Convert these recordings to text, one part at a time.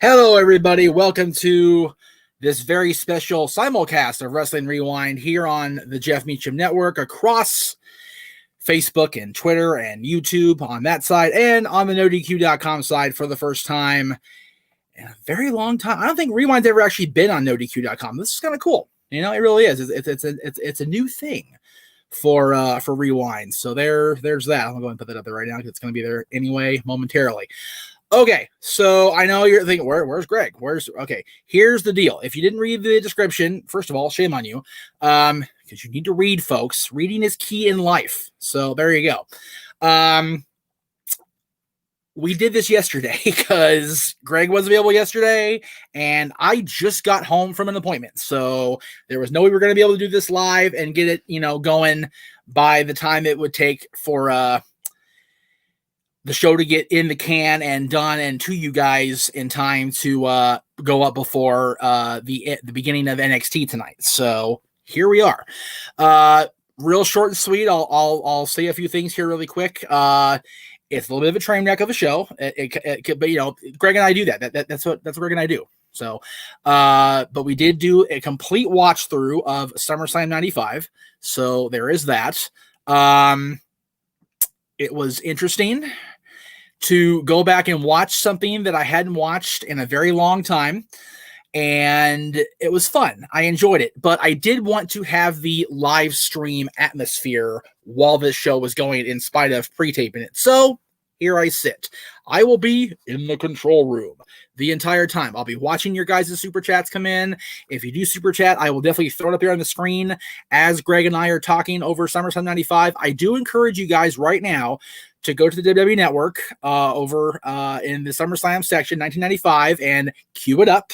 Hello, everybody. Welcome to this very special simulcast of Wrestling Rewind here on the Jeff Meacham Network across Facebook and Twitter and YouTube on that side and on the NoDQ.com side for the first time in a very long time. I don't think Rewind's ever actually been on NoDQ.com. This is kind of cool. You know, it really is. It's a new thing for Rewind. So there's that. I'm going to go and put that up there right now because it's going to be there anyway momentarily. Okay, so I know you're thinking, where's Greg? Okay, here's the deal. If you didn't read the description, first of all, shame on you, because you need to read, folks. Reading is key in life. So there you go. We did this yesterday because Greg was available yesterday, and I just got home from an appointment. So there was no way we were going to be able to do this live and get it, going by the time it would take for the show to get in the can and done and to you guys in time to go up before the beginning of NXT tonight. So here we are. Real short and sweet. I'll say a few things here really quick. It's a little bit of a train wreck of a show. But Greg and I do that. That's what Greg and I do. So, but we did do a complete watch through of SummerSlam 95. So there is that. It was interesting to go back and watch something that I hadn't watched in a very long time. And it was fun. I enjoyed it. But I did want to have the live stream atmosphere while this show was going in spite of pre-taping it. So here I sit. I will be in the control room the entire time. I'll be watching your guys' super chats come in. If you do super chat, I will definitely throw it up here on the screen as Greg and I are talking over SummerSlam 95. I do encourage you guys right now to go to the WWE Network over in the SummerSlam section 1995 and queue it up.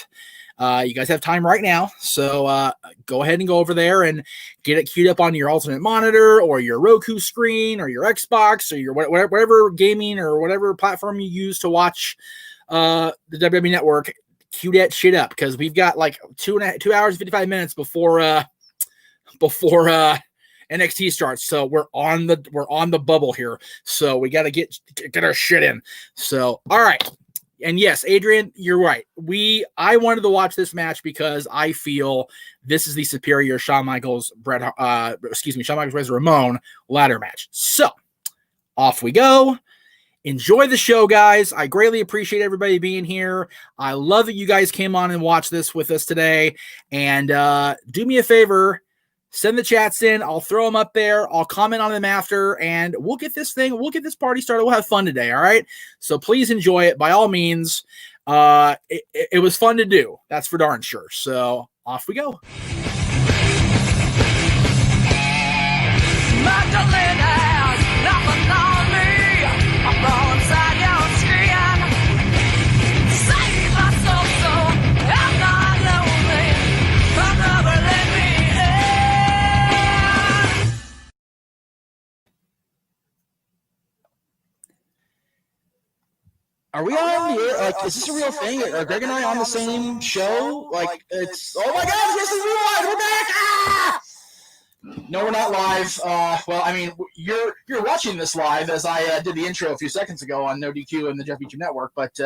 You guys have time right now, so go ahead and go over there and get it queued up on your alternate monitor or your Roku screen or your Xbox or your whatever gaming or whatever platform you use to watch the WWE Network. Queue that shit up because we've got like 2 hours and 55 minutes before NXT starts. So we're on the bubble here. So we got to get our shit in. So all right. And yes, Adrian, you're right. I wanted to watch this match because I feel this is the superior Shawn Michaels Razor Ramon ladder match. So off we go. Enjoy the show, guys. I greatly appreciate everybody being here. I love that you guys came on and watched this with us today. And do me a favor, send the chats in. I'll throw them up there. I'll comment on them after, and we'll get this party started. We'll have fun today, all right? So please enjoy it by all means. It was fun to do. That's for darn sure. So off we go. Are we on the air? Like, is this a real thing? Are Greg and I on the same show? Like, it's, oh my God, this is rewind. We're back. Ah! No, we're not live. Well, I mean, you're watching this live as I did the intro a few seconds ago on NoDQ and the Jeff Meacham Network, but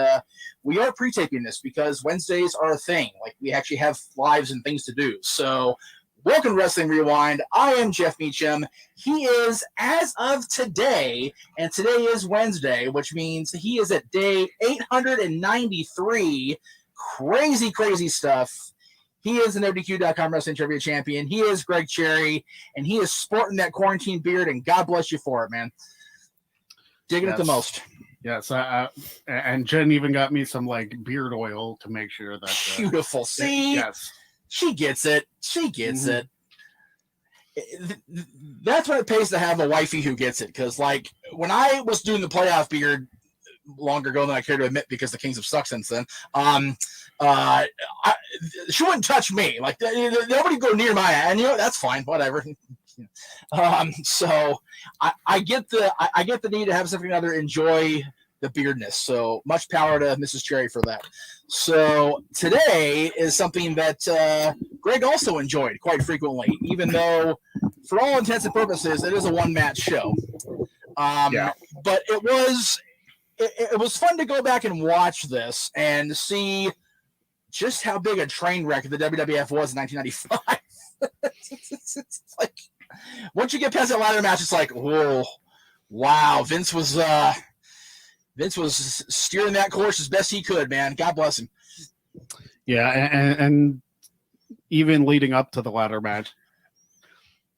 we are pre-taping this because Wednesdays are a thing. Like, we actually have lives and things to do. So welcome to Wrestling Rewind. I am Jeff Meacham. He is, as of today, and today is Wednesday, which means he is at day 893. Crazy, crazy stuff. He is the NoDQ.com Wrestling Trivia Champion. He is Greg Cherry, and he is sporting that quarantine beard, and God bless you for it, man. Digging it the most. Yes, and Jen even got me some beard oil to make sure that beautiful. See, yes. She gets it. She gets it. That's what it pays to have a wifey who gets it. Because, when I was doing the playoff beard longer ago than I care to admit because the Kings have sucked since then, she wouldn't touch me. Nobody go near my eye. And, that's fine. Whatever. So I get the need to have something other enjoy the beardness. So much power to Mrs. Cherry for that. So today is something that Greg also enjoyed quite frequently, even though for all intents and purposes, it is a one-match show. But it was fun to go back and watch this and see just how big a train wreck the WWF was in 1995. It's like once you get past that ladder match, it's like, whoa, wow, Vince was steering that course as best he could, man. God bless him. Yeah, and even leading up to the ladder match,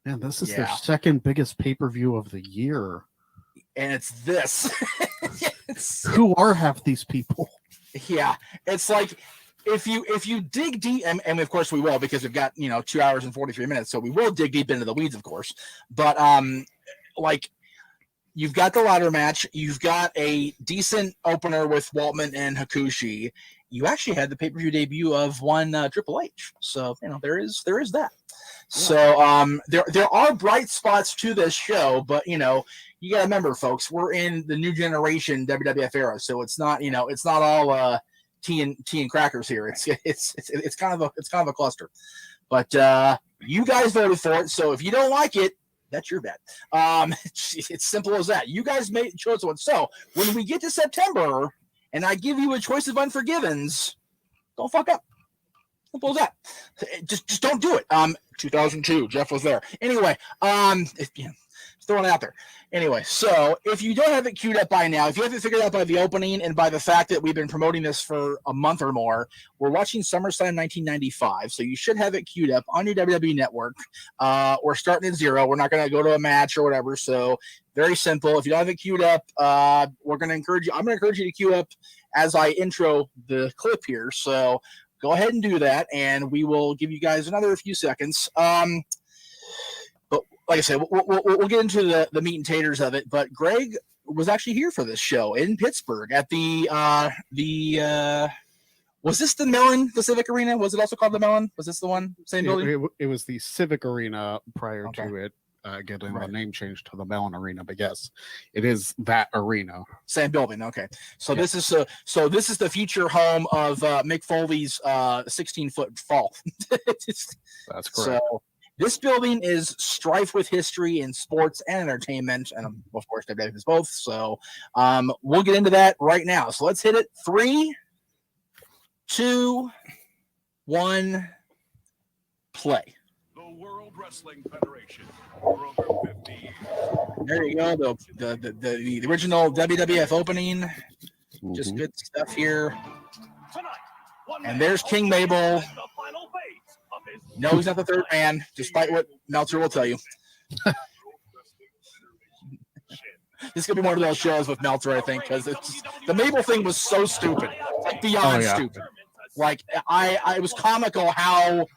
man, this is their second biggest pay-per-view of the year. And it's this. Who are half these people? Yeah, it's like if you dig deep, and of course we will, because we've got 2 hours and 43 minutes, so we will dig deep into the weeds, of course. But like you've got the ladder match, you've got a decent opener with Waltman and Hakushi. You actually had the pay-per-view debut of one Triple H, so there is that. So there are bright spots to this show, but you got to remember, folks, we're in the new generation WWF era, so it's not all tea and crackers here. It's kind of a cluster. But you guys voted for it, so if you don't like it, that's your bad. It's simple as that. You guys chose one. So when we get to September and I give you a choice of Unforgivens, don't fuck up. Simple as that. Just don't do it. 2002, Jeff was there. Anyway, throwing it out there. Anyway, so if you don't have it queued up by now, if you haven't figured out by the opening and by the fact that we've been promoting this for a month or more, we're watching SummerSlam 1995, so you should have it queued up on your WWE network. We're starting at 0. We're not going to go to a match or whatever, so very simple. If you don't have it queued up, I'm going to encourage you to queue up as I intro the clip here, so go ahead and do that, and we will give you guys another few seconds. But like I said, we'll get into the meat and taters of it. But Greg was actually here for this show in Pittsburgh at the was this the Mellon, the Civic Arena? Was it also called the Mellon? Was this the one? Same building? It was the Civic Arena prior to it getting the name changed to the Mellon Arena. But yes, it is that arena. Same building. Okay. So this is the future home of Mick Foley's 16-foot fall. That's correct. So this building is strife with history in sports and entertainment, and of course, WWE is both. So we'll get into that right now. So let's hit it. 3, 2, 1, play. The World Wrestling Federation for over 50 years. There you go. The original WWF opening. Just good stuff here. And there's King Mabel. No, he's not the third man, despite what Meltzer will tell you. This could be one of those shows with Meltzer, I think, because the Mabel thing was so stupid, like beyond stupid. Like it was comical how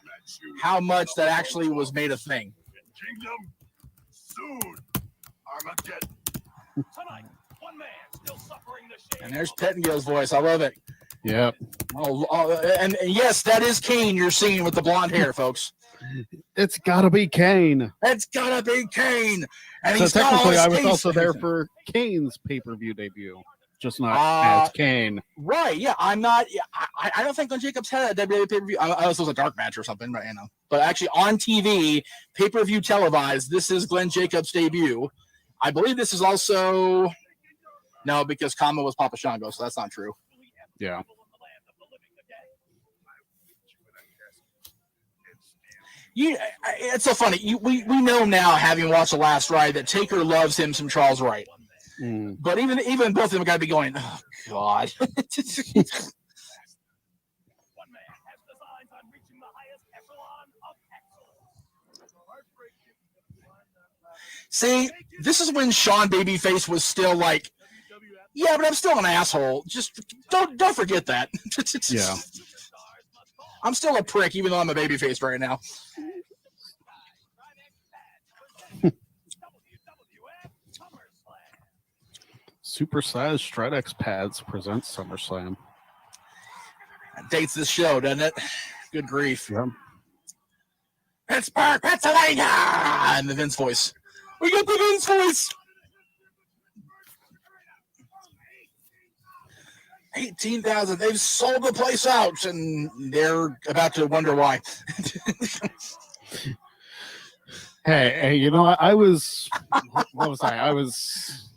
much that actually was made a thing. Kingdom soon. Armageddon. Tonight, one man still suffering the shame. And there's Pettingill's voice. I love it. Yep. And yes, that is Kane you're seeing with the blonde hair, folks. It's gotta be Kane. It's gotta be Kane. And so technically, I was also there for Kane's pay-per-view debut, just not as Kane. Right? Yeah, I'm not. Yeah, I don't think Glenn Jacobs had a WWE pay-per-view. Unless it was a dark match or something, but But actually, on TV, pay-per-view televised, this is Glenn Jacobs' debut. I believe this is also because Kama was Papa Shango, so that's not true. Yeah. It's so funny. We know now, having watched The Last Ride, that Taker loves him some Charles Wright. But even both of them got to be going, oh, God. See, this is when Sean Babyface was still like, yeah, but I'm still an asshole. Just don't forget that. Yeah. I'm still a prick, even though I'm a babyface right now. Supersized Stridex pads presents SummerSlam. That dates this show, doesn't it? Good grief. Yeah. Pittsburgh, Pennsylvania! And the Vince voice. We got the Vince voice! 18,000. They've sold the place out, and they're about to wonder why. Hey, you know, I was, what was I? I was,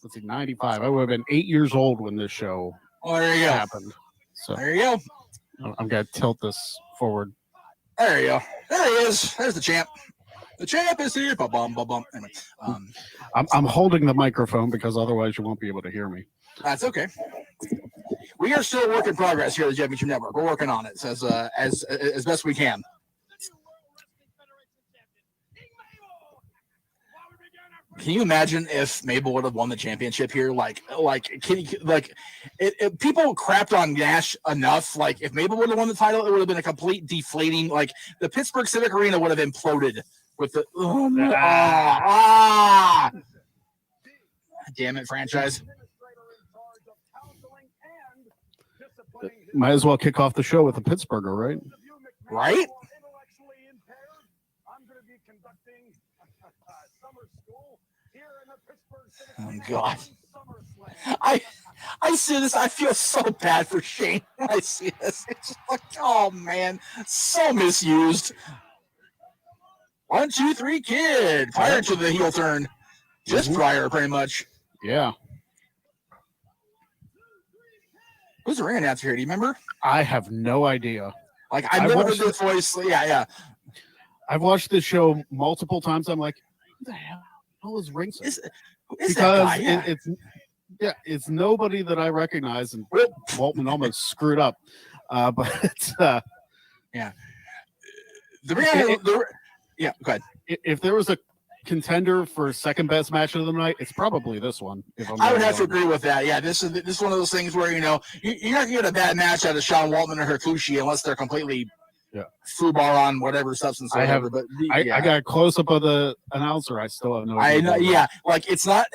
let's see, 95. I would have been 8 years old when this show there you go. happened. So There you go. I'm going to tilt this forward. There you go. There he is. There's the champ. The champ is here. Ba-bum, ba-bum. Anyway, I'm holding the microphone because otherwise you won't be able to hear me. that's okay. We are still a work in progress here at the Jeff Meacham Network. We're working on it as best we can. Can you imagine if Mabel would have won the championship here? People crapped on Nash enough. Like, if Mabel would have won the title, it would have been a complete deflating. Like, the Pittsburgh Civic Arena would have imploded with the damn it, franchise. Might as well kick off the show with a Pittsburgher, right? Right? Oh God! I see this. I feel so bad for Shane when I see this. It's just like, oh man, so misused. 1, 2, 3, kid. Prior to the heel turn, just prior, pretty much. Yeah. Who's the ring announcer here? Do you remember? I have no idea. Like, I've never heard this voice. Yeah. I've watched this show multiple times. I'm like, who the hell is ringside? Because that guy? Yeah. It's nobody that I recognize, and Waltman almost screwed up. But yeah. Go ahead. If there was a contender for second best match of the night, it's probably this one. I would have to agree with that. Yeah, this is one of those things where, you know, you're not going to get a bad match out of Sean Waltman or Hakushi unless they're completely foobar on whatever substance. I got a close up of the announcer. I still have no idea. I know. Yeah, like it's not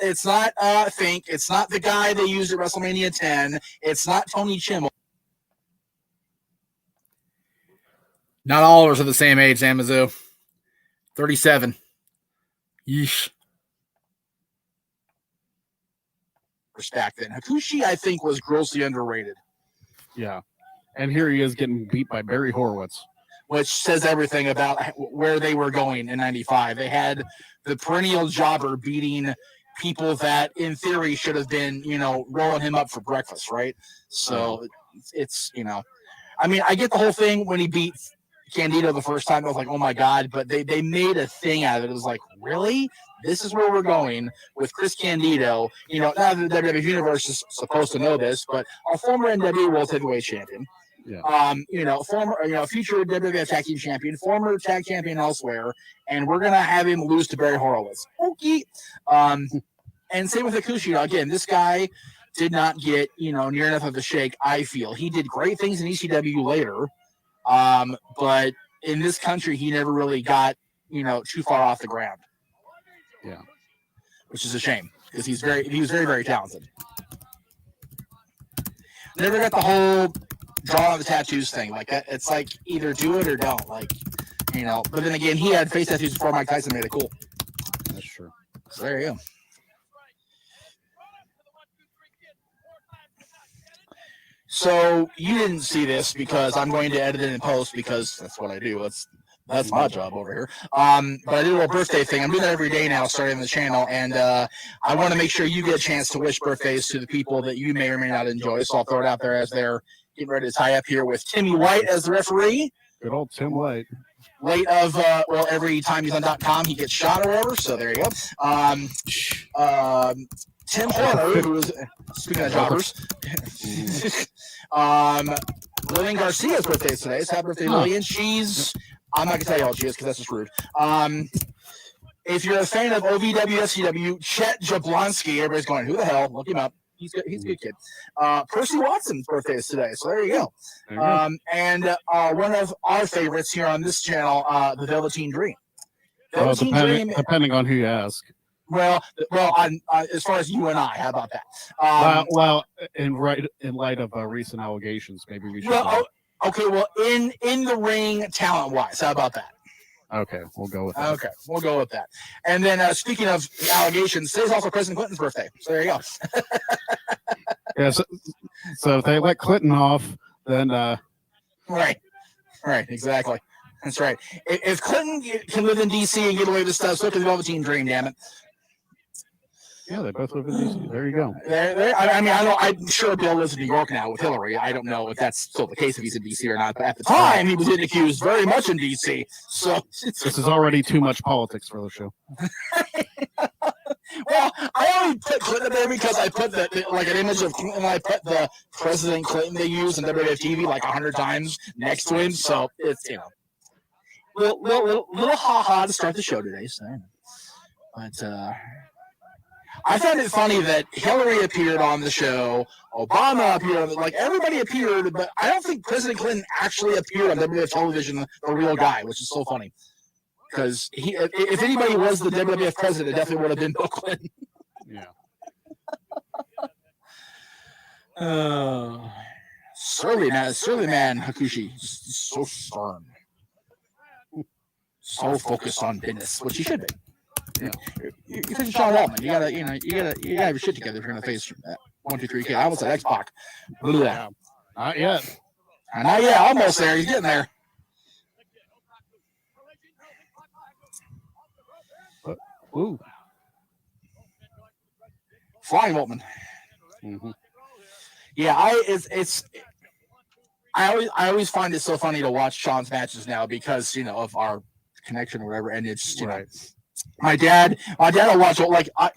Fink. It's not the guy they used at WrestleMania 10. It's not Tony Chimmel. Not all of us are the same age, Zamazu. 37. Yeesh. Respect then. Hakushi, I think, was grossly underrated. Yeah. And here he is getting beat by Barry Horowitz. Which says everything about where they were going in 95. They had the perennial jobber beating people that, in theory, should have been, you know, rolling him up for breakfast, right? So it's, you know, I mean, I get the whole thing when he beat Candido the first time. I was like, oh my God, but they made a thing out of it. It was like, really? This is where we're going with Chris Candido. You know, now the WWE Universe is supposed to know this, but a former NWA World Heavyweight Champion. Yeah. You know, former, you know, future WWF Tag Team Champion, former Tag Champion elsewhere, and we're gonna have him lose to Barry Horowitz. Okay. And same with Hakushi. Again, this guy did not get, you know, near enough of a shake. I feel he did great things in ECW later, but in this country, he never really got, you know, too far off the ground. Yeah, which is a shame because he was very, very talented. Never got the whole draw on the tattoos thing. Like, it's like either do it or don't. Like, you know. But then again, he had face tattoos before Mike Tyson made it cool. That's true. So there you go. So you didn't see this because I'm going to edit it in post because that's what I do. That's my job over here. But I did a little birthday thing. I'm doing that every day now, starting the channel, and I want to make sure you get a chance to wish birthdays to the people that you may or may not enjoy. So I'll throw it out there as they're getting ready to tie up here with Timmy White as the referee. Good old Tim White. Late of every time he's on .com, he gets shot or whatever. So there you go. Tim Horner, who is speaking of jobbers. Lillian Garcia's birthday is today. So happy birthday, Lillian. I'm not going to tell you all she is because that's just rude. If you're a fan of OVW, SCW, Chet Jablonski, everybody's going, who the hell? Look him up. He's good. He's a good kid. Percy Watson's birthday is today, so there you go. And one of our favorites here on this channel, the Velveteen Dream. Depending on who you ask. Well, as far as you and I, how about that? In light of recent allegations, maybe we should. Okay. Well, in the ring, talent wise, how about that? Okay, we'll go with that. Okay, we'll go with that. And then speaking of allegations, today's also President Clinton's birthday. So there you go. Yeah, so if they let Clinton off, then Right, exactly. That's right. If Clinton can live in D.C. and get away with this stuff, so can the Velveteen Dream. Damn it. yeah, they both live in D.C. There you go. I mean, I'm sure Bill lives in New York now with Hillary. I don't know if that's still the case if he's in D.C. or not. But at the time, he was getting accused very much in D.C. So this is already too much politics for the show. Well, I only put Clinton there because I put like an image of Clinton, and I put the President Clinton they use in WWF TV like 100 times next to him. So it's little ha-ha to start the show today. So, but I found it funny that Hillary appeared on the show, Obama appeared, like everybody appeared, but I don't think President Clinton actually appeared on WWF television, the real guy, which is so funny. Because if anybody was the WWF president, it definitely would have been Bill Clinton. Yeah. Surly man, Hakushi, so stern, so focused on business, which he should be. Yeah. You're facing Sean Waltman. You gotta have your shit together if you're gonna face 1-2-3 kid. I almost said X-Pac. Yeah. Not yet. Not yet. Almost there. He's getting there. Ooh. Flying Waltman. Mm-hmm. Yeah, I always find it so funny to watch Sean's matches now because of our connection or whatever, and it's right. My dad will watch it. Like I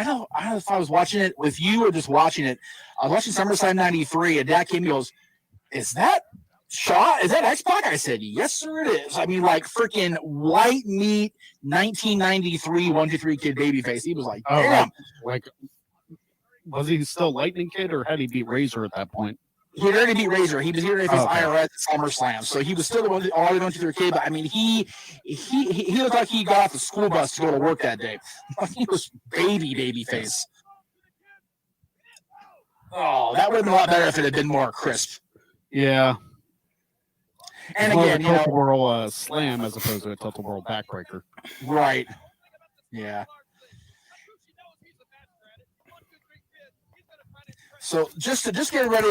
don't know if I was watching it with you or just watching it. I was watching SummerSlam '93, and Dad came and goes, "Is that Shaw? Is that X-Pac?" I said, "Yes, sir, it is." I mean, like freaking white meat 1993 1-2-3 kid babyface. He was like, "Damn!" Like, was he still Lightning Kid or had he beat Razor at that point? He had already beat Razor. He was here to face IRS at SummerSlam, so he was still the one that already went to their kid. But I mean, he looked like he got off the school bus to go to work that day. He was baby face. Oh, that would have been a lot better if it had been more crisp. Yeah. And more again, a Total World slam as opposed to a Total World backbreaker. Right. Yeah. So just get ready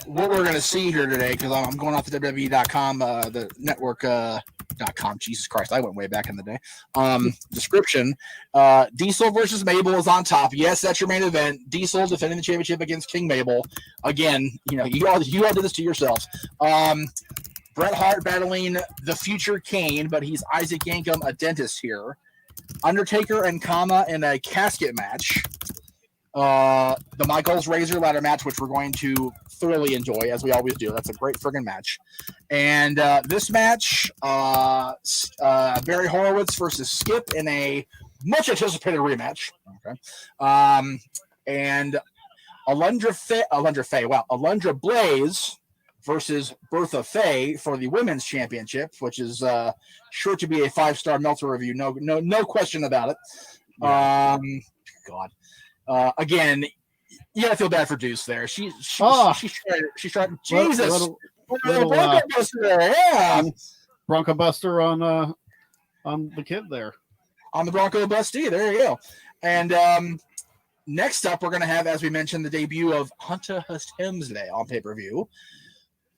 what we're going to see here today, because I'm going off the WWE.com, the network.com. Jesus Christ, I went way back in the day. Description. Diesel versus Mabel is on top. Yes, that's your main event. Diesel defending the championship against King Mabel. Again, you all did this to yourselves. Bret Hart battling the future Kane, but he's Isaac Yankem, a dentist here. Undertaker and Kama in a casket match. The Michaels Razor ladder match, which we're going to thoroughly enjoy, as we always do. That's a great friggin' match. And this match, Barry Horowitz versus Skip in a much anticipated rematch. Okay. And Alundra Blaze versus Bertha Faye for the women's championship, which is sure to be a 5-star Meltzer review. No question about it. God. Again, you gotta feel bad for Deuce there. She's trying. Jesus, Bronco Buster there. Yeah, Bronco Buster on the kid there. On the Bronco Busty. There you go. And next up, we're gonna have, as we mentioned, the debut of Hunter Hemsley on pay-per-view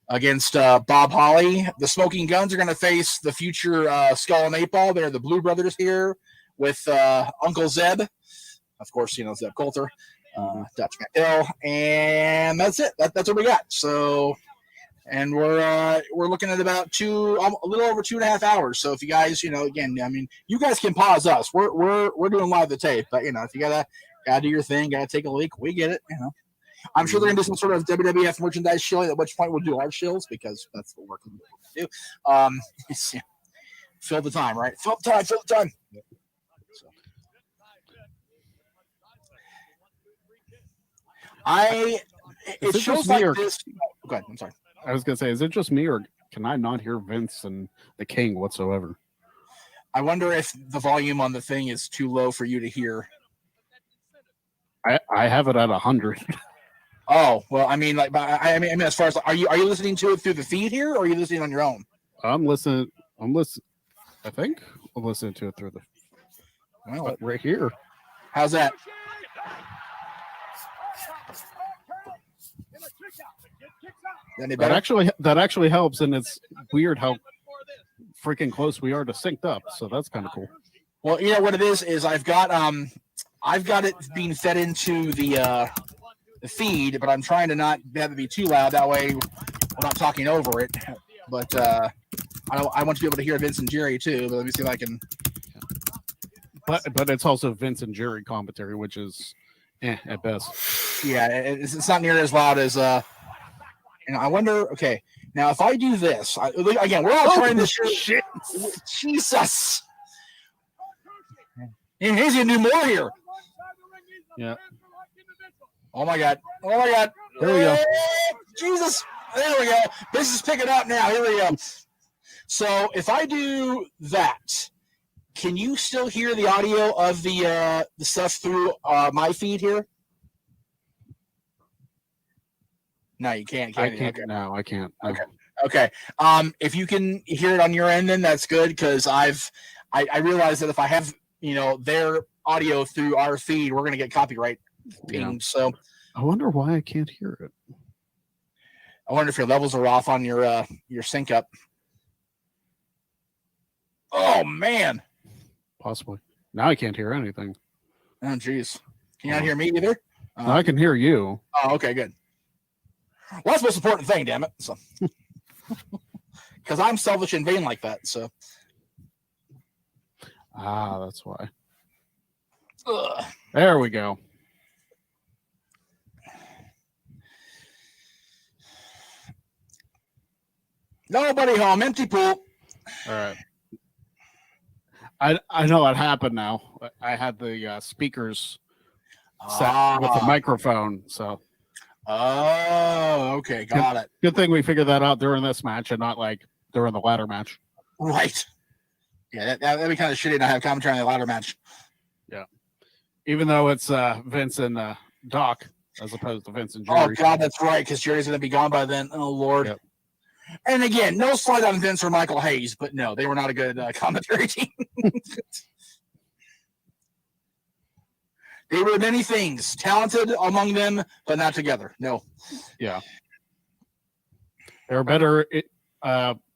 against Bob Holly. The Smoking Guns are gonna face the future Skull and 8-Ball. They're the Blue Brothers here with Uncle Zeb. Of course, Zeb Coulter, Dutch McHill, and that's it. That's what we got. So, and we're looking at about a little over 2.5 hours. So if you guys, again, I mean, you guys can pause us. We're doing live the tape, but if you gotta do your thing, gotta take a leak, we get it. I'm sure they're gonna do some sort of WWF merchandise show. At which point we'll do our shills because that's what we're going to do. Fill the time, right? Fill the time. It shows like this. Go ahead. I'm sorry. I was gonna say, is it just me, or can I not hear Vince and the King whatsoever? I wonder if the volume on the thing is too low for you to hear. I have it at 100. Oh well, I mean, as far as are you listening to it through the feed here, or are you listening on your own? I'm listening. I think I'm listening to it through the. Right here. How's that? Any better? That actually helps, and it's weird how freaking close we are to synced up. So that's kind of cool. Well, you know what it is I've got it being fed into the feed, but I'm trying to not have it be too loud. That way we're not talking over it. But I want to be able to hear Vince and Jerry too. But let me see if I can. But it's also Vince and Jerry commentary, which is at best. Yeah, it's not near as loud as I wonder. Okay, now if I do this again, we're all trying this shit. Jesus. He's gonna do more here. Yeah. Oh my God. There we go. Jesus. There we go. This is picking up now. Here we go. So if I do that, can you still hear the audio of the stuff through my feed here? No, you can't. I can't. Okay. No, I can't. No. Okay. If you can hear it on your end, then that's good because I realize that if I have their audio through our feed, we're gonna get copyright pinged. Yeah. So I wonder why I can't hear it. I wonder if your levels are off on your sync up. Oh man. Possibly. Now I can't hear anything. Oh geez. Can you not hear me either? No, I can hear you. Oh, okay, good. Well, that's the most important thing, damn it. So, because I'm selfish and vain like that. So, that's why. Ugh. There we go. Nobody home, empty pool. All right. I know what happened now. I had the speakers set with the microphone, so. Oh, okay, got it. Good thing we figured that out during this match and not like during the ladder match. Right. Yeah, that'd be kind of shitty to have commentary on the ladder match. Yeah. Even though it's Vince and Doc as opposed to Vince and Jerry. Oh, God, that's right, because Jerry's going to be gone by then. Oh, Lord. Yep. And again, no slight on Vince or Michael Hayes, but no, they were not a good commentary team. They were many things, talented among them, but not together. No. Yeah. They were better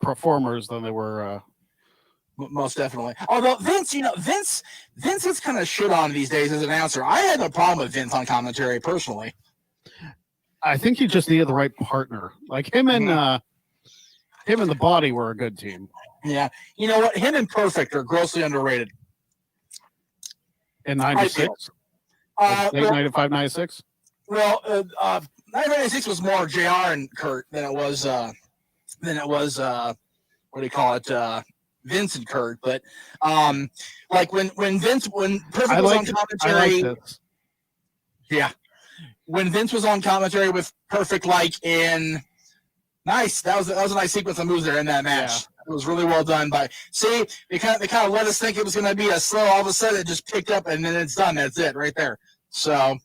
performers than they were. Most definitely. Although Vince is kind of shit on these days as an announcer. I had no problem with Vince on commentary personally. I think he just needed the right partner. Like him and the Body were a good team. Yeah. You know what? Him and Perfect are grossly underrated. In 96? Late 95, 96? Well, 96 was more JR and Kurt than it was what do you call it? Vince and Kurt. But like when Perfect was on commentary. Yeah. When Vince was on commentary with Perfect, like in nice, that was a nice sequence of moves there in that match. Yeah. It was really well done. But see, they kind of let us think it was going to be a slow. All of a sudden, it just picked up and then it's done. That's it, right there. So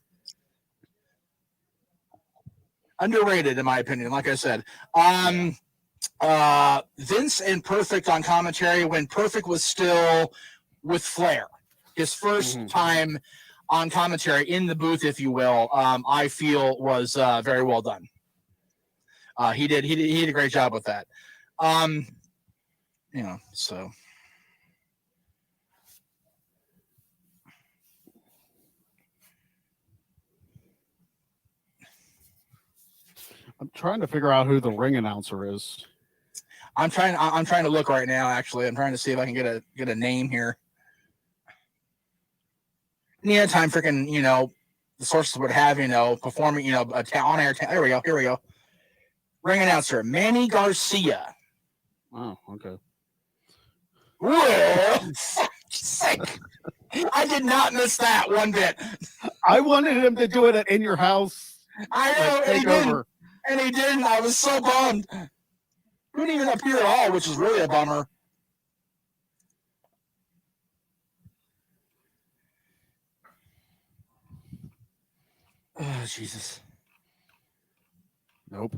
underrated, in my opinion. Like I said, Vince and Perfect on commentary when Perfect was still with Flair, his first time on commentary in the booth, if you will, I feel was very well done. He did a great job with that. So. I'm trying to figure out who the ring announcer is. I'm trying to look right now. Actually, I'm trying to see if I can get a name here. Yeah, time freaking the sources would have performing a on air. Here we go. Ring announcer Manny Garcia. Oh, okay. Whoa! Sick. I did not miss that one bit. I wanted him to do it in your house. I know, and he didn't. And he didn't. I was so bummed. He didn't even appear at all, which is really a bummer. Oh, Jesus. Nope.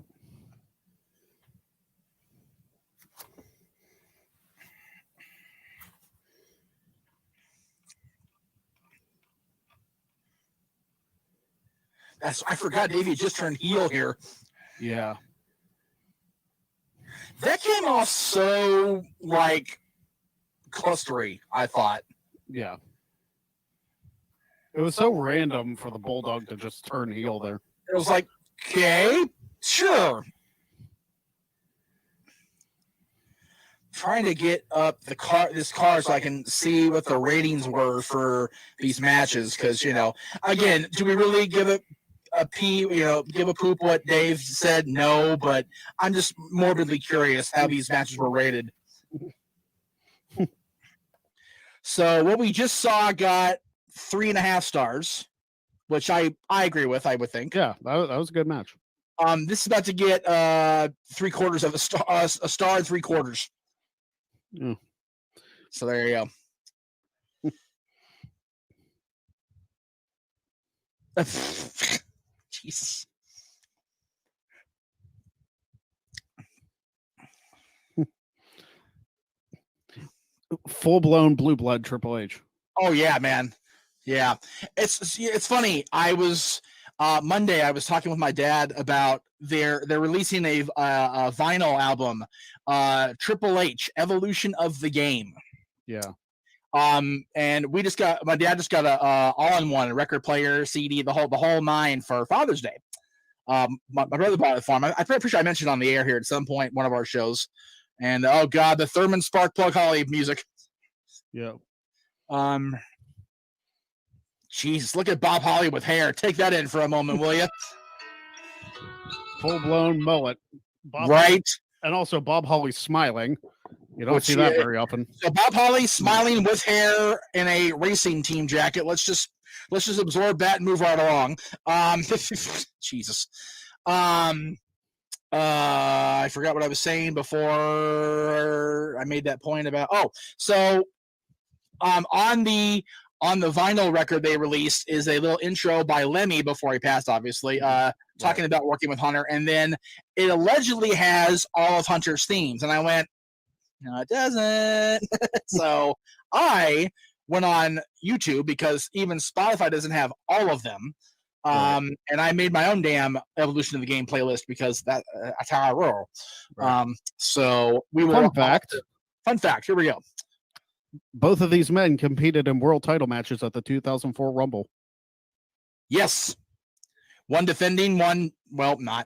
I forgot Davey just turned heel here. Yeah. That came off so like clustery, I thought. Yeah. It was so random for the Bulldog to just turn heel there. It was like, okay, sure. Trying to get up this car so I can see what the ratings were for these matches, because again, do we really give it give a poop what Dave said? No, but I'm just morbidly curious how these matches were rated. So what we just saw got 3.5 stars, which I agree with. I would think. Yeah, that was a good match. This is about to get 3/4 of a star, and 3/4. Mm. So there you go. Jesus. Full-blown blue blood Triple H. Oh yeah, man. Yeah. It's funny. I was Monday I was talking with my dad about they're releasing a vinyl album, Triple H Evolution of the Game. Yeah. And my dad just got a all-in-one record player, CD, the whole nine for Father's Day. My brother bought it for him. I'm pretty sure I mentioned on the air here at some point, one of our shows. And oh god, the Thurman Spark Plug Holly music. Yeah. Jesus, look at Bob Holly with hair. Take that in for a moment, will you? Full-blown mullet. Bob right. Holly, and also Bob Holly smiling. You don't see that very often. So Bob Holly smiling with hair in a racing team jacket. Let's just absorb that and move right along. Jesus. I forgot what I was saying before I made that point about. On the vinyl record they released is a little intro by Lemmy before he passed, obviously, talking about working with Hunter, and then it allegedly has all of Hunter's themes, and I went, no, it doesn't. So I went on YouTube because even Spotify doesn't have all of them. And I made my own damn Evolution of the Game playlist because that's how I roll. Right. So we will. Fun fact. Here we go. Both of these men competed in world title matches at the 2004 Rumble. Yes. One defending, one, well, not.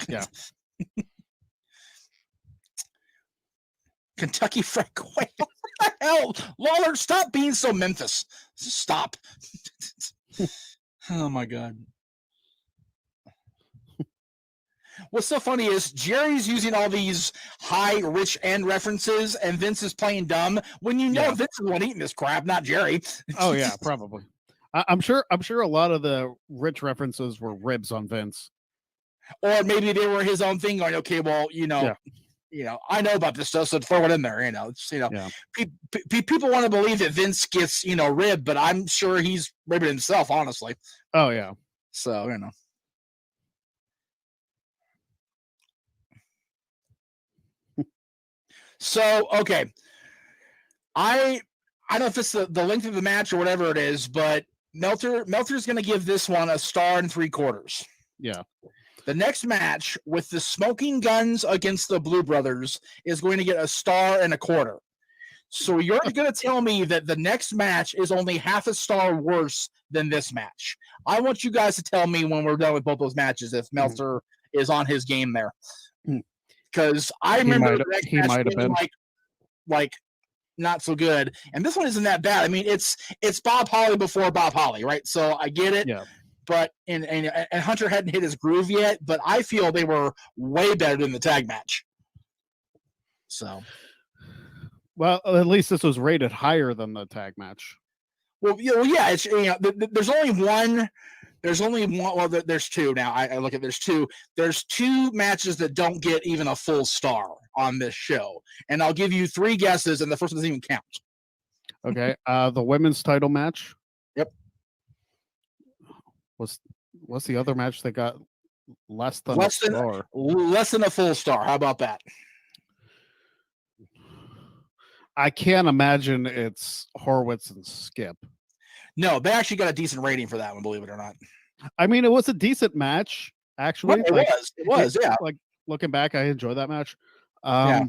Yeah. Kentucky Fried Quail. What the hell? Lawler, stop being so Memphis. Just stop. Oh, my God. What's so funny is Jerry's using all these high, rich end references, and Vince is playing dumb when Vince is the one eating this crap, not Jerry. Oh, yeah, probably. I'm sure a lot of the rich references were ribs on Vince. Or maybe they were his own thing going, okay, well, I know about this stuff, so throw it in there. People want to believe that Vince gets, ribbed, but I'm sure he's ribbed himself, honestly. Oh, yeah. So, So, okay. I don't know if it's the length of the match or whatever it is, but Meltzer's going to give this one 1 3/4 stars. Yeah. The next match with the Smoking Guns against the Blue Brothers is going to get 1 1/4 stars. So you're going to tell me that the next match is only 0.5 star worse than this match. I want you guys to tell me when we're done with both those matches if Meltzer is on his game there. Because I remember he might have been like not so good, and this one isn't that bad. I mean, it's Bob Holly before Bob Holly, right? So I get it. Yeah. But and Hunter hadn't hit his groove yet, but I feel they were way better than the tag match. So, well, at least this was rated higher than the tag match. Well, yeah. It's there's only one. There's only one. Well, there's two now. I look at there's two. There's two matches that don't get even a full star on this show, and I'll give you 3 guesses, and the first one doesn't even count. Okay. The women's title match. Yep. What's the other match that got less than a star? Less than a full star. How about that? I can't imagine it's Horowitz and Skip. No, they actually got a decent rating for that one, believe it or not. I mean, it was a decent match. Actually, it was, yeah. Like looking back, I enjoyed that match. Yeah.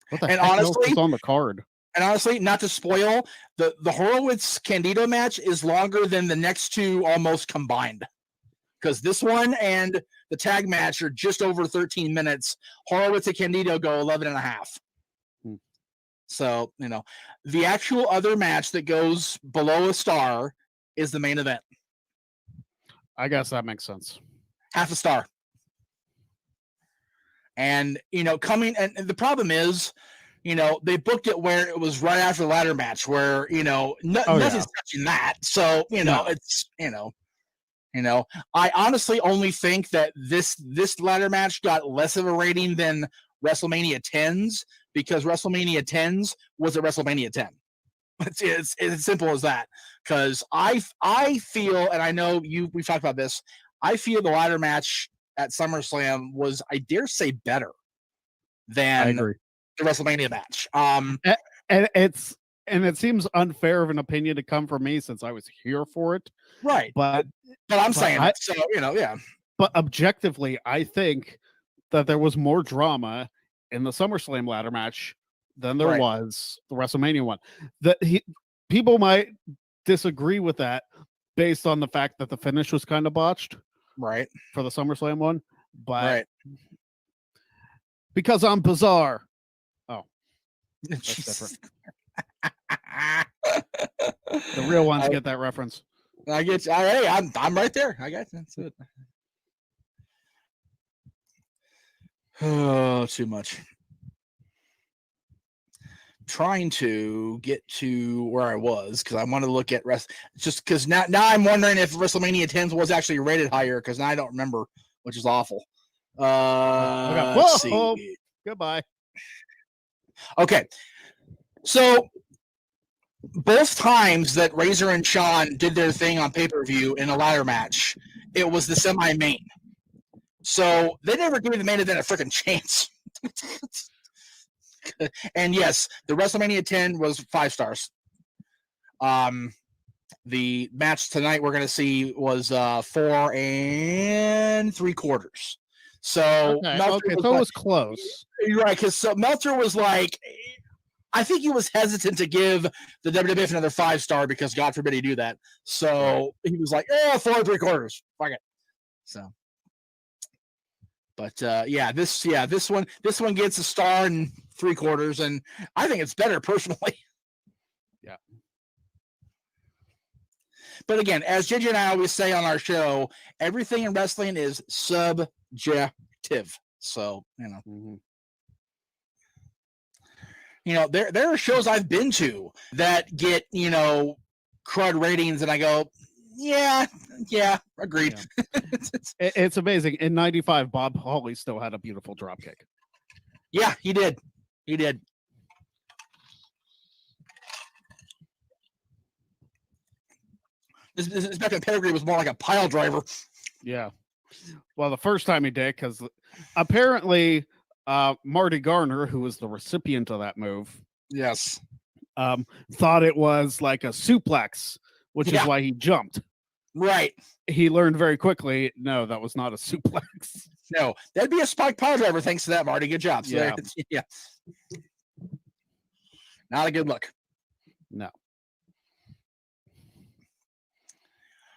What the And heck else honestly, was on the card? And honestly, not to spoil, the Horowitz Candido match is longer than the next two almost combined. Because this one and the tag match are just over 13 minutes. Horowitz and Candido go 11 and a half. So, the actual other match that goes below a star is the main event. I guess that makes sense. Half a star. And, and the problem is, they booked it where it was right after the ladder match where, nothing's touching that. So, it's, I honestly only think that this ladder match got less of a rating than WrestleMania 10's because WrestleMania 10's was at WrestleMania 10. It's as simple as that. Because I feel, and I know we've talked about this, I feel the ladder match at SummerSlam was, I dare say, better than the WrestleMania match. And it seems unfair of an opinion to come from me since I was here for it. Right. But I'm saying it, so yeah. But objectively, I think that there was more drama in the SummerSlam ladder match than there was the WrestleMania one. People might disagree with that based on the fact that the finish was kind of botched. Right. For the SummerSlam one. But because I'm bizarre. Oh. That's different. The real ones get that reference. I get you. Hey, I'm right there. I got you. That's it. Oh, too much. Trying to get to where I was because I want to look at just because now I'm wondering if WrestleMania 10 was actually rated higher because now I don't remember, which is awful. Let's see. Goodbye. Okay, so both times that Razor and Shawn did their thing on pay-per-view in a ladder match, it was the semi-main. So they never gave the main event a freaking chance. And yes, the WrestleMania 10 was 5 stars. The match tonight we're going to see was 4 3/4. So okay, so it was close. You're right, because Meltzer was like, I think he was hesitant to give the WWF another 5-star because God forbid he do that. So he was like, 4 3/4. Fuck it. So, but this one gets a star and 3/4, and I think it's better personally. Yeah. But again, as JJ and I always say on our show, everything in wrestling is subjective. So, there are shows I've been to that get, crud ratings, and I go, yeah, agreed. Yeah. It's amazing. In 95, Bob Holly still had a beautiful dropkick. Yeah, he did. This back in Pedigree was more like a pile driver. Yeah. Well, the first time he did, because apparently Marty Garner, who was the recipient of that move, yes, thought it was like a suplex, which is why he jumped. Right. He learned very quickly, no, that was not a suplex. No, that'd be a spike pile driver. Thanks to that, Marty. Good job. So yeah. Not a good look. No.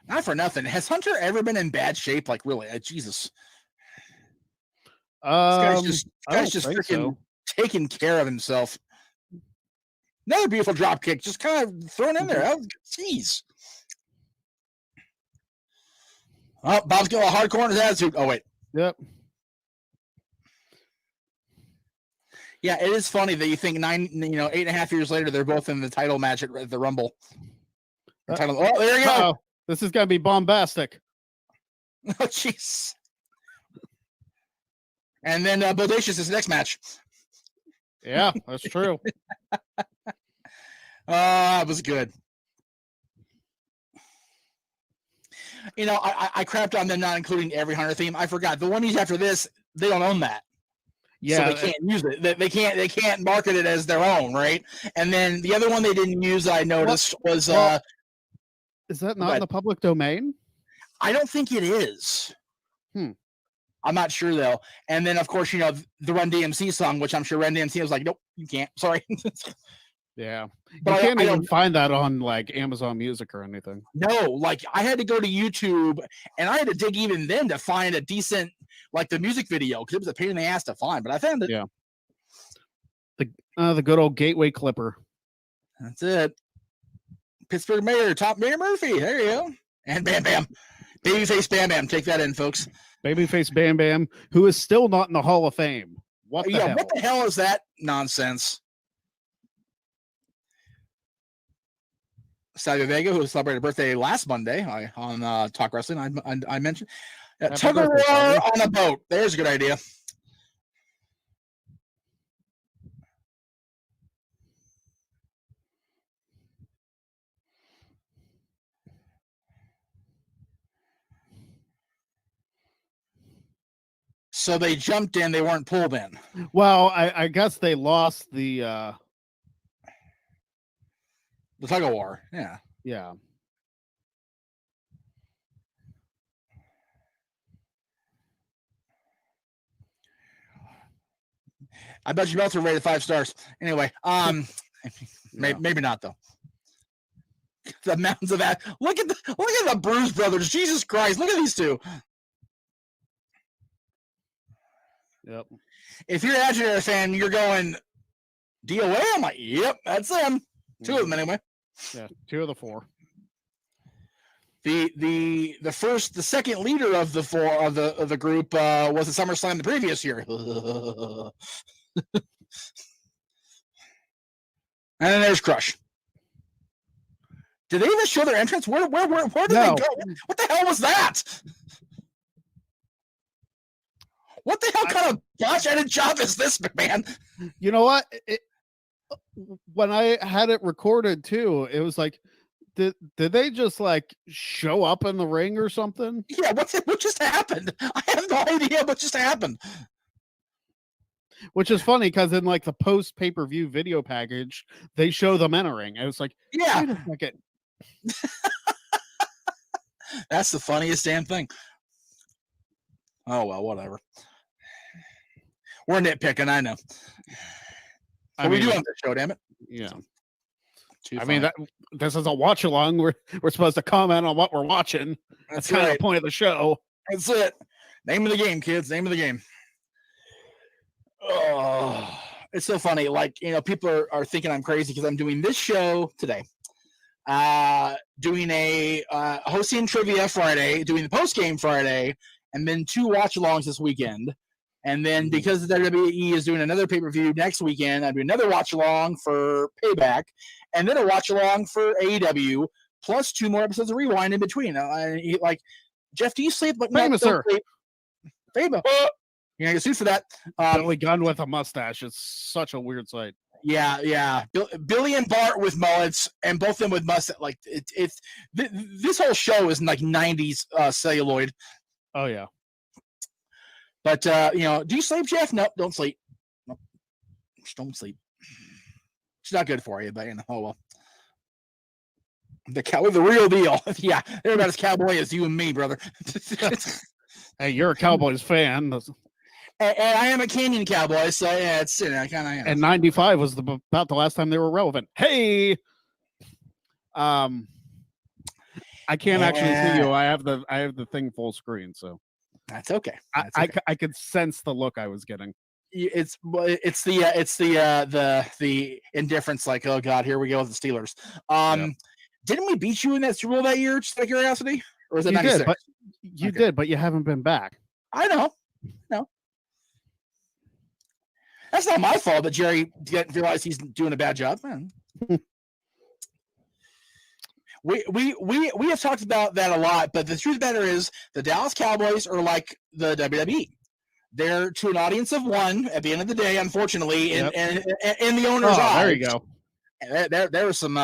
Not for nothing. Has Hunter ever been in bad shape? Like, really? Jesus. This guy's just freaking taking care of himself. Another beautiful drop kick, just kind of thrown in there. Jeez. Oh, Bob's got a hardcore in his attitude. Oh, wait. Yep. Yeah, it is funny that you think 8.5 years later, they're both in the title match at the Rumble. Oh, there you go. This is going to be bombastic. Oh, jeez. And then Bodacious is the next match. Yeah, that's true. It was good. I crapped on them not including every Hunter theme. I forgot. The one after this, they don't own that. Yeah, so they can't use it. They can't market it as their own, right? And then the other one they didn't use, I noticed, was is that not in the public domain? I don't think it is. I'm not sure though. And then of course, the Run DMC song, which I'm sure Run DMC was like, nope, you can't. Sorry. Yeah. But you can't even find that on like Amazon Music or anything. No, like I had to go to YouTube and I had to dig even then to find a decent, like the music video, because it was a pain in the ass to find, but I found it. Yeah. The good old Gateway Clipper. That's it. Pittsburgh Mayor, Top Mayor Murphy. There you go. And Bam Bam. Babyface Bam Bam. Take that in, folks. Babyface Bam Bam, who is still not in the Hall of Fame. What the hell? What the hell is that nonsense? Savio Vega, who celebrated a birthday last Monday on Talk Wrestling, I mentioned. Tug of war on a boat. There's a good idea. So they jumped in, they weren't pulled in. Well, I guess they lost the tug of war. Yeah. Yeah. I bet you both are rated 5 stars. Anyway, maybe not though. The mountains of that. Look at the Bruise Brothers. Jesus Christ! Look at these two. Yep. If you're an Agitator fan, you're going DOA. I'm like, yep, that's them. 2 of them anyway. Yeah, 2 of the 4. The second leader of the 4 of the group was at SummerSlam the previous year. And then there's Crush. Did they even show their entrance? Where did they go? What the hell was that? What the hell kind of botch-headed job is this, man? You know what? When I had it recorded too, it was like, did they just like show up in the ring or something? Yeah, what just happened? I have no idea what just happened. Which is funny because in like the post pay-per-view video package, they show them entering. I was like, yeah, wait a second. That's the funniest damn thing. Oh well, whatever. We're nitpicking, I know. But we do have the show, damn it. Yeah. I mean, this is a watch along. We're supposed to comment on what we're watching. That's kind of the point of the show. That's it. Name of the game, kids. Name of the game. Oh, it's so funny. Like, people are thinking I'm crazy because I'm doing this show today. Doing a hosting trivia Friday, doing the post game Friday, and then 2 watch alongs this weekend. And then because the WWE is doing another pay-per-view next weekend, I'm doing another watch-along for Payback, and then a watch-along for AEW, plus 2 more episodes of Rewind in between. Like, Jeff, do you sleep? Like, Famous, sir. You're going to get sued for that. Billy Gunn with a mustache. It's such a weird sight. Yeah. Billy and Bart with mullets, and both of them with mustache. Like, this whole show is like 90s celluloid. Oh, yeah. But, do you sleep, Jeff? Nope, don't sleep. Nope. Just don't sleep. It's not good for you, but, oh, well. The real deal. Yeah, they're about as cowboy as you and me, brother. Hey, you're a Cowboys fan. And I am a Canyon Cowboy, so, yeah, it's, kind of. And 95 was about the last time they were relevant. Hey! I can't actually see you. I have the thing full screen, so. That's okay. I could sense the look I was getting. It's the indifference. Like, oh god, here we go with the Steelers. Didn't we beat you in that Super Bowl that year? Just out of curiosity, or was it 96? You did, but you haven't been back. I know. No, that's not my fault. That Jerry didn't realize he's doing a bad job. Man. We have talked about that a lot, but the truth of the matter is the Dallas Cowboys are like the WWE. They're to an audience of 1 at the end of the day, unfortunately, in the owner's eyes. There you go. There's some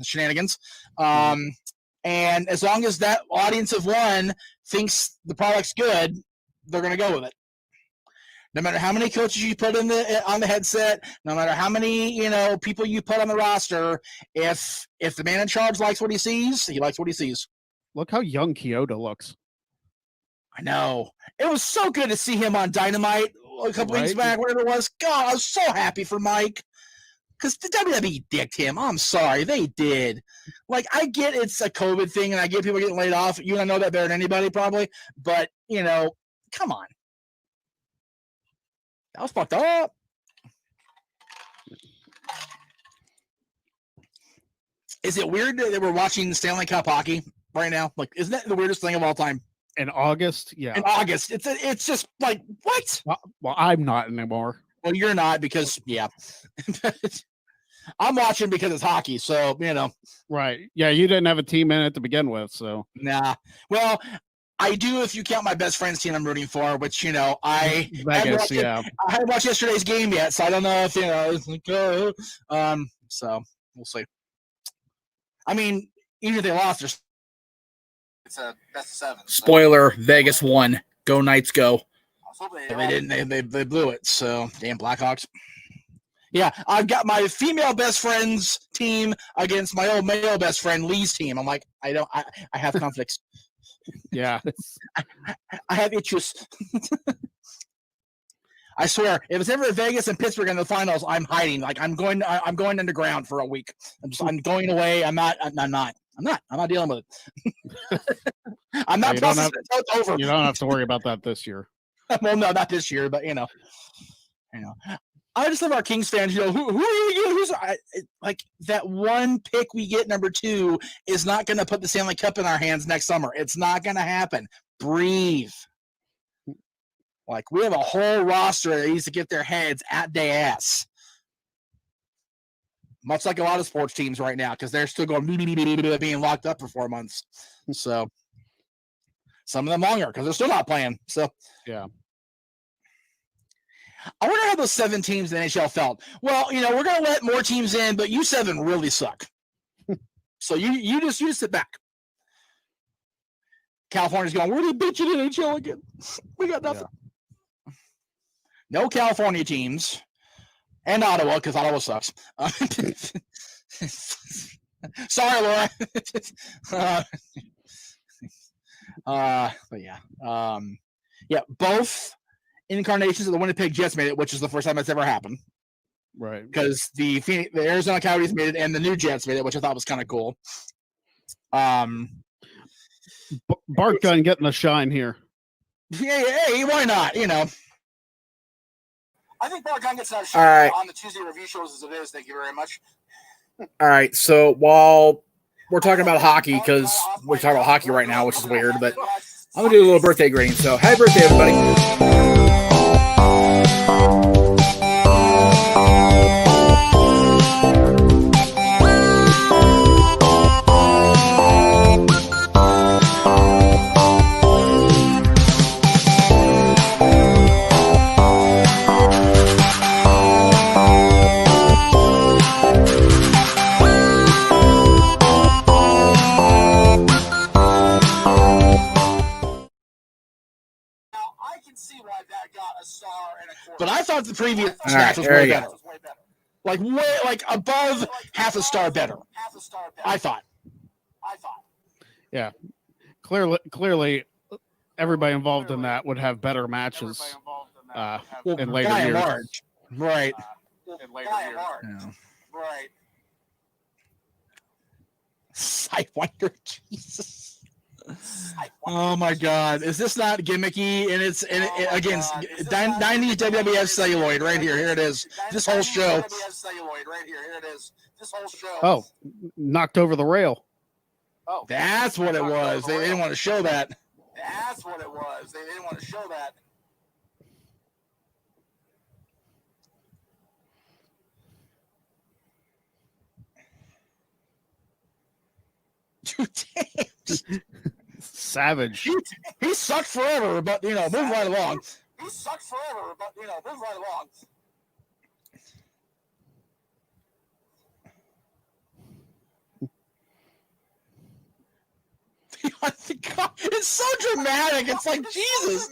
shenanigans. And as long as that audience of 1 thinks the product's good, they're going to go with it. No matter how many coaches you put on the headset, no matter how many people you put on the roster, if the man in charge likes what he sees, he likes what he sees. Look how young Kyoto looks. I know. It was so good to see him on Dynamite a couple weeks back, whatever it was. God, I was so happy for Mike. Because the WWE dicked him. I'm sorry, they did. Like, I get it's a COVID thing, and I get people getting laid off. You don't know that better than anybody, probably. But, come on. That was fucked up. Is it weird that we're watching Stanley Cup hockey right now? Like, isn't that the weirdest thing of all time? In August? Yeah. In August. It's just like, what? Well, I'm not anymore. Well, you're not because, yeah. I'm watching because it's hockey, so, Right. Yeah, you didn't have a team in it to begin with, so. Nah. Well, I do if you count my best friend's team I'm rooting for, which, I haven't watched yesterday's game yet, so I don't know if, so we'll see. I mean, even if they lost, it's a best of 7. Spoiler, so. Vegas won. Go Knights, go. They didn't. They blew it, so damn Blackhawks. Yeah, I've got my female best friend's team against my old male best friend Lee's team. I'm like, I have conflicts. Yeah. I have issues. I swear, if it's ever Vegas and Pittsburgh in the finals, I'm hiding. Like I'm going underground for a week. I'm going away. I'm not dealing with it. I'm not processing it. It's over. You don't have to worry about that this year. Well, no, not this year, but I just love our Kings fans. Who are you? Who's like that one pick we get number 2 is not going to put the Stanley Cup in our hands next summer. It's not going to happen. Breathe. Like we have a whole roster that needs to get their heads at their ass. Much like a lot of sports teams right now, because they're still going being locked up for 4 months. So some of them longer because they're still not playing. So yeah. I wonder how those 7 teams in the NHL felt. Well, we're going to let more teams in, but you 7 really suck. So you just sit back. California's going, we're the bitching in NHL again. We got nothing. Yeah. No California teams. And Ottawa, because Ottawa sucks. Sorry, Laura. But yeah. Yeah, both incarnations of the Winnipeg Jets made it, which is the first time that's ever happened. Right. Because the Arizona Coyotes made it and the New Jets made it, which I thought was kind of cool. Bart Gunn getting a shine here. Yeah, hey, why not? I think Bart Gunn gets another shine on the Tuesday review shows as it is. Thank you very much. All right, so while we're talking about hockey, because we're talking about hockey right now, which is weird, but I'm going to do a little birthday greeting. So, happy birthday, everybody. But I thought the previous match was way better. Like above half a star better. I thought. Yeah. Clearly everybody involved in that would have better matches in later years. Large. Right. In later years. Yeah. Right. Sidewinder, Jesus. Oh my God! Is this not gimmicky? And it's again 90s WWF celluloid right here. Here it is. This whole show. Oh, knocked over the rail. Oh, that's what it was. They didn't want to show that. That's what it was. They didn't want to show that. Savage. He sucked forever, but move right along. He sucked forever, but move right along. It's so dramatic. It's like Jesus.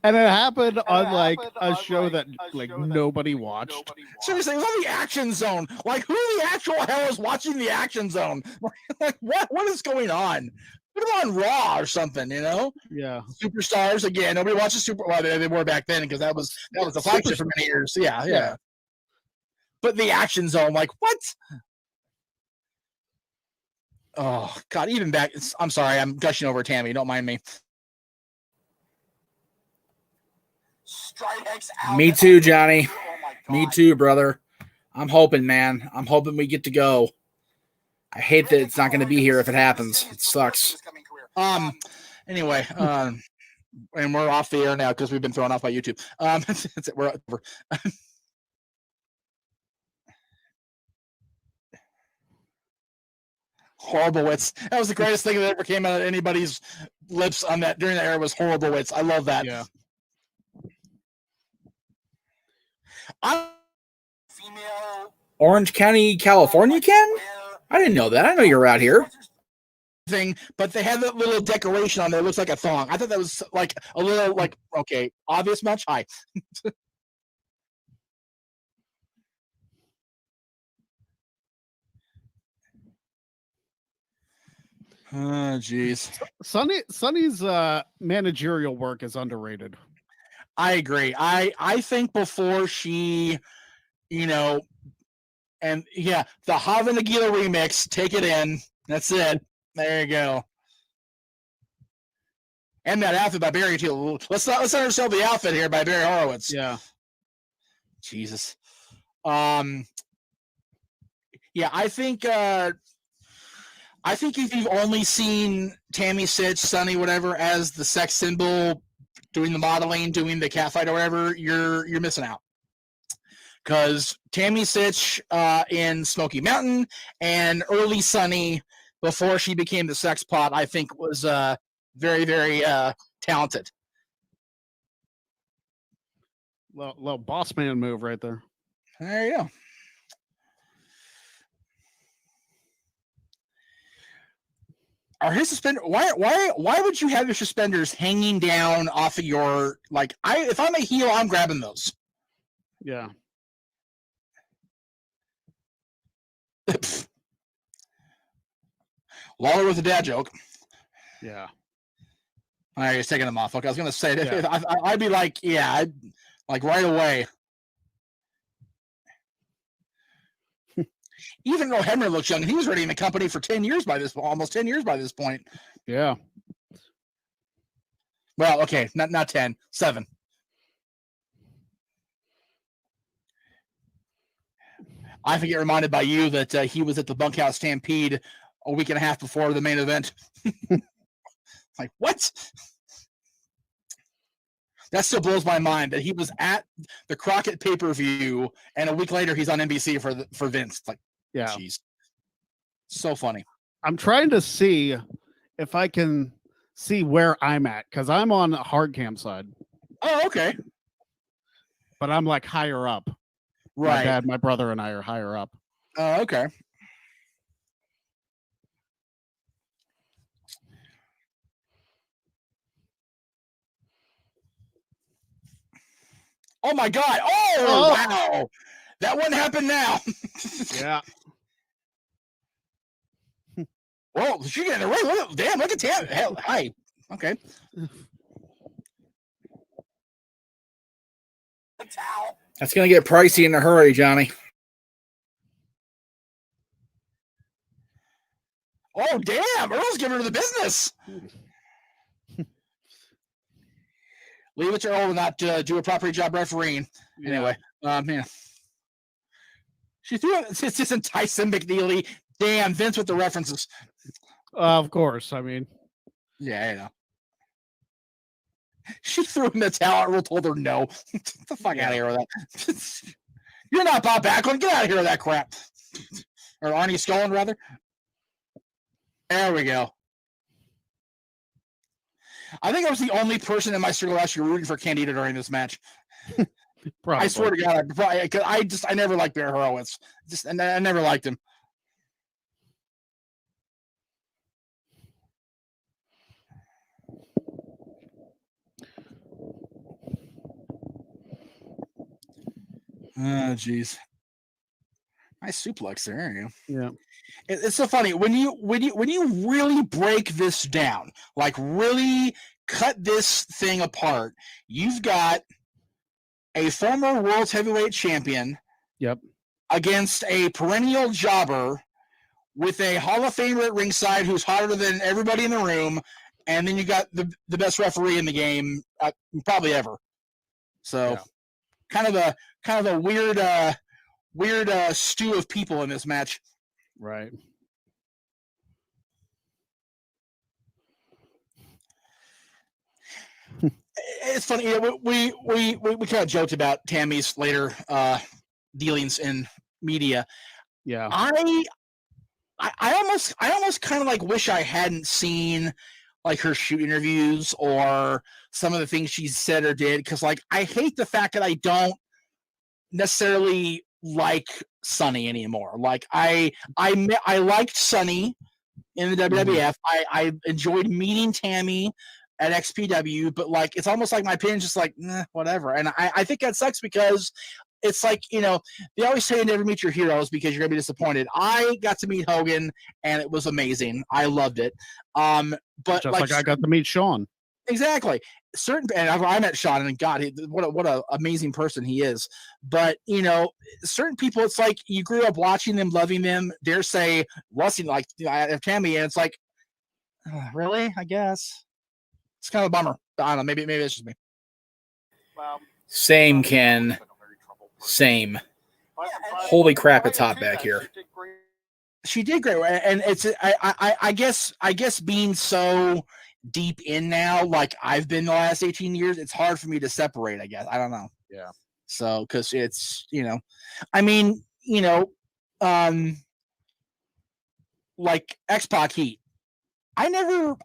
And it happened on like a show that like nobody watched. Seriously, it was on the Action Zone. Like, who the actual hell is watching the Action Zone? Like, what is going on? Put them on Raw or something, you know? Yeah. Superstars again. Nobody watches Super. Well, they were back then because that was the flagship for many years. Yeah. But the Action Zone, like, what? Oh God! Even back. I'm sorry. I'm gushing over Tammy. Don't mind me. Me too, Johnny. Me too, brother. I'm hoping, man. I'm hoping we get to go. I hate that it's not going to be here if it happens. It sucks. Anyway, and we're off the air now because we've been thrown off by YouTube. We're over. Horrible wits. That was the greatest thing that ever came out of anybody's lips on that during that era was horrible wits. I love that. Yeah. Orange County, California, Ken? I didn't know that. I know you're out here. Thing, but they had that little decoration on there. It looks like a thong. I thought that was like a little like okay, obvious much. Hi. Oh, jeez. Sonny's managerial work is underrated. I agree. I think before she, you know, and yeah, the Hava Nagila remix, take it in. That's it. There you go. And that outfit by Barry too. Let's undersell the outfit here by Barry Horowitz. Yeah. Jesus. Yeah, I think if you've only seen Tammy Sitch, Sunny, whatever, as the sex symbol, doing the modeling, doing the catfight or whatever, you're missing out. Because Tammy Sitch in Smoky Mountain and early Sunny before she became the sex pot, I think was very, very talented. Little boss man move right there. There you go. Are his suspenders? Why would you have your suspenders hanging down off of your like? If I'm a heel, I'm grabbing those. Yeah. Lawler with a dad joke. Yeah. All right, he's taking them off. Okay, I was gonna say that. Yeah. I'd be like, yeah, I'd, like right away. Even though Henry looks young, he was already in the company for 10 years by this, almost 10 years by this point. Yeah. Well, okay, not 10, 7. I get reminded by you that he was at the Bunkhouse Stampede a week and a half before the main event. Like, what? That still blows my mind that he was at the Crockett pay-per-view and a week later he's on NBC for Vince. Like, yeah. Jeez. So funny. I'm trying to see if I can see where I'm at because I'm on the hard cam side. Oh, okay. But I'm like higher up. Right. My dad, my brother, and I are higher up. Oh, okay. Oh my God! Oh, wow! That wouldn't happen now. Yeah. Well, she getting away. Damn! Look at Tam. Hell, hi. Okay. That's gonna get pricey in a hurry, Johnny. Oh, damn! Earl's giving her the business. Leave it to Earl to not do a proper job refereeing. Yeah. Anyway, man. She threw it. It's just Tyson McNeely. Damn, Vince with the references. Of course. I mean, yeah, you know. She threw in the towel. Earl told her no. Get the fuck out of here with that. You're not Bob Backlund. Get out of here with that crap. Or Arnie Scullen, rather. There we go. I think I was the only person in my circle actually rooting for Candida during this match. I swear to God, I never liked Bear Horowitz. I never liked him. Oh, jeez. Nice suplex there. There you Yeah. go. It's so funny when you really break this down, like really cut this thing apart. You've got a former world heavyweight champion, Yep, against a perennial jobber with a Hall of Famer at ringside who's hotter than everybody in the room, and then you got the best referee in the game, probably ever. So, kind of a weird stew of people in this match. right. It's funny. You know, we kind of joked about Tammy's later dealings in media. Yeah. I almost kind of like wish I hadn't seen like her shoot interviews or some of the things she said or did, because like I hate the fact that I don't necessarily like Sunny anymore. Like I liked Sunny in the WWF. I enjoyed meeting Tammy at XPW, but like it's almost like my opinion's just like whatever. And I think that sucks because it's like, you know, they always say you never meet your heroes because you're gonna be disappointed. I got to meet Hogan and it was amazing. I loved it. But Just like I got to meet Sean. Exactly. And I met Sean, and God, what a amazing person he is. But you know, certain people, it's like you grew up watching them, loving them. Dare say, lusting like Tammy, and it's like, really? I guess it's kind of a bummer. I don't know. Maybe it's just me. Same, Ken. Same. Holy crap, it's hot back here. She did great, and it's I guess being so deep in now, like I've been the last 18 years, it's hard for me to separate. I guess I don't know. Yeah. So because it's, you know, I mean, you know, like X-Pac Heat. I never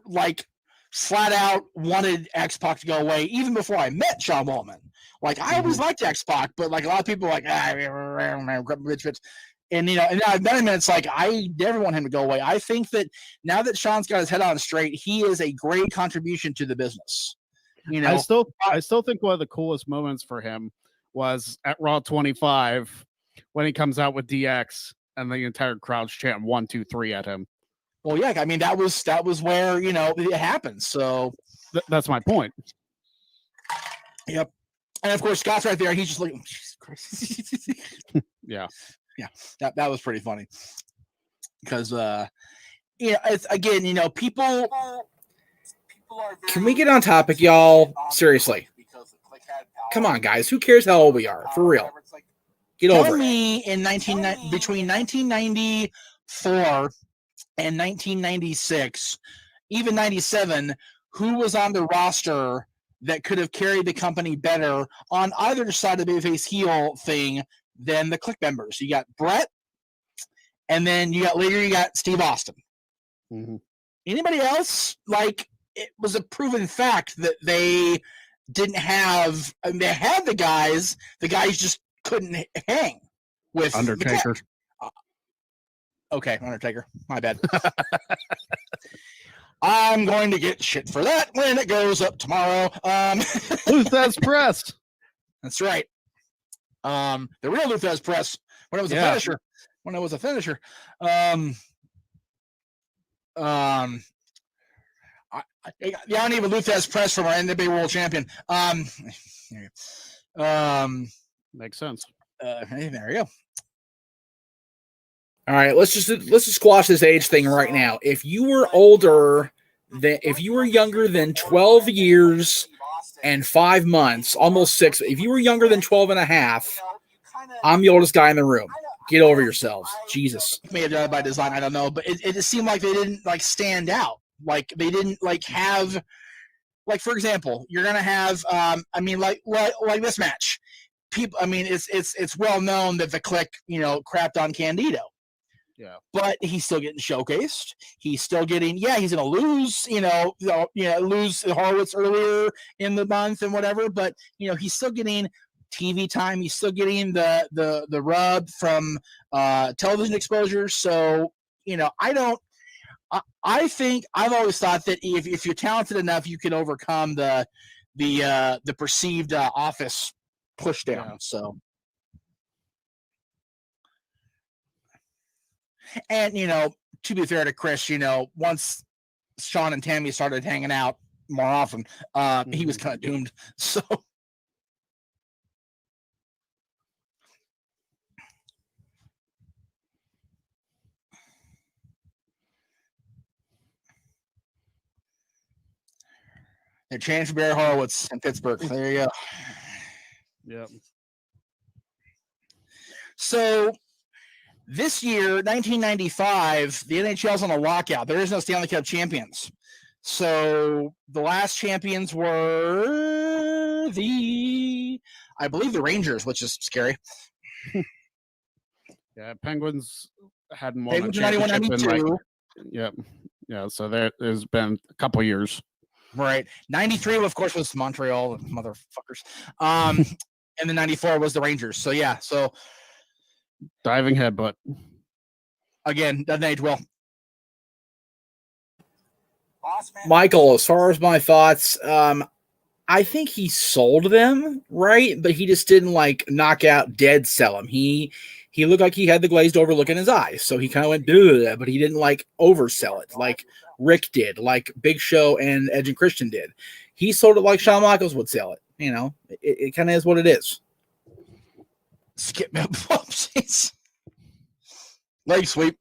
like flat out wanted X-Pac to go away even before I met Sean Waltman. Like I always liked X-Pac, but like a lot of people are like and you know, and now I've met him, and it's like I never want him to go away. I think that now that Sean's got his head on straight, he is a great contribution to the business. You know, I still think one of the coolest moments for him was at Raw 25 when he comes out with DX and the entire crowd's chanting 1, 2, 3 at him. Well, yeah, I mean that was where, you know, it happens. So That's my point. Yep. And of course Scott's right there, and he's just looking. Jesus Christ. Yeah. Yeah, that was pretty funny because yeah, it's again, you know, people Can we get on topic, y'all? Seriously. Come on, guys. Who cares how old we are? For real. Get over tell it. me between 1994 and 1996, even 97, who was on the roster that could have carried the company better on either side of the babyface heel thing than the Click members? You got Brett, and then you got Steve Austin. Mm-hmm. Anybody else? Like, it was a proven fact that they didn't have. I mean, they had the guys just couldn't hang with Undertaker. Okay, Undertaker. My bad. I'm going to get shit for that when it goes up tomorrow. Luthez Press. That's right. The real Luthez Press when it was a finisher. When it was a finisher. I don't even Luthez Press from our NWA World Champion. Makes sense. Hey, there you go. All right, let's just squash this age thing right now. If you were younger than 12 years and 5 months, almost 6, if you were younger than 12 and a half, I'm the oldest guy in the room. Get over yourselves. Jesus. May have done it by design, I don't know, but it just seemed like they didn't like stand out. Like they didn't like have, like, for example, you're gonna have I mean like this match. People, I mean, it's well known that the Click, you know, crapped on Candido. Yeah. But he's still getting showcased. He's still getting, he's going to lose, lose Horowitz earlier in the month and whatever. But, you know, he's still getting TV time. He's still getting the rub from television exposure. So, you know, I think I've always thought that if you're talented enough, you can overcome the perceived office pushed down. Yeah. So, and to be fair to Chris, once Sean and Tammy started hanging out more often, he was kind of doomed. So. They changed Barry Horowitz in Pittsburgh. There you go. Yep. So this year, 1995, the NHL's on a lockout. There is no Stanley Cup champions. So the last champions were I believe the Rangers, which is scary. Yeah, Penguins hadn't won Penguins a championship in 92. Yep. Yeah, so there's been a couple years. Right. 93, of course, was Montreal, motherfuckers. And then 94 was the Rangers. So, yeah. So, diving headbutt. Again, doesn't age well. Michael, as far as my thoughts, I think he sold them, right? But he just didn't knock out dead sell them. He looked like he had the glazed over look in his eyes. So he kind of went, but he didn't oversell it like Rick did, like Big Show and Edge and Christian did. He sold it like Shawn Michaels would sell it. It kind of is what it is. Skip me up. Leg sweep.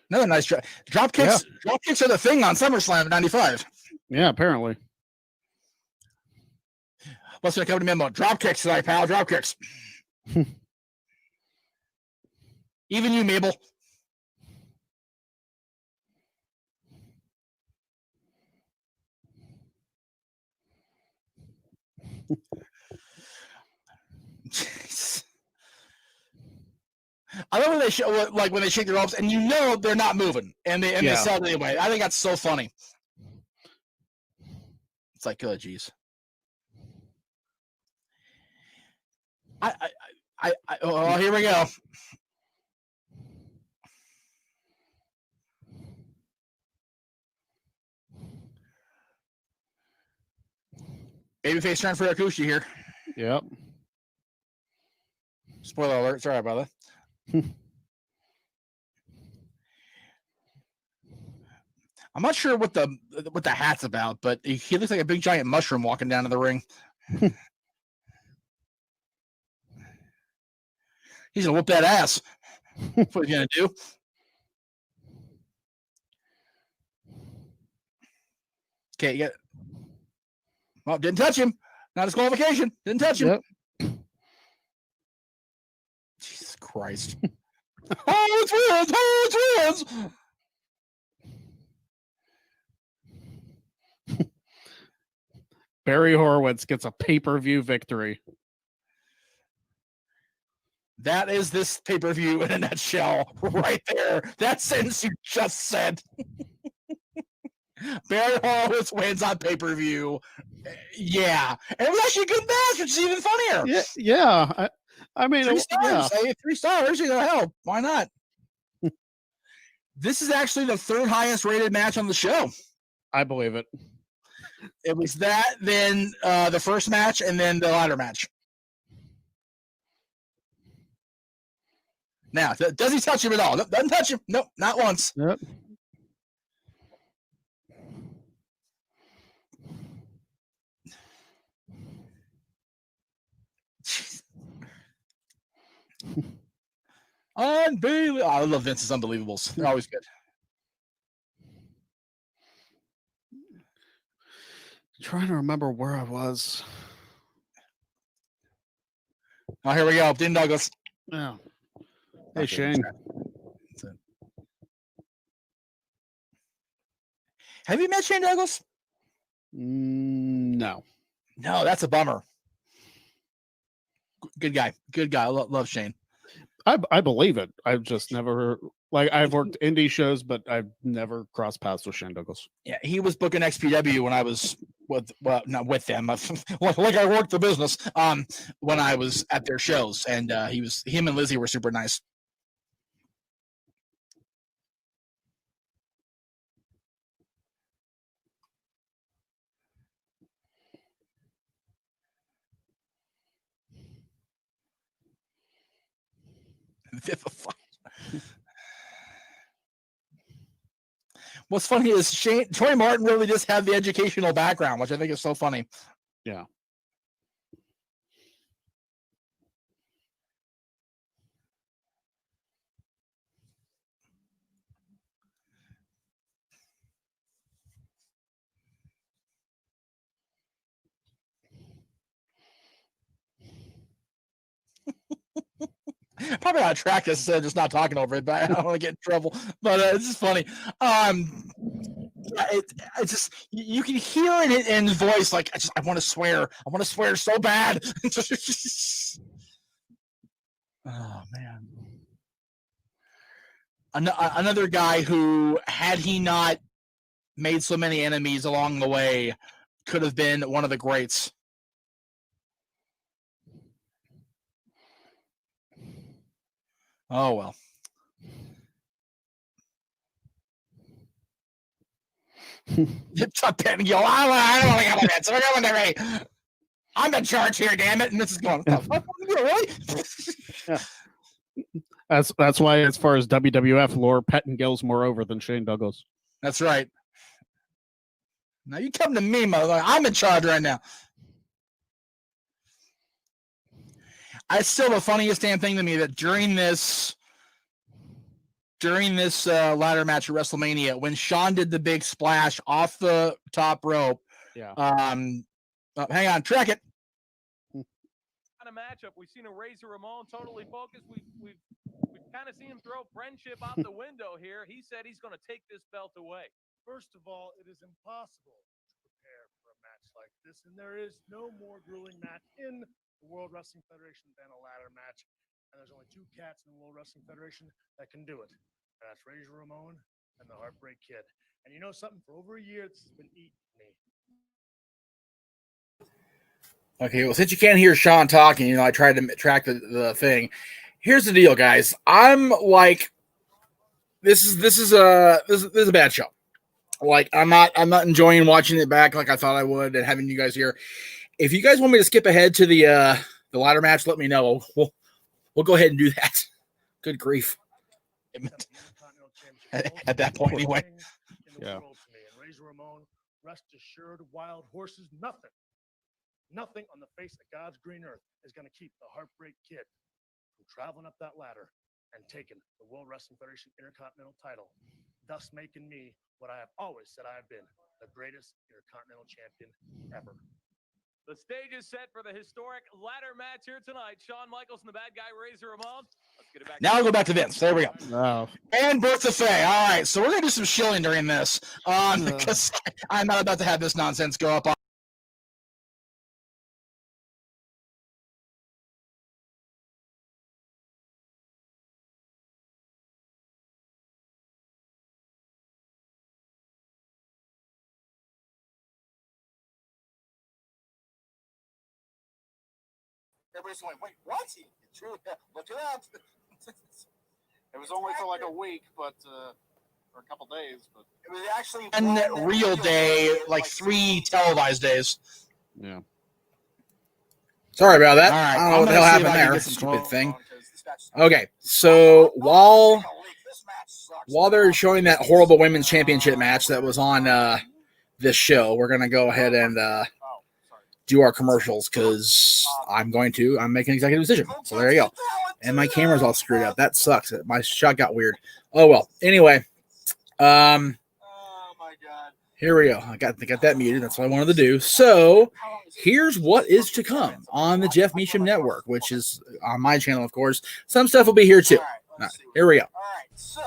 Another nice drop kicks. Yeah. Drop kicks are the thing on SummerSlam in 95. Yeah, apparently. What's going to come to memo? Drop kicks tonight, pal. Drop kicks. Even you, Mabel. I love when they show, when they shake their ropes, and they're not moving, and they sell it anyway. I think that's so funny. It's like, oh, geez. Oh, here we go. Babyface turn for Akushi here. Yep. Spoiler alert. Sorry about that. I'm not sure what the hat's about, but he looks like a big giant mushroom walking down to the ring. He's gonna whoop that ass. That's what he's gonna do. Okay, you got. Well, didn't touch him. Not disqualification. Didn't touch him. Yep. Jesus Christ. It's wins. Barry Horowitz gets a pay-per-view victory. That is this pay-per-view in a nutshell right there. That sentence you just said. Barry Horowitz wins on pay-per-view. Yeah. And it was actually a good match, which is even funnier. Yeah. I mean, 3 stars. Yeah. Hey, 3 stars. Hell, why not? This is actually the 3rd highest rated match on the show. I believe it. It was that, then the first match, and then the ladder match. Now, does he touch him at all? Doesn't touch him. Nope, not once. Yep. Unbelievable. Oh, I love Vince's Unbelievables. They're always good. Trying to remember where I was. Oh, here we go. Dean Douglas. Yeah. Hey, Shane. Have you met Shane Douglas? No. No, that's a bummer. Good guy. Good guy. I love Shane. I believe it. I've just never, I've worked indie shows, but I've never crossed paths with Shane Douglas. Yeah, he was booking XPW when I was not with them. Like I worked the business when I was at their shows, and him and Lizzie were super nice. Vivify. What's funny is Troy Martin really just had the educational background, which I think is so funny. Yeah. Probably not track this, just not talking over it, but I don't want to get in trouble. But it's just funny. It's just you can hear it in his voice, like I want to swear. I want to swear so bad. Oh man. Another guy who, had he not made so many enemies along the way, could have been one of the greats. Oh well. Top 10, yo, I don't want to get so we're going to I'm in charge here, damn it. And this is going, really? That's why, as far as WWF lore, Pettingill's more over than Shane Douglas. That's right. Now you come to me, mother. I'm in charge right now. It's still the funniest damn thing to me that during this ladder match at WrestleMania, when Shawn did the big splash off the top rope. Yeah. Hang on, track it. A matchup. We've seen a Razor Ramon totally focused. We've kind of seen him throw friendship out the window here. He said he's going to take this belt away. First of all, it is impossible to prepare for a match like this, and there is no more grueling match in the World Wrestling Federation than a ladder match. And there's only two cats in the World Wrestling Federation that can do it. And that's Razor Ramon and the Heartbreak Kid. And you know something? For over a year, this has been eating me. Okay, well, since you can't hear Sean talking, I tried to track the thing. Here's the deal, guys. I'm like, this is a bad show. Like, I'm not enjoying watching it back like I thought I would, and having you guys here. If you guys want me to skip ahead to the ladder match, let me know. We'll go ahead and do that. Good grief. At that point, anyway. Yeah. Razor Ramon, rest assured, wild horses, nothing on the face of God's green earth is going to keep the Heartbreak Kid from traveling up that ladder and taking the World Wrestling Federation Intercontinental title, thus making me what I have always said I have been, the greatest Intercontinental Champion ever. The stage is set for the historic ladder match here tonight. Shawn Michaels and the bad guy Razor Ramon. Let's get it back. Now we'll go back to Vince. There we go. Wow. And Bertha Faye. All right, so we're going to do some shilling during this because I'm not about to have this nonsense go up on. Everybody's going, wait, what? It's really, look it up. It was only for like a week, but for a couple days. But it was actually one real day, like 3 televised days. Yeah. Sorry about that. All right, I don't know what the hell happened there. Stupid thing. Okay, so while they're showing that horrible women's championship match that was on this show, we're gonna go ahead and do our commercials because I'm making an executive decision. So there you go. And my camera's all screwed up. That sucks. My shot got weird. Oh well. Anyway, oh my God. Here we go. I got that muted. That's what I wanted to do. So here's what is to come on the Jeff Meacham Network, which is on my channel, of course. Some stuff will be here too. All right, here we go. All right, so.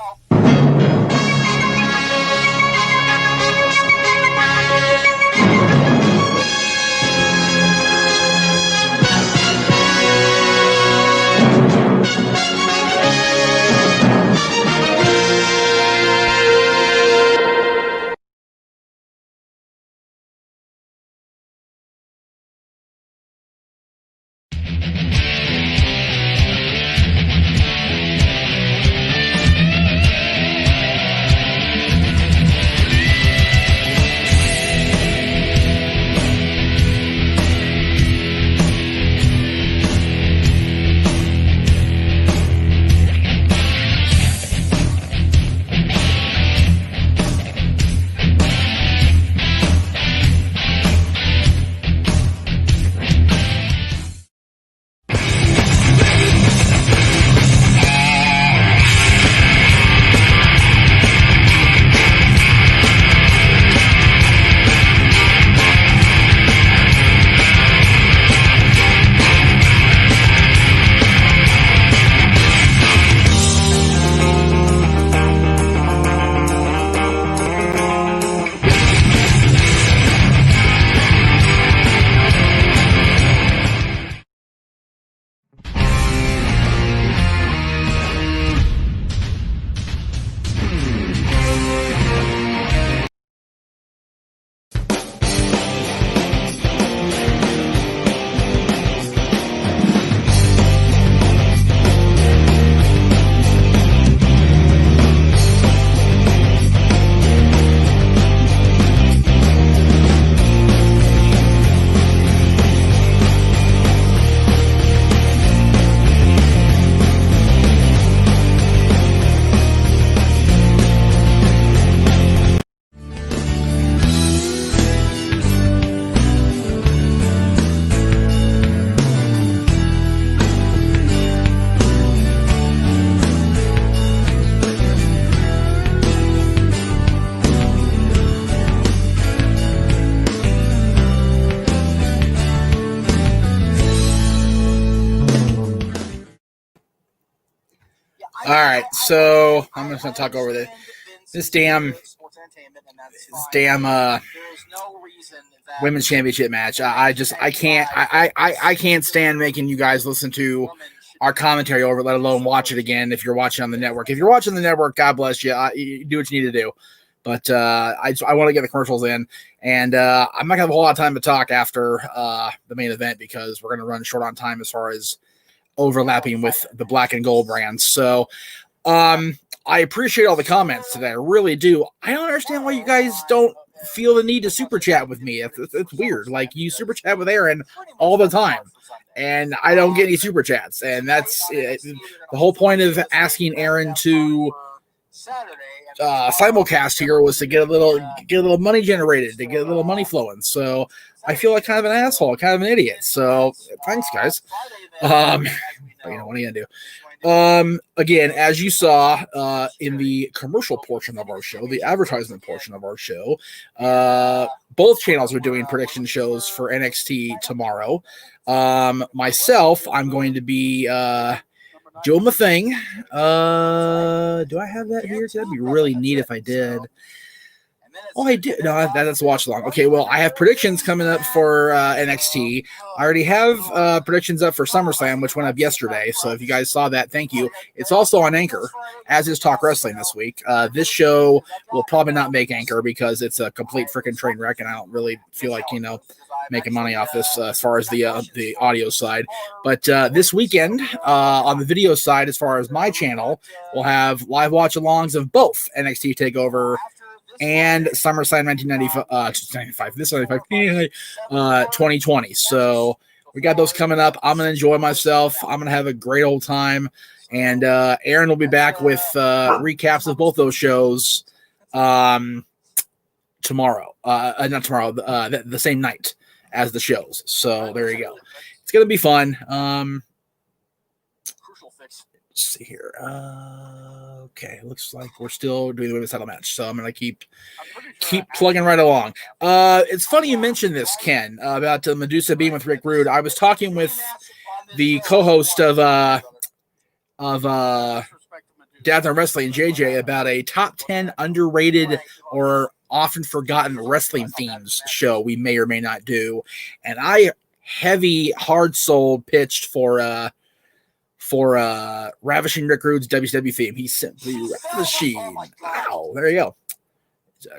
right, so I'm just gonna talk over this damn women's championship match. I can't stand making you guys listen to our commentary over, let alone watch it again. If you're watching on the network, God bless you. You do what you need to do. But I want to get the commercials in, and I'm not gonna have a whole lot of time to talk after the main event because we're gonna run short on time as far as overlapping with the black and gold brands. So I appreciate all the comments today. I really do. I don't understand why you guys don't feel the need to super chat with me. It's weird. Like, you super chat with Aaron all the time, and I don't get any super chats. And that's it. The whole point of asking Aaron to simulcast here was to get a little money generated, to get a little money flowing. So I feel like kind of an asshole, kind of an idiot. So thanks, guys. But you know, what are you gonna do? Again, as you saw in the commercial portion of our show, the advertisement portion of our show, both channels are doing prediction shows for NXT tomorrow. Myself, I'm going to be doing my thing. Do I have that here? That'd be really neat if I did. Oh, I did. No, that's watch along. Okay, well, I have predictions coming up for NXT. I already have predictions up for Summerslam, which went up yesterday. So if you guys saw that, thank you. It's also on Anchor, as is Talk Wrestling this week. This show will probably not make Anchor because it's a complete freaking train wreck, and I don't really feel like, making money off this as far as the audio side. But this weekend, on the video side, as far as my channel, we'll have live watch-alongs of both NXT TakeOver and SummerSlam 2020. So we got those coming up. I'm going to enjoy myself. I'm going to have a great old time. And Aaron will be back with recaps of both those shows tomorrow. Not tomorrow, the same night as the shows. So there you go. It's going to be fun. Let's see here. Okay, looks like we're still doing the women's title match, so I'm gonna keep plugging right along. It's funny you mentioned this, Ken, about Medusa being with Rick Rude. I was talking with the co-host of Death on Wrestling, JJ, about a top 10 underrated or often forgotten wrestling themes show we may or may not do, and I hard sold pitched for Ravishing Rick Rude's WCW theme. He's simply ravishing. Wow, there you go.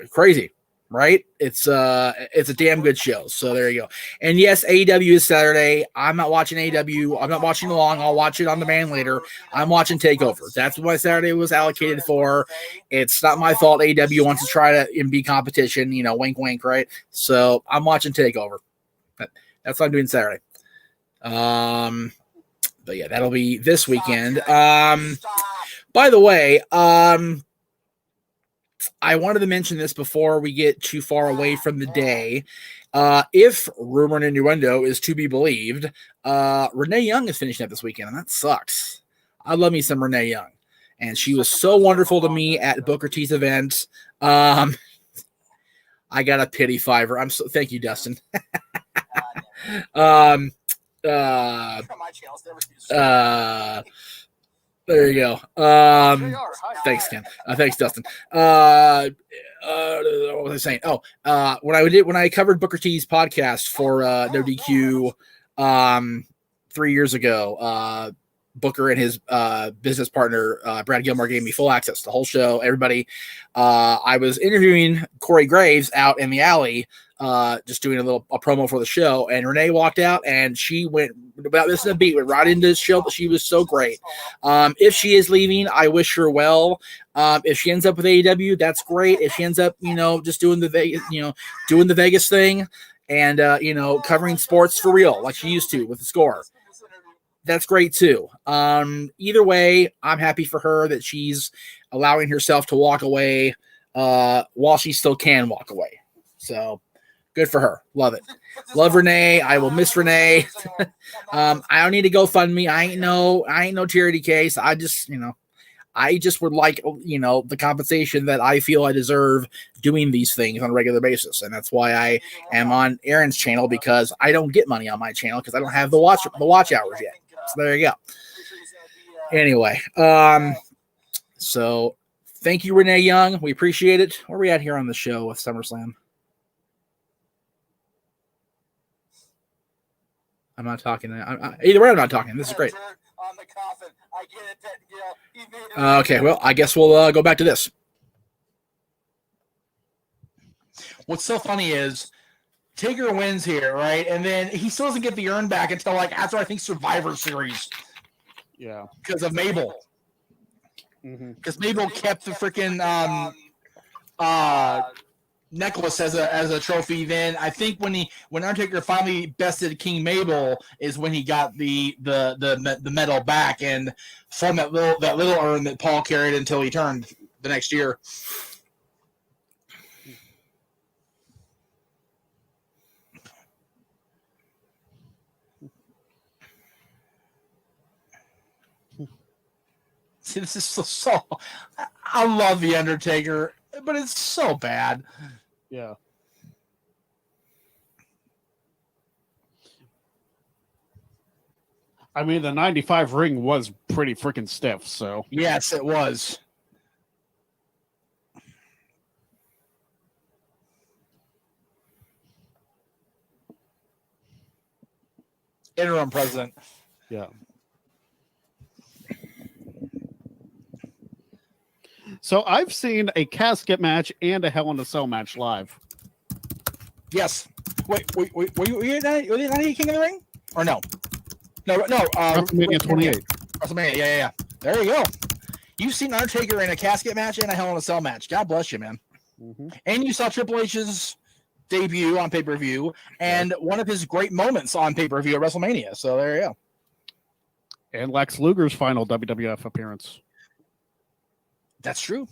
Crazy, right? It's a damn good show. So there you go. And yes, AEW is Saturday. I'm not watching AEW. I'm not watching along. I'll watch it on demand later. I'm watching TakeOver. That's what my Saturday was allocated for. It's not my fault AEW wants to try to be competition. Wink, wink, right? So I'm watching TakeOver. That's what I'm doing Saturday. But yeah, that'll be this weekend. By the way, I wanted to mention this before we get too far away from the day. If rumor and innuendo is to be believed, Renee Young is finishing up this weekend, and that sucks. I love me some Renee Young, and she was so wonderful to me at Booker T's event. I got a pity fiver. Thank you, Dustin. There you go. Thanks, Ken. Thanks, Dustin. What was I saying? When I covered Booker T's podcast for NoDQ 3 years ago, Booker and his business partner Brad Gilmore gave me full access to the whole show. Everybody, I was interviewing Corey Graves out in the alley, just doing a promo for the show, and Renee walked out, and she went without missing a beat, went right into the show. She was so great. If she is leaving, I wish her well. If she ends up with AEW, that's great. If she ends up, just doing the Vegas thing, and covering sports for real like she used to with the Score, that's great too. Either way, I'm happy for her that she's allowing herself to walk away while she still can walk away. So good for her. Love it. Love Renee. I will miss Renee. I don't need to GoFundMe. I ain't no charity case. I just would like, the compensation that I feel I deserve doing these things on a regular basis. And that's why I am on Aaron's channel, because I don't get money on my channel because I don't have the watch hours yet. So there you go. Anyway, So thank you, Renee Young. We appreciate it. Where are we at here on the show with SummerSlam? I'm not talking. Either way, I'm not talking. This is great. On the coffin. I get it. That, you know, he made it. Okay, well, I guess we'll go back to this. What's so funny is Taker wins here, right? And then he still doesn't get the urn back until like after I think Survivor Series. Yeah. Because of Mabel. Because Mabel kept the freaking necklace as a trophy. Then I think when Undertaker finally bested King Mabel is when he got the medal back, and from that little urn that Paul carried until he turned the next year. See, this is so I love the Undertaker, but it's so bad. Yeah. I mean, the 95 ring was pretty freaking stiff, so. Yes, it was. Interim president. Yeah. So I've seen a casket match and a Hell in a Cell match live. Yes. Wait. Were you at King of the Ring? Or no? No. WrestleMania 28. WrestleMania. Yeah. There you go. You've seen Undertaker in a casket match and a Hell in a Cell match. God bless you, man. And you saw Triple H's debut on pay-per-view and one of his great moments on pay-per-view at WrestleMania. So there you go. And Lex Luger's final WWF appearance. That's true.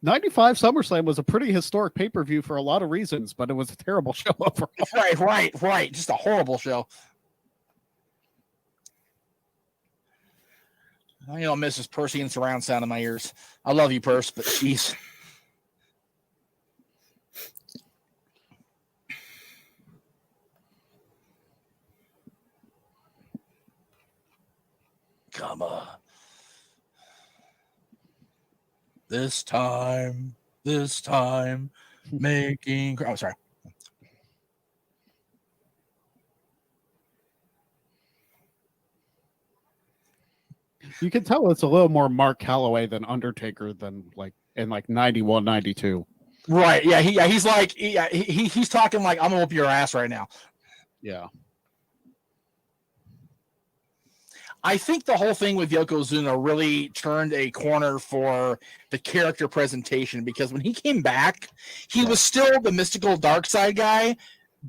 95 SummerSlam was a pretty historic pay-per-view for a lot of reasons, but it was a terrible show overall. Right. Just a horrible show. I don't miss his Percy and surround sound in my ears. I love you, Purse, but jeez. Come on. This time, making. Oh, sorry. You can tell it's a little more Mark Calloway than Undertaker than like in like 91, 92. Right. Yeah. He's like, he's talking like, I'm gonna whoop your ass right now. Yeah. I think the whole thing with Yokozuna really turned a corner for the character presentation, because when he came back, he was still the mystical dark side guy,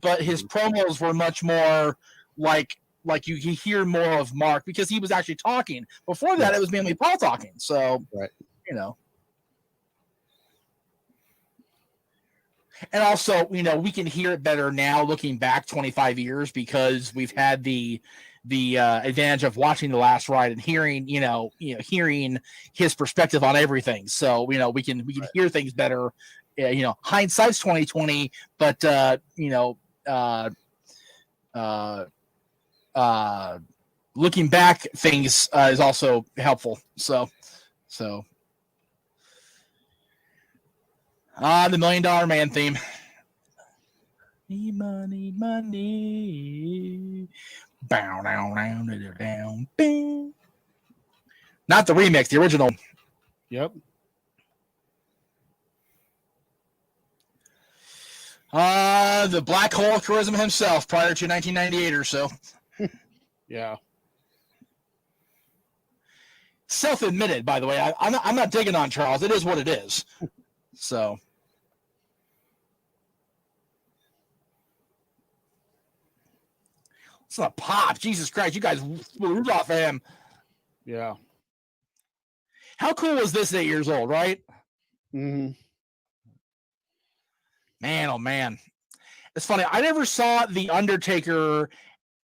but his promos were much more like you hear more of Mark because he was actually talking. Before that, it was mainly Paul talking. So, you know. And also, you know, we can hear it better now looking back 25 years because we've had the advantage of watching the last ride and hearing his perspective on everything. So, you know, we can hear things better. You know, hindsight's 2020, but looking back things is also helpful. So the $1 Million Man theme. Money. Bow down. Bing. Not the remix, the original. Yep. The Black Hole of Charisma himself prior to 1998 or so. Yeah. Self-admitted, by the way. I'm not digging on Charles. It is what it is. So. It's not pop. Jesus Christ, you guys blew off him. Yeah. How cool was this 8 years old, right? Mm-hmm. Man, oh man. It's funny. I never saw The Undertaker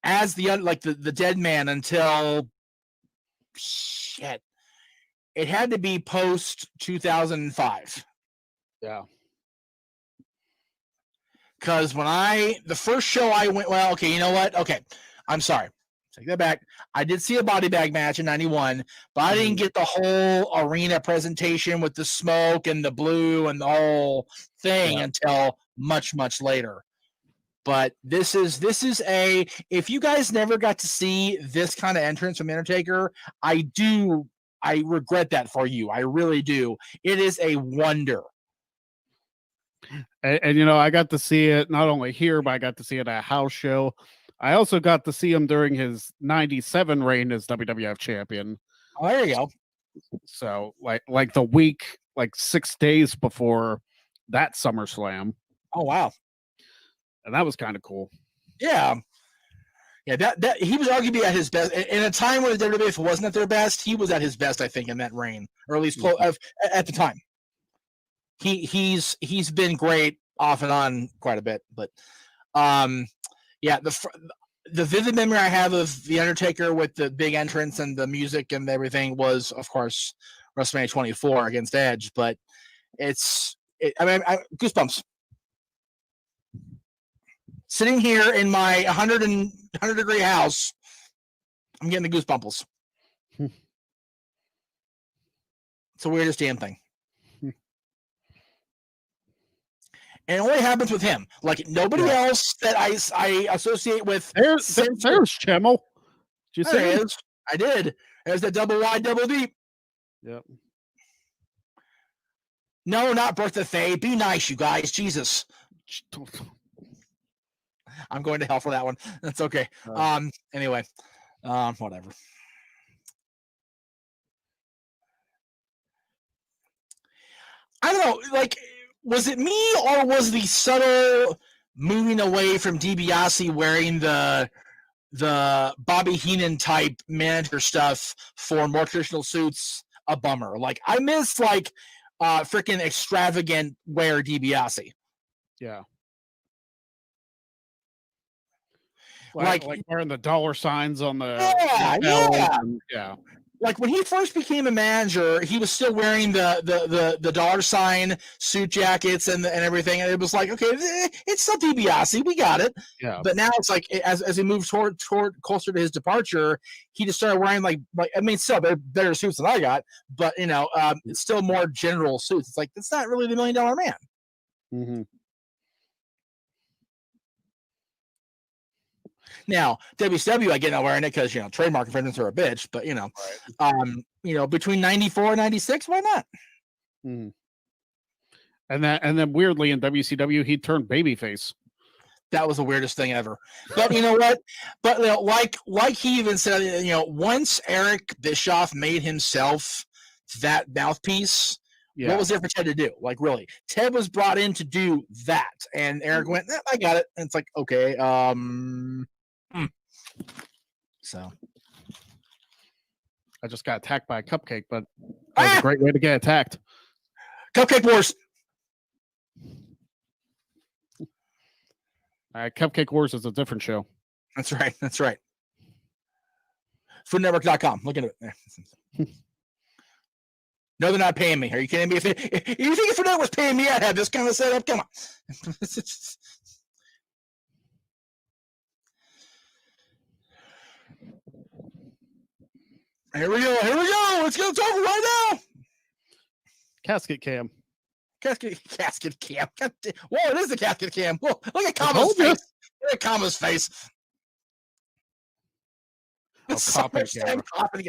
as the dead man until shit. It had to be post 2005. Yeah. Because the first show I went, well, okay, you know what? Okay, I'm sorry. Take that back. I did see a body bag match in 91, but I didn't get the whole arena presentation with the smoke and the blue and the whole thing until much, much later. But this is if you guys never got to see this kind of entrance from Undertaker, I regret that for you. I really do. It is a wonder. And I got to see it not only here, but I got to see it at a house show. I also got to see him during his 97 reign as WWF champion. Oh, there you go. So like the week, like 6 days before that SummerSlam. Oh, wow. And that was kind of cool. Yeah. Yeah, that he was arguably at his best. In a time when the WWF wasn't at their best, he was at his best, I think, in that reign. Or at least at the time. He's been great off and on quite a bit. But yeah, the vivid memory I have of The Undertaker with the big entrance and the music and everything was, of course, WrestleMania 24 against Edge. But goosebumps. Sitting here in my 100-degree house, I'm getting the goosebumps. It's the weirdest damn thing. And it only happens with him. Like nobody else that I associate with. There's Chemmel. Did you say it? I did. There's the double wide, double deep. Yep. No, not Bertha Faye. Be nice, you guys. Jesus. I'm going to hell for that one. That's okay. Anyway, whatever. I don't know. Like, was it me or was the subtle moving away from DiBiase wearing the Bobby Heenan type manager stuff for more traditional suits a bummer? Like, I miss freaking extravagant wear DiBiase. Yeah. Like wearing the dollar signs on the yeah. Like when he first became a manager, he was still wearing the dollar sign suit jackets and everything, and it was like, okay, it's still DiBiase, we got it. Yeah. But now it's like as he moved toward closer to his departure, he just started wearing like I mean, still better suits than I got, but it's still more general suits. It's like that's not really the $1 Million Man. Mm-hmm. Now, WCW, I get not wearing it because, trademark infringements are a bitch, but, between 94 and 96, why not? Mm. And then weirdly in WCW, he turned babyface. That was the weirdest thing ever. But you know what? But like he even said, once Eric Bischoff made himself that mouthpiece, what was there for Ted to do? Like, really? Ted was brought in to do that. And Eric went, I got it. And it's like, okay, So I just got attacked by a cupcake, but that was a great way to get attacked. Cupcake Wars. Cupcake Wars is a different show. That's right. FoodNetwork.com. Look into it. No, they're not paying me. Are you kidding me? If you think Food Network was paying me, I'd have this kind of setup. Come on. Here we go. Let's get it over right now. Casket cam. Casket cam. Whoa, it is the casket cam. Whoa, look at Kama's face. Look at Kama's face.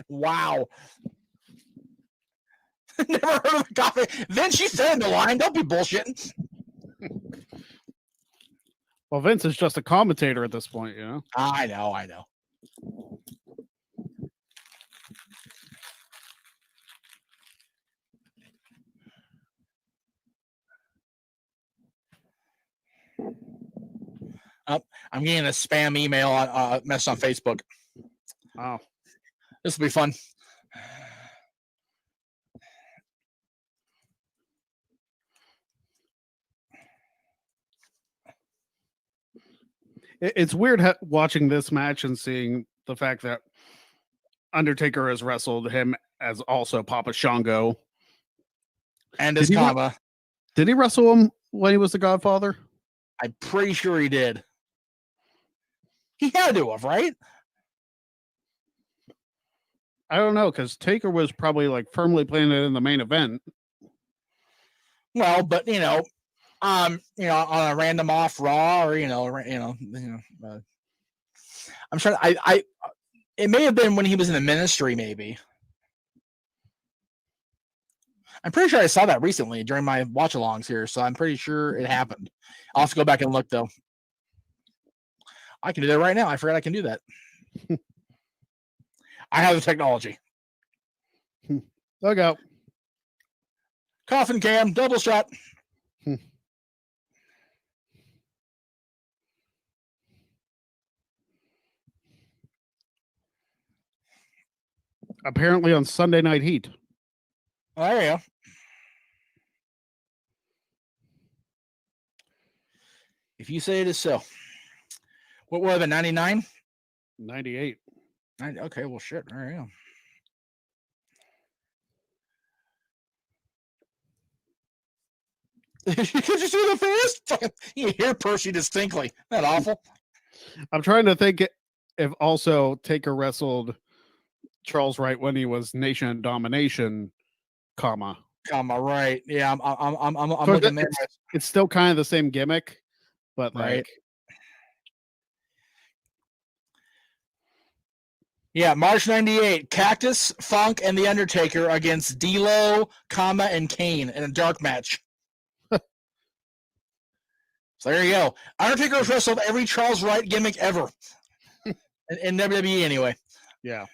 Wow. Never heard of a coffee. Then she said in the line, don't be bullshitting. Well, Vince is just a commentator at this point, I know. I'm getting a spam email message on Facebook. Wow. This will be fun. It's weird watching this match and seeing the fact that Undertaker has wrestled him as also Papa Shango. And as Kama. Did he wrestle him when he was the Godfather? I'm pretty sure he did. He had to have, right? I don't know, because Taker was probably like firmly planted in the main event. Well, but on a random off Raw or I'm trying. It may have been when he was in the ministry, maybe. I'm pretty sure I saw that recently during my watch-alongs here, so I'm pretty sure it happened. I'll have to go back and look, though. I can do that right now. I forgot I can do that. I have the technology. Look out. Coffin cam, double shot. Apparently on Sunday Night Heat. Oh, there you go. If you say it is so. What were the 99? 98. Okay, well, shit. There you go. Could you see the face? You hear Percy distinctly. Isn't that awful? I'm trying to think if also Taker wrestled Charles Wright when he was Nation of Domination, right. Yeah, I'm so looking there. It's still kind of the same gimmick, but Right. like. Yeah, March 98, Cactus, Funk, and The Undertaker against D'Lo, and Kane in a dark match. So there you go. Undertaker's wrestled every Charles Wright gimmick ever. in WWE, anyway. Yeah.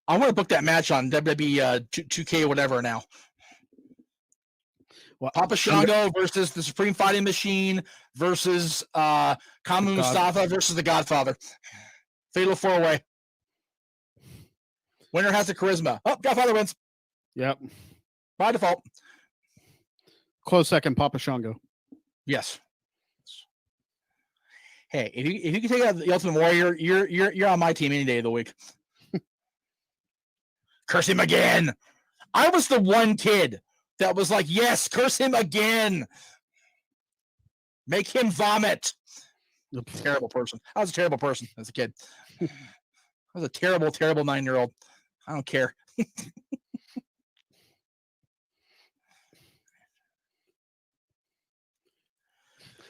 I want to book that match on WWE 2K whatever now. Well, Papa Shango versus the Supreme Fighting Machine versus Kamu Mustafa versus the Godfather. Fatal 4-way. Winner has the charisma. Oh, Godfather wins. Yep. By default. Close second, Papa Shango. Yes. Hey, if you can take out the Ultimate Warrior, you're on my team any day of the week. Curse him again. I was the one kid that was like, yes, curse him again. Make him vomit. Terrible person. I was a terrible person as a kid. I was a terrible, terrible 9-year-old. I don't care.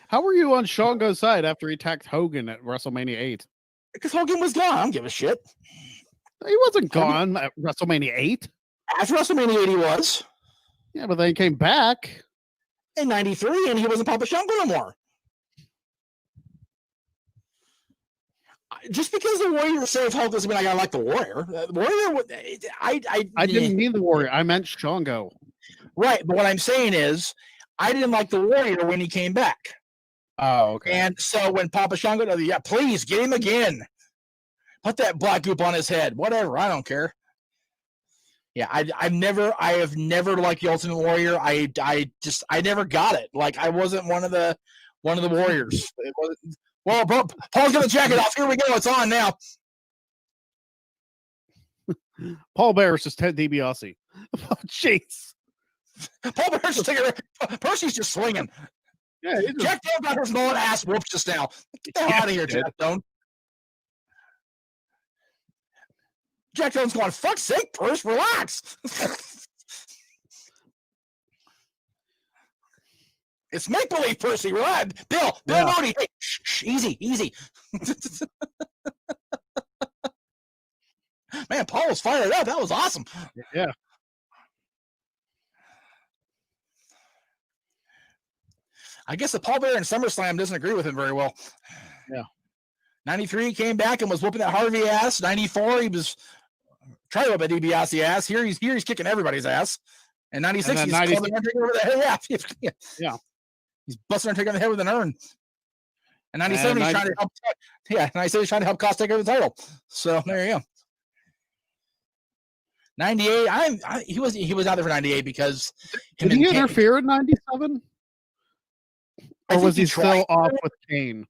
How were you on Shango's side after he attacked Hogan at WrestleMania 8? Because Hogan was gone. I don't give a shit. He wasn't gone at WrestleMania 8. After WrestleMania 8, he was. Yeah, but then he came back. In 93, and he wasn't Papa Shango no more. Just because the Warrior saved Hulk doesn't mean I gotta like the Warrior. The Warrior, I didn't mean the Warrior. I meant Shango. Right, but what I'm saying is, I didn't like the Warrior when he came back. Oh, okay. And so when Papa Shango, yeah, please get him again. Put that black goop on his head. Whatever, I don't care. Yeah, I have never liked the Ultimate Warrior. I never got it. Like I wasn't one of the Warriors. It wasn't, well, bro, Paul's got the jacket off. Here we go. It's on now. Paul Bear versus Ted DiBiase. Oh, jeez. Paul Bear's just taking. Percy's just swinging. Yeah, Jack Stone got her small ass whooped just now. Get the hell out of here, Jack Stone. Jack Stone's going, fuck's sake, Percy, relax. It's make-believe, Percy, relax. Bill Mooney, hey, shh, easy. Man, Paul was fired up. That was awesome. Yeah. I guess the Paul Bear in SummerSlam doesn't agree with him very well. Yeah. 93, he came back and was whooping that Harvey ass. 94, he was trying to whip that DiBiase ass. Here he's kicking everybody's ass. And 96, he's clubbing Undertaker over the head. Yeah. He's busting Undertaker in the head with an urn. And 97, he's trying to help. Yeah, 97, he's trying to help Cost take over the title. So there you go. 98, he was out there for 98 because did he interfere in 97? Or was he still off with Kane?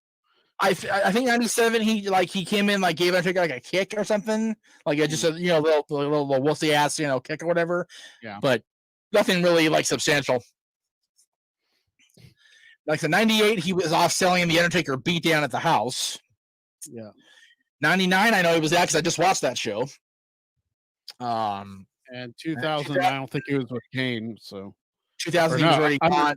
I think 97 he came in like gave Undertaker like a kick or something, like just a little wussy ass kick or whatever. Yeah, but nothing really like substantial. Like the 98, he was off selling the Undertaker beatdown at the house. Yeah. 99, I know he was at because I just watched that show. And 2000, I don't think he was with Kane. So 2000, he was already gone.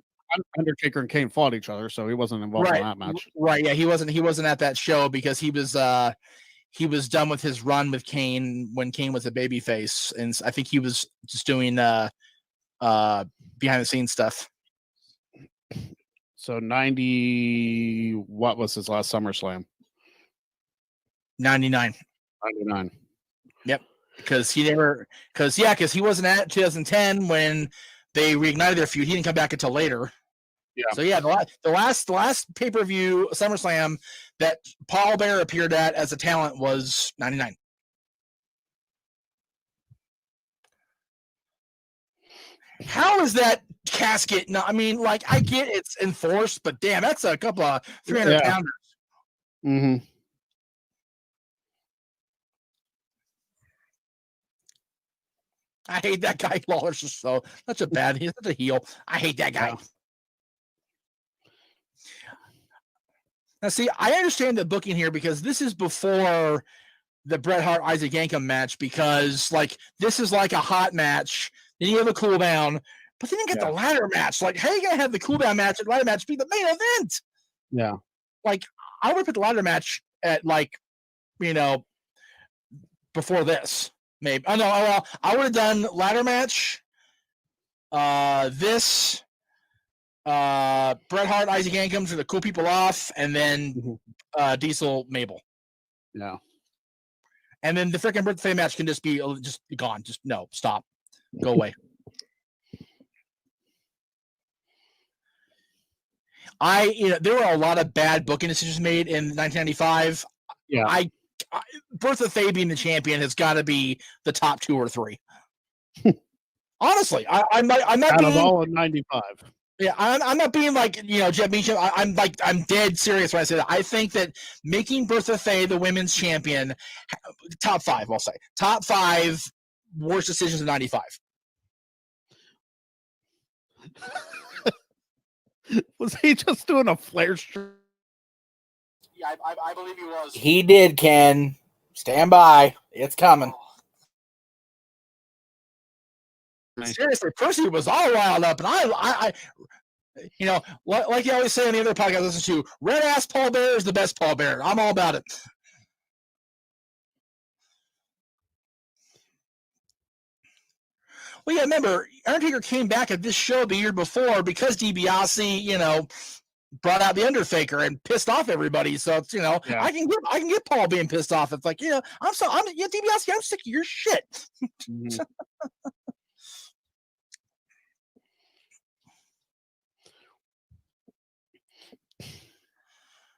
Undertaker and Kane fought each other, so he wasn't involved in that match. Right, yeah, he wasn't at that show because he was done with his run with Kane when Kane was a babyface, and I think he was just doing behind the scenes stuff. So 90, what was his last SummerSlam? 99. Yep, because he wasn't at 2010 when they reignited their feud. He didn't come back until later. Yeah. So yeah, the last pay-per-view SummerSlam that Paul Bearer appeared at as a talent was 99. How is that casket? I mean, like, I get it's enforced, but damn, that's a couple of 300 pounders. Mm-hmm. I hate that guy. Lawler's just such a he's such a heel. I hate that guy. Yeah. Now, see, I understand the booking here because this is before the Bret Hart Isaac Yankem match, because like this is like a hot match. Then you have a cool down, but then you get the ladder match. Like, how are you gonna have the cool down match and ladder match be the main event? Yeah. Like, I would put the ladder match at before this. Maybe. Oh no, well, I would have done ladder match. This Bret Hart, Isaac Yankem for the cool people off, and then Diesel, Mabel. Yeah. And then the freaking birthday match can just be gone. Just no, stop, go away. There were a lot of bad booking decisions made in 1995. Yeah. Bertha Faye being the champion has got to be the top 2 or 3. Honestly, I'm not out being of all of 95. Yeah, I'm not being like Jeff Meacham. I'm dead serious when I say that. I think that making Bertha Faye the women's champion, top 5, I'll say top 5 worst decisions in '95. Was he just doing a flare stream? Yeah, I believe he was. He did, Ken. Stand by. It's coming. Seriously, Percy was all riled up, and I like you always say on the other podcast I listen to, red ass Paul Bearer is the best Paul Bearer. I'm all about it. Well, yeah, remember, Undertaker came back at this show the year before because DiBiase, brought out the Undertaker and pissed off everybody. So it's, I can get Paul being pissed off. It's like, DiBiase, I'm sick of your shit. Mm-hmm.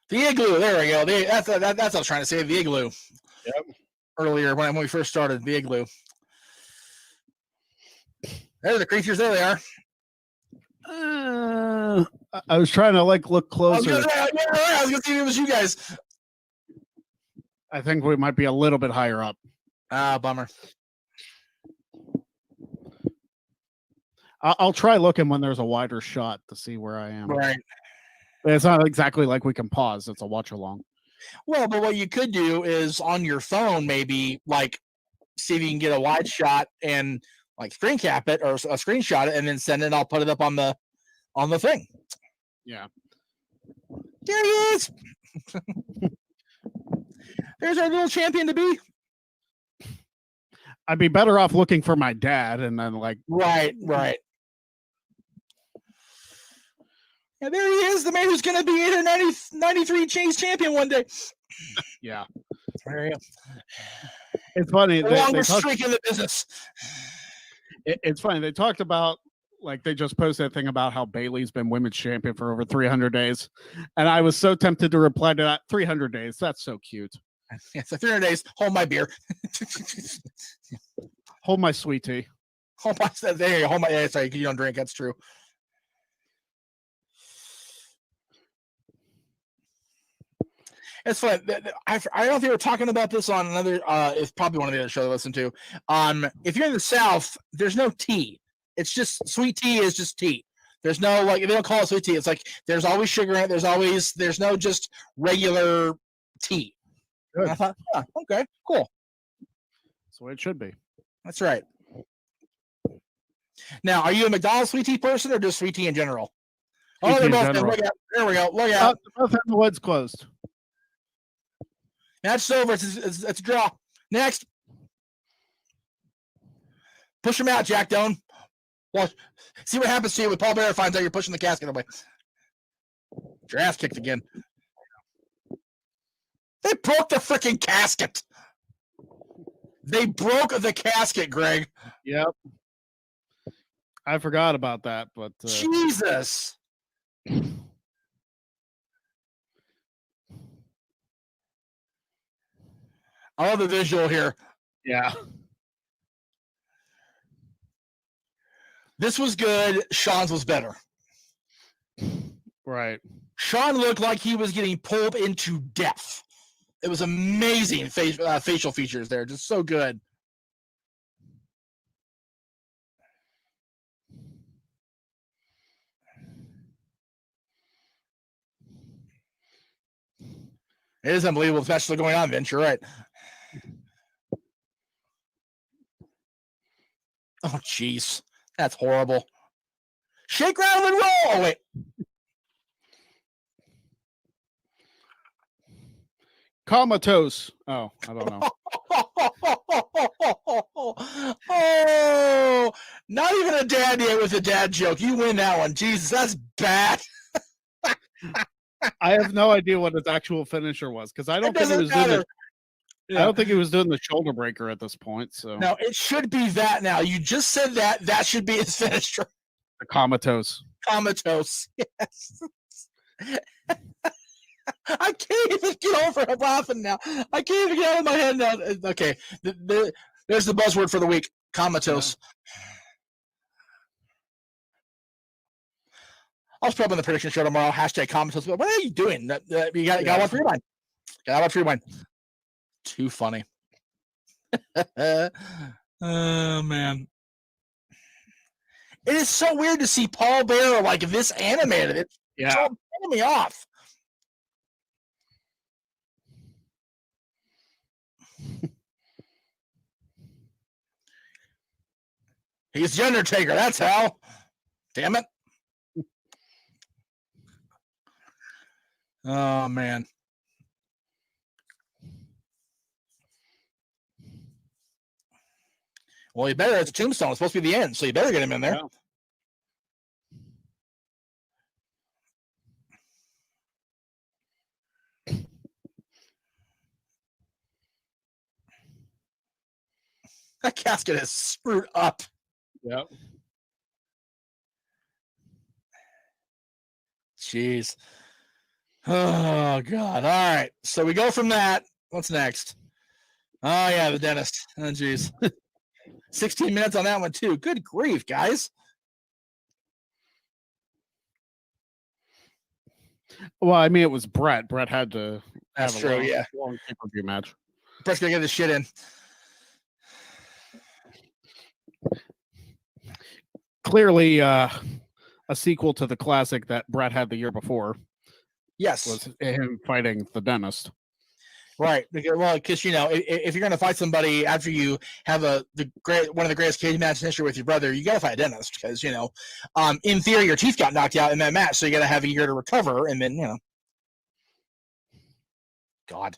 The Igloo, there we go. That's what I was trying to say. The Igloo. Yep. Earlier when we first started, the Igloo. There's the creatures. There they are. I was trying to look closer. I was gonna see if it was you guys. I think we might be a little bit higher up. Bummer. I'll try looking when there's a wider shot to see where I am. Right. It's not exactly like we can pause. It's a watch along. Well, but what you could do is on your phone, maybe see if you can get a wide shot and screen cap it or a screenshot it and then send it. I'll put it up on the thing. Yeah. There he is. There's our little champion to be. I'd be better off looking for my dad and then Right. Yeah, there he is, the man who's going to be in a 93 Chase champion one day. Yeah. There you go. It's funny. The longest streak in the business. It's funny. They talked about, they just posted a thing about how Bayley's been women's champion for over 300 days. And I was so tempted to reply to that. 300 days. That's so cute. Yeah, so 300 days. Hold my beer. Hold my sweet tea. There you go. Yeah, sorry, you don't drink. That's true. It's fun. I don't know if you were talking about this on another. It's probably one of the other shows I listen to. If you're in the South, there's no tea. It's just sweet tea is just tea. There's no like they don't call it sweet tea. It's like there's always sugar in it. There's no just regular tea. And I thought, okay, cool. That's the way it should be. That's right. Now, are you a McDonald's sweet tea person or just sweet tea in general? Sweet tea they're in both general. good. There we go. Look out. Both have the lids closed. Match's over. It's a draw. Next. Push him out, Jack Doan. Well, see what happens to you when Paul Bearer finds out you're pushing the casket away. Your ass kicked again. They broke the freaking casket. They broke the casket, Greg. Yep. I forgot about that, but Jesus. I love the visual here. Yeah. This was good. Sean's was better. Right. Sean looked like he was getting pulled into death. It was amazing facial features there. Just so good. It is unbelievable. This match is still going on, Vince. You're right. Oh, jeez. That's horrible. Shake, rattle, and roll. Oh, wait. Comatose. Oh, I don't know. Oh, not even a dad yet with a dad joke. You win that one. Jesus, that's bad. I have no idea what his actual finisher was because I don't think he was doing I don't think he was doing the shoulder breaker at this point. So no, it should be that now. You just said that. That should be his finisher. The comatose. Comatose. Yes. I can't even get over it laughing now. I can't even get out of my head now. Okay. There's the buzzword for the week. Comatose. Yeah. I'll put up on the prediction show tomorrow. Hashtag comatose. What are you doing? You got one for your mind. Got one for your mind. Too funny. Oh, man. It is so weird to see Paul Bearer like this animated. It's throwing me off. He's the Undertaker. That's how. Damn it. Oh, man. Well, you better. It's a tombstone. It's supposed to be the end, so you better get him in there. Yeah. That casket is screwed up. Yep. Jeez. Oh, God. All right. So we go from that. What's next? Oh, yeah, the dentist. Oh, jeez. 16 minutes on that one, too. Good grief, guys. Well, I mean, it was Brett. Brett had to have a long pay-per-view match. Brett's going to get this shit in. Clearly, a sequel to the classic that Brett had the year before. Yes. Was him fighting the dentist. Right. Well, because, you know, if you're going to fight somebody after you have one of the greatest cage matches in history with your brother, you got to fight a dentist because, you know, in theory, your teeth got knocked out in that match. So you got to have a year to recover. And then, you know, God.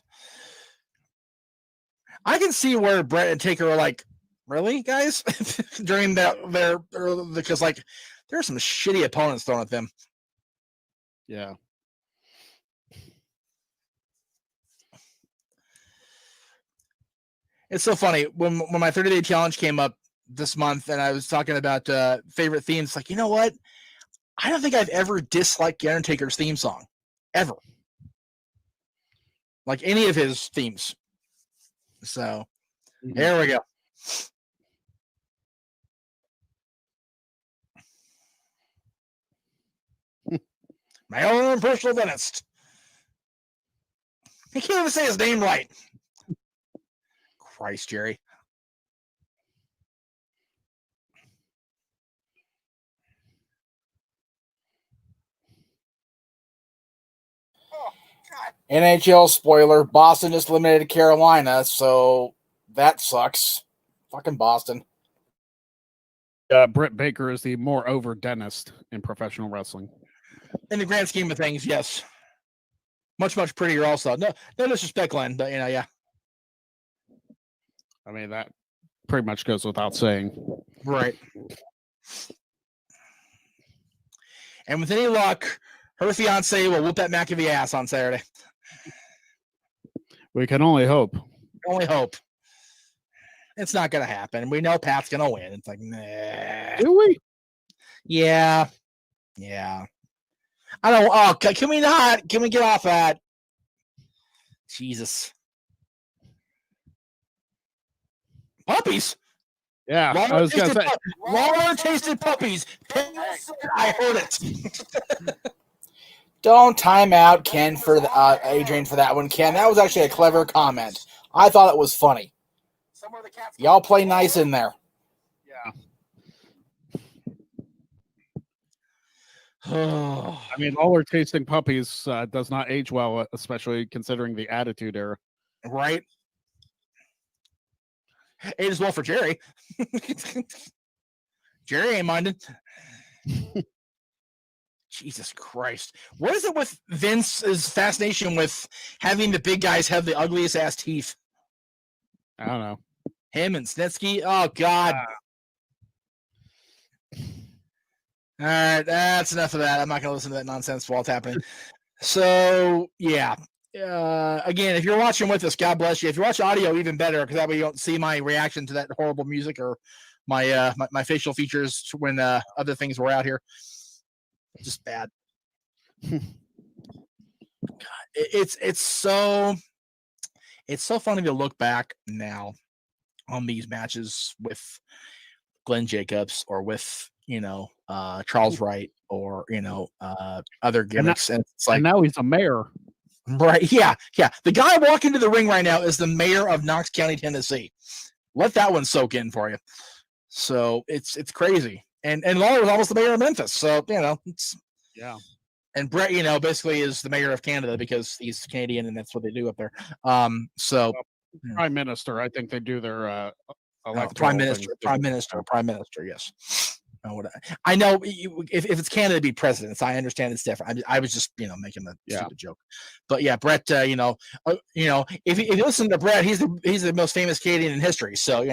I can see where Brett and Taker are like, really, guys? During because, like, there are some shitty opponents thrown at them. Yeah. It's so funny when my 30-day challenge came up this month and I was talking about favorite themes. Like, you know what? I don't think I've ever disliked The Undertaker's theme song, ever. Like any of his themes. So there we go. My own personal dentist. He can't even say his name right. Christ, Jerry. NHL spoiler: Boston just eliminated Carolina, so that sucks. Fucking Boston. Britt Baker is the more over dentist in professional wrestling. In the grand scheme of things, yes. Much prettier, also. No disrespect, Glenn, but yeah. I mean, that pretty much goes without saying. Right. And with any luck, her fiance will whoop that McAfee ass on Saturday. We can only hope. Only hope. It's not going to happen. We know Pat's going to win. It's like, nah. Do we? Yeah. I don't. Oh, can we not? Can we get off that? Jesus. Puppies. Yeah, I was going to say. Lawler tasted puppies. I heard it. Don't time out Ken for Adrian for that one, Ken. That was actually a clever comment. I thought it was funny. Y'all play nice in there. Yeah. I mean, Lawler tasting puppies does not age well, especially considering the Attitude Era. Right? Ages well for Jerry. Jerry ain't minded. Jesus Christ. What is it with Vince's fascination with having the big guys have the ugliest ass teeth? I don't know. Him and Snitsky? Oh, God. All right, that's enough of that. I'm not going to listen to that nonsense while it's happening. So, yeah. Again, if you're watching with us, God bless you. If you're watching audio, even better, because that way you don't see my reaction to that horrible music or my facial features when other things were out here. Just bad. God, it's so funny to look back now on these matches with Glenn Jacobs or with Charles Wright or other gimmicks, and it's like, and now he's a mayor. Right? Yeah. The guy walking to the ring right now is the mayor of Knox County, Tennessee. Let that one soak in for you. So it's crazy. And Lawler was almost the mayor of Memphis. So, it's And Brett, basically is the mayor of Canada because he's Canadian and that's what they do up there. Prime Minister, I think they do their Prime Minister, yes. I know if it's Canada, it'd be presidents. I understand it's different. I was just making a stupid joke, but yeah, Brett. If you listen to Brett, he's the most famous Canadian in history. So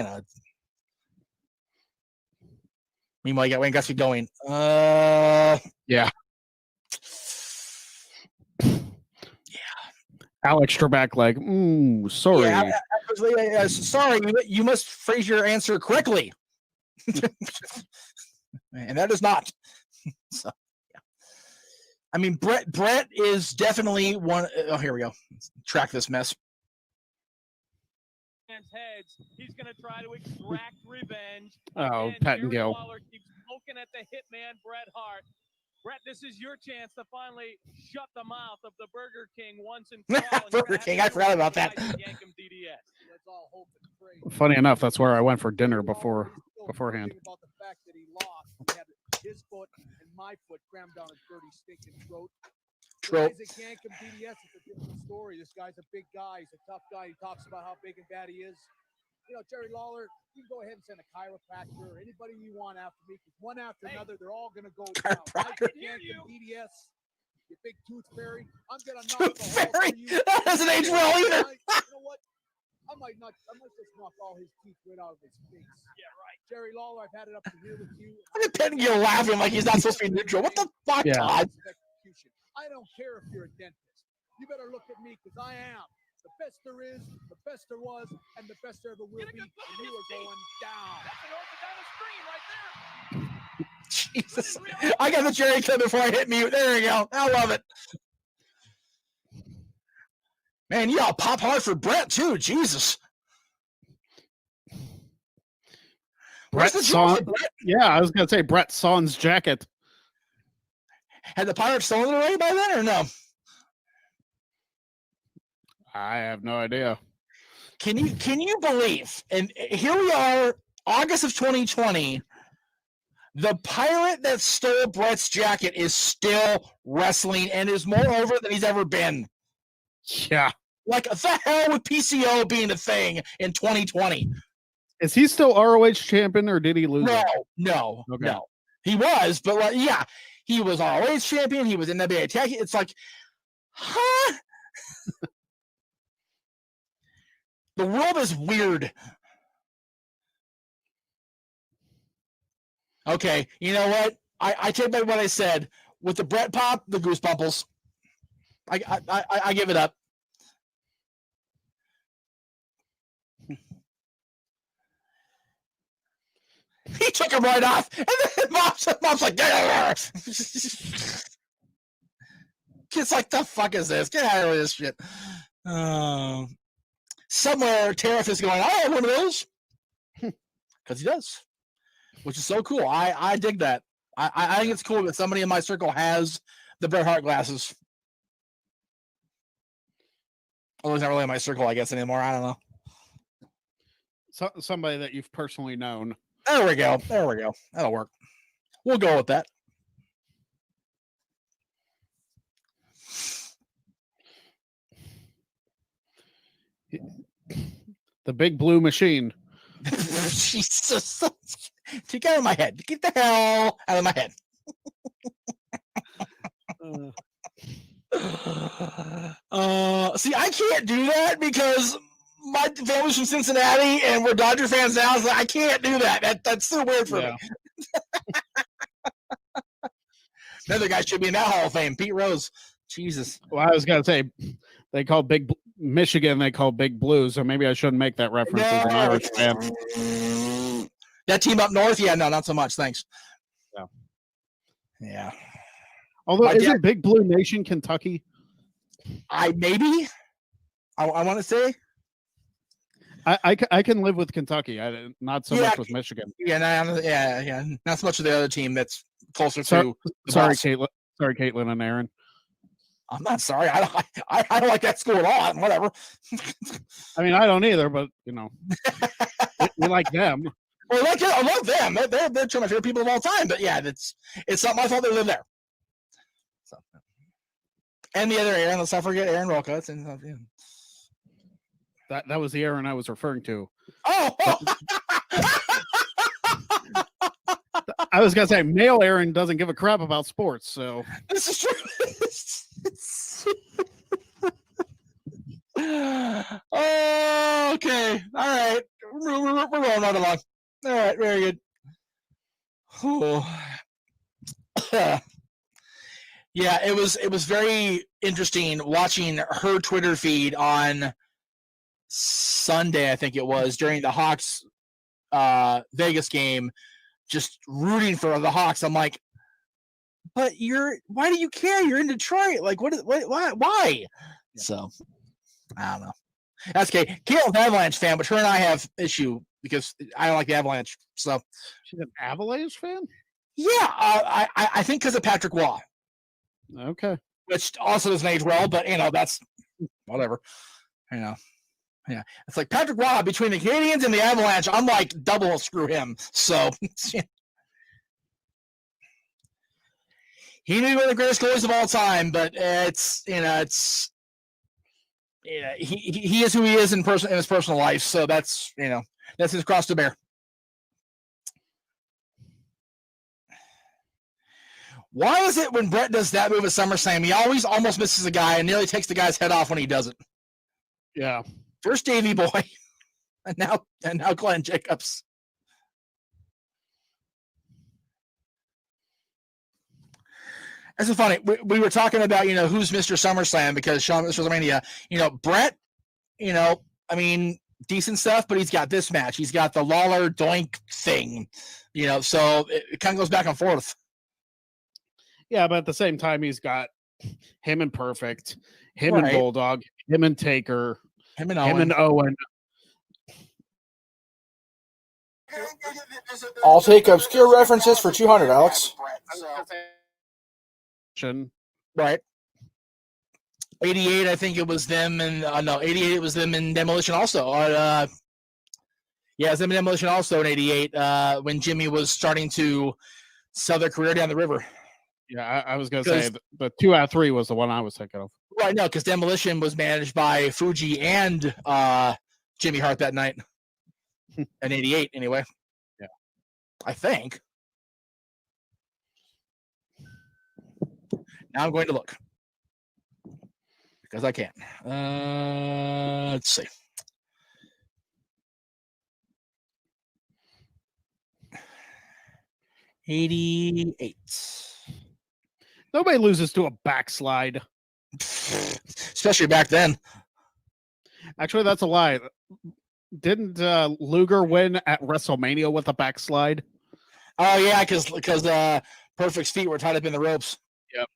meanwhile, you got Wayne Gretzky going. Alex Trebek, like, sorry. Yeah, sorry, you must phrase your answer correctly. And that is not. So, yeah. I mean, Brett is definitely one. Oh, here we go. Let's track this mess. Heads. He's going to try to extract revenge. Oh, Pettingill. Lawler keeps poking at the hitman, Bret Hart. Brett, this is your chance to finally shut the mouth of the Burger King once and for all. Burger King, I forgot about that. Funny enough, that's where I went for dinner beforehand. About the fact that he lost, he had his foot and my foot crammed down his dirty, stinking throat. Guys at Yankum DDS, it's a different story. This guy's a big guy. He's a tough guy. He talks about how big and bad he is. Jerry Lawler, you can go ahead and send a chiropractor or anybody you want after me, because one after another, they're all going to go down. Yankum DDS, you big tooth fairy, I'm going to knock the whole for you. That doesn't age well either. You know what? I might just knock all his teeth right out of his face. Yeah, right. Jerry Lawler, I've had it up to here with you. Look at Pettingill laughing like he's not supposed to be neutral. What the fuck, God? I don't care if you're a dentist. You better look at me, because I am the best there is, the best there was, and the best there ever will be. And you are going down. That's an orthodontist dream right there. Jesus. I got the Jerry clip before I hit mute. There you go. I love it. Man, you all pop hard for Brett, too. Jesus. Brett Son. Yeah, I was going to say Brett Son's jacket. Had the Pirates stolen it already by then or no? I have no idea. Can you believe? And here we are, August of 2020. The pirate that stole Brett's jacket is still wrestling and is more over than he's ever been. Yeah. Like, the hell with PCO being a thing in 2020? Is he still ROH champion, or did he lose it? No. Okay. He was, but like, yeah, he was ROH champion. He was in NWA Tag. It's like, huh? The world is weird. Okay, you know what? I take back what I said. With the Brett pop, the goosebumples. I give it up. He took him right off, and then mom's like, kid's like, the fuck is this? Get out of this shit. Somewhere, Tariff is going, I have one of those. Because he does. Which is so cool. I dig that. I think it's cool that somebody in my circle has the Bret Hart glasses. Although he's not really in my circle, I guess, anymore. I don't know. Somebody that you've personally known. There we go. That'll work. We'll go with that. The big blue machine. Jesus. Get out of my head. Get the hell out of my head. See, I can't do that because my family's from Cincinnati and we're Dodger fans now. So I can't do that. That's so weird for me. Another guy should be in that Hall of Fame, Pete Rose. Jesus. Well, I was gonna say they call Michigan. They call Big Blue, so maybe I shouldn't make that reference as an Irish fan. That team up north, yeah, no, not so much. Thanks. Yeah. Although, isn't Big Blue Nation Kentucky? I want to say. I can live with Kentucky. Not so much with Michigan. Yeah. Not so much with the other team that's closer to. Sorry, Caitlin. Sorry, Caitlin and Aaron. I'm not sorry. I don't like that school at all. Whatever. I mean, I don't either, but you know, we like them. Well, I love them. They're two of my favorite people of all time. But yeah, it's not my fault they live there. So, and the other Aaron, let's not forget Aaron Roca. That was the Aaron I was referring to. Oh. I was gonna say male Aaron doesn't give a crap about sports, so this is true. Okay, all right, we're rolling right along. All right, very good. Yeah, it was very interesting watching her Twitter feed on Sunday, I think it was, during the Hawks Vegas game, just rooting for the Hawks. I'm like, but why do you care? You're in Detroit. Like, why? So, I don't know. That's okay. Caitlin's an Avalanche fan, but her and I have issue because I don't like the Avalanche. So she's an Avalanche fan? Yeah, I think because of Patrick Waugh. Okay. Which also doesn't age well, but that's whatever. Yeah. It's like Patrick Waugh between the Canadians and the Avalanche. I'm like double screw him. So he may be one of the greatest goalies of all time, but he is who he is in his personal life. So that's his cross to bear. Why is it when Brett does that move at SummerSlam, he always almost misses a guy and nearly takes the guy's head off when he does it? Yeah. First Davey Boy, and now Glenn Jacobs. That's so funny. We were talking about, who's Mr. SummerSlam because Sean Mr. WrestleMania. Brett, I mean, decent stuff, but he's got this match. He's got the Lawler doink thing, so it kind of goes back and forth. Yeah, but at the same time, he's got him and Perfect, him and Bulldog, him and Taker, him and Owen. I'll take obscure references for 200, Alex. Right. 88, I think it was them, and 88 it was them in Demolition also. It was them in Demolition also in 88 when Jimmy was starting to sell their career down the river. Yeah, I was going to say the 2 out of 3 was the one I was thinking of. Right, no, because Demolition was managed by Fuji and Jimmy Hart that night. In 88, anyway. Yeah. I think. Now I'm going to look. Because I can. Let's see. '88. Nobody loses to a backslide. Especially back then. Actually, that's a lie. Didn't Luger win at WrestleMania with a backslide? Oh yeah, because Perfect's feet were tied up in the ropes. Yep.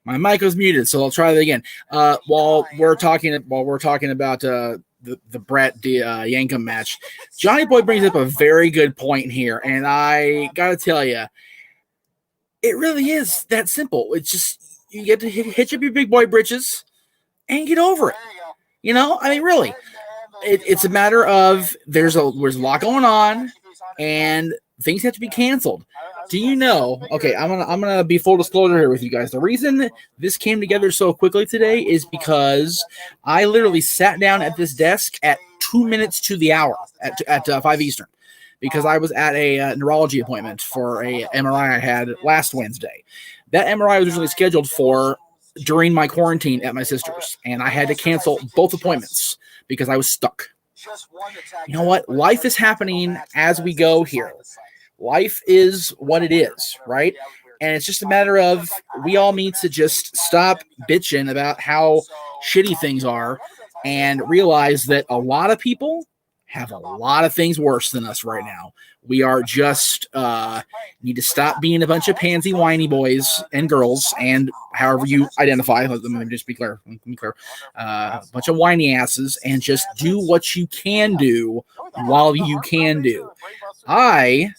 My mic was muted, so I'll try that again. While we're talking about the Brett Yankum match, Johnny Boy brings up a very good point here, and I gotta tell you, it really is that simple. It's just you get to hitch up your big boy britches and get over it. You know, I mean, really, it's a matter of there's a lot going on, and things have to be canceled. Do you know? Okay, I'm gonna be full disclosure here with you guys. The reason this came together so quickly today is because I literally sat down at this desk at 2 minutes to the hour at 5 Eastern, because I was at a neurology appointment for a MRI I had last Wednesday. That MRI was originally scheduled for during my quarantine at my sister's, and I had to cancel both appointments because I was stuck. You know what? Life is happening as we go here. Life is what it is, right? And it's just a matter of we all need to just stop bitching about how shitty things are and realize that a lot of people have a lot of things worse than us right now. We are just need to stop being a bunch of pansy whiny boys and girls, and however you identify. Let me just be clear. A bunch of whiny asses, and just do what you can do while you can do. I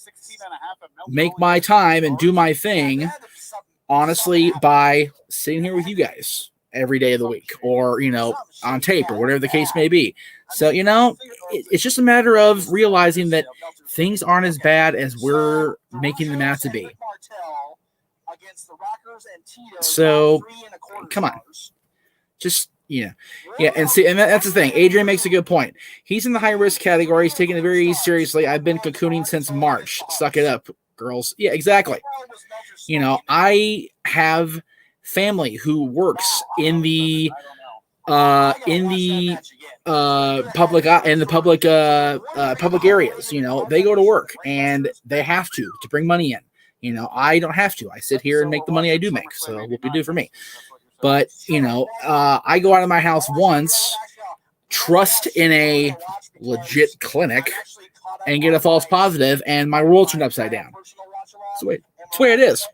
make my time and do my thing, honestly, by sitting here with you guys every day of the week, or, you know, on tape, or whatever the case may be. So, you know, it's just a matter of realizing that things aren't as bad as we're making them out to be. So, come on. Just, yeah. And see, and that's the thing. Adrian makes a good point. He's in the high risk category. He's taking it very seriously. I've been cocooning since March. Suck it up, girls. Yeah, exactly. You know, I have family who works in the public areas. You know, they go to work and they have to bring money in. You know, I don't have to. I sit here and make the money I do make. So what you do for me. But, you know, I go out of my house once, trust in a legit clinic, and get a false positive, and my world turned upside down. So it's the way it is.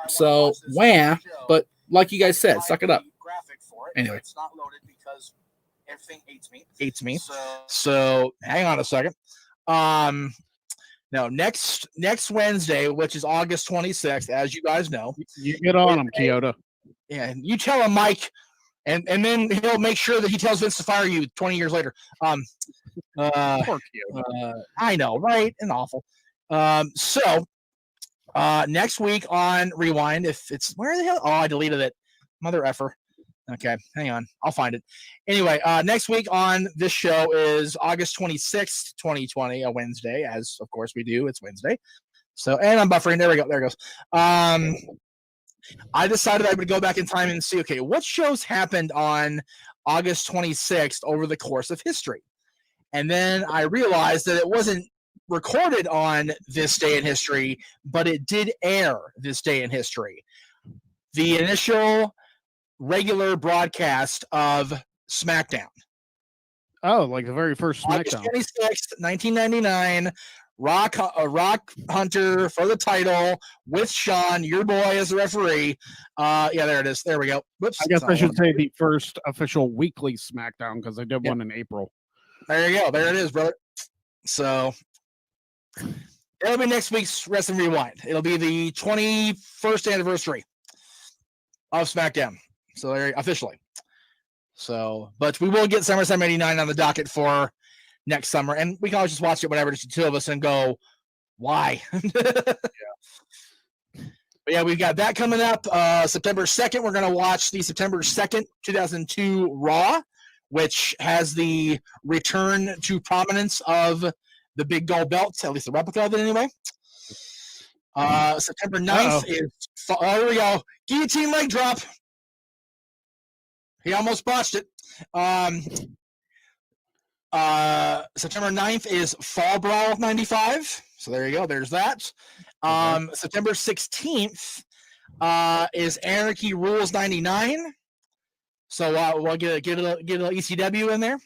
So, wham, but like you guys said, suck it up. Anyway. Hates me. So, hang on a second. No, next Wednesday, which is August 26th, as you guys know. You get on him, Kyoto. Yeah, you tell him, Mike, and then he'll make sure that he tells Vince to fire you 20 years later. Poor Kyoto. I know, right? And awful. So next week on Rewind, if it's where the hell? Oh, I deleted it. Mother effer. Okay, hang on. I'll find it. Anyway, next week on this show is August 26th, 2020, a Wednesday, as of course we do. It's Wednesday. So, and I'm buffering. There we go. There it goes. I decided I would go back in time and see, okay, what shows happened on August 26th over the course of history? And then I realized that it wasn't recorded on this day in history, but it did air this day in history. The initial regular broadcast of SmackDown. Oh, like the very first SmackDown. August 26th, 1999. Rock Hunter for the title with Sean, your boy, as the referee. Yeah, there it is. There we go. Whoops. I guess I should say the first official weekly SmackDown, because I did one in April. There you go. There it is, brother. So it'll be next week's Wrestling Rewind. It'll be the 21st anniversary of SmackDown. So there, officially. So, but we will get SummerSlam 89 on the docket for next summer, and we can always just watch it whenever, just the two of us, and go, why? But yeah, we've got that coming up. September 2nd, we're going to watch the September 2nd, 2002 Raw, which has the return to prominence of the big gold belt, at least the replica of it anyway. September 9th is, here we go, guillotine leg drop. He almost botched it. September 9th is Fall Brawl 95. So there you go. There's that. September 16th is Anarchy Rules 99. So we'll get a little ECW in there.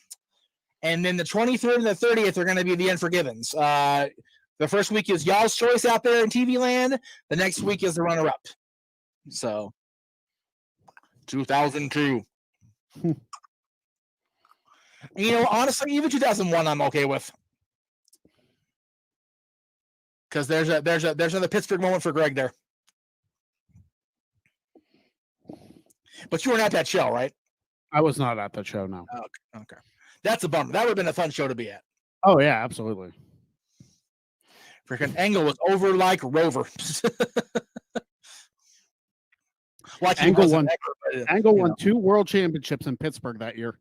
And then the 23rd and the 30th are going to be the Unforgivens. The first week is Y'all's Choice out there in TV land. The next week is the runner-up. So 2002. You know, honestly, even 2001 I'm okay with. Because there's another Pittsburgh moment for Greg there. But you weren't at that show, right? I was not at that show, no. Okay. That's a bummer. That would have been a fun show to be at. Oh, yeah, absolutely. Freaking Angle was over like Rover. Like Angle won 2 world championships in Pittsburgh that year.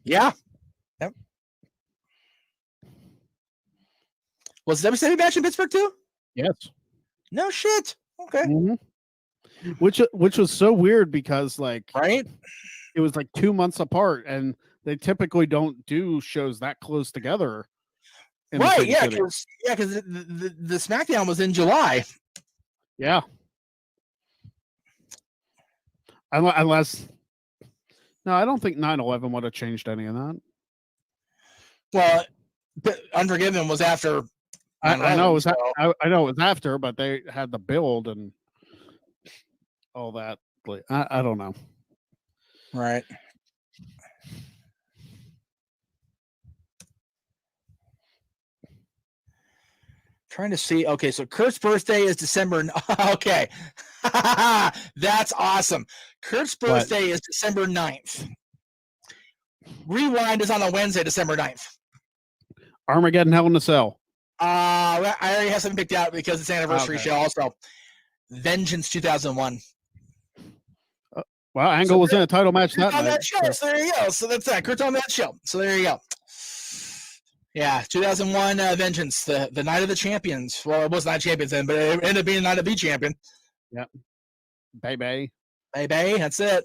Yeah. Yep. Was the WCW match in Pittsburgh too? Yes. No shit. Okay. Mm-hmm. Which was so weird because right, it was like 2 months apart, and they typically don't do shows that close together. Right? Yeah, because the SmackDown was in July. Yeah. Unless, no, I don't think 9/11 would have changed any of that. Well, Unforgiven was after. I know it was. I know it was after, but they had the build and all that. I don't know. Right. Trying to see. Okay, so Kurt's birthday is December. Okay. That's awesome. Kurt's birthday is December 9th. Rewind is on a Wednesday, December 9th. Armageddon Hell in a Cell. I already have something picked out because it's an anniversary show also. Vengeance 2001. Well, Angle was in a title match that night. That show, so there you go. So that's that. Kurt's on that show. So there you go. Yeah, 2001 Vengeance, the Night of the Champions. Well, it was not champions then, but it ended up being Night of the Champion. Yep. Baby. Baby, that's it.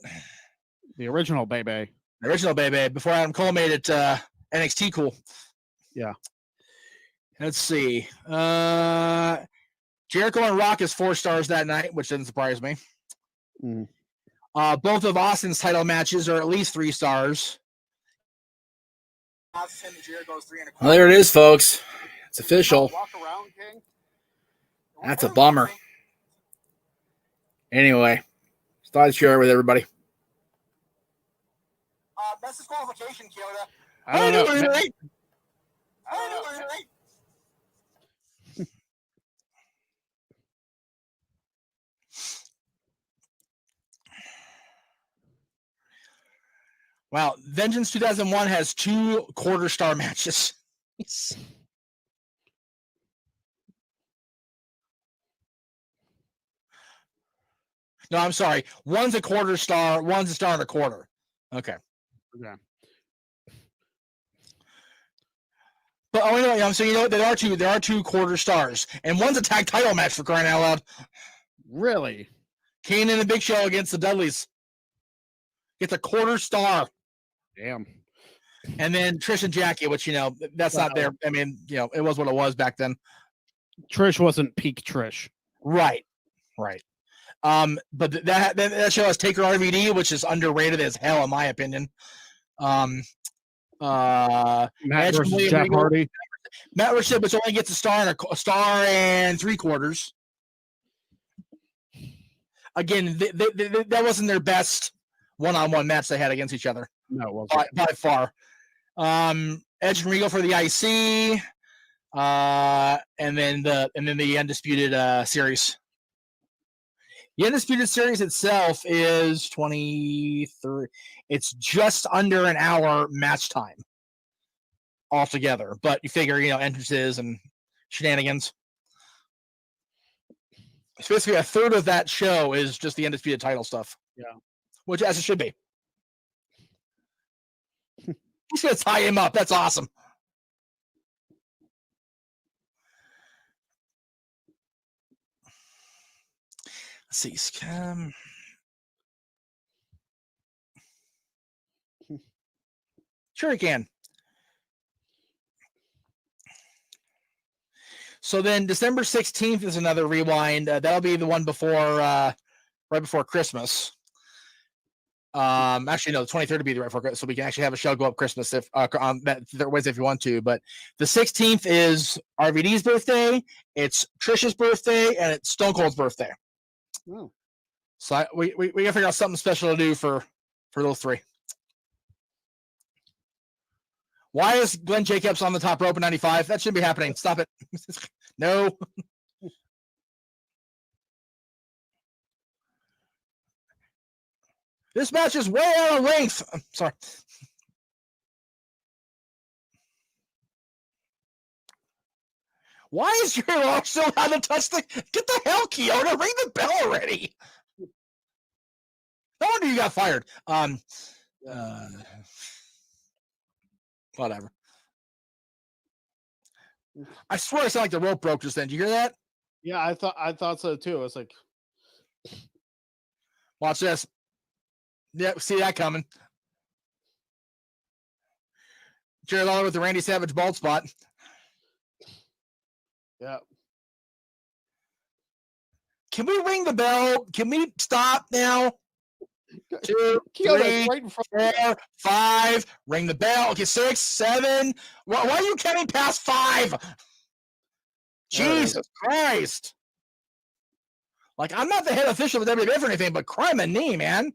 The original Baby. The original Baby, before Adam Cole made it NXT cool. Yeah. Let's see. Jericho and Rock is 4 stars that night, which doesn't surprise me. Mm. Both of Austin's title matches are at least 3 stars. Well, there it is, folks. It's official. That's a bummer. Anyway, just thought I'd share it with everybody. Best disqualification, Kyoto. I don't know. Wow, Vengeance 2001 has 2 quarter-star matches. No, I'm sorry. One's a quarter star, one's a star and a quarter. Okay. Okay. But anyway, so you know there are two quarter stars, and one's a tag title match for crying out loud. Really? Kane and the Big Show against the Dudleys. It's a quarter star. Damn. And then Trish and Jackie, which that's not there. I mean, it was what it was back then. Trish wasn't peak Trish. Right. But that show has Taker RVD, which is underrated as hell in my opinion. Matt versus Jeff Hardy. Matt versus, which only gets a star and 3/4. Again, that wasn't their best one-on-one match they had against each other. No, it wasn't. By far. Edge and Regal for the IC, and then the Undisputed series. The Undisputed Series itself is 23. It's just under an hour match time altogether. But you figure, entrances and shenanigans. It's basically a third of that show is just the Undisputed title stuff. Yeah. Which, as it should be. He's going to tie him up. That's awesome. Let's see. Sure he can. So then December 16th is another rewind. That'll be the one before, right before Christmas. Actually, no, the 23rd will be the right before Christmas, so we can actually have a show go up Christmas if on that Wednesday if you want to. But the 16th is RVD's birthday, it's Trish's birthday, and it's Stone Cold's birthday. Oh. So we gotta figure out something special to do for those three. Why is Glenn Jacobs on the top rope in 95? That shouldn't be happening. Stop it. No. This match is way out of length. I'm sorry. Why is Jerry Lawler still on the touchstick? Get the hell, Keona. Ring the bell already. No wonder you got fired. Whatever. I swear I sound like the rope broke just then. Did you hear that? Yeah, I thought so too. I was like, watch this. Yeah, see that coming. Jerry Lawler with the Randy Savage bald spot. Yeah. Can we ring the bell? Can we stop now? 2, Keona's 3, right in front 4, 5. Ring the bell. Okay, 6, 7. Why are you counting past 5? Jesus Christ. Like, I'm not the head official of WWF or anything, but crime a knee, man.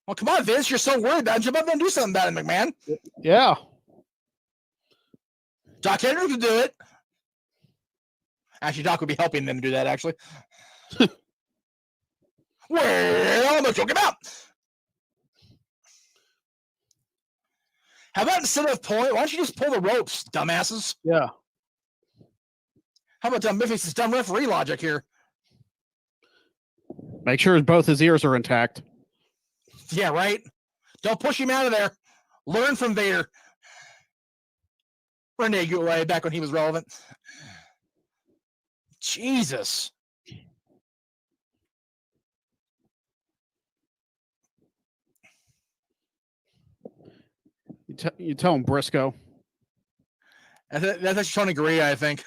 Well, come on, Vince. You're so worried about it. Jump up there and do something about it, McMahon. Yeah. Doc Henry could do it. Actually, Doc would be helping them do that, actually. Well, I'm going to choke him out. How about instead of pulling, why don't you just pull the ropes, dumbasses? Yeah. How about dumb Memphis' dumb referee logic here? Make sure both his ears are intact. Yeah, right? Don't push him out of there. Learn from Vader. Rene Goulet back when he was relevant. Jesus. You tell him Briscoe. That's actually Tony Gurria, I think.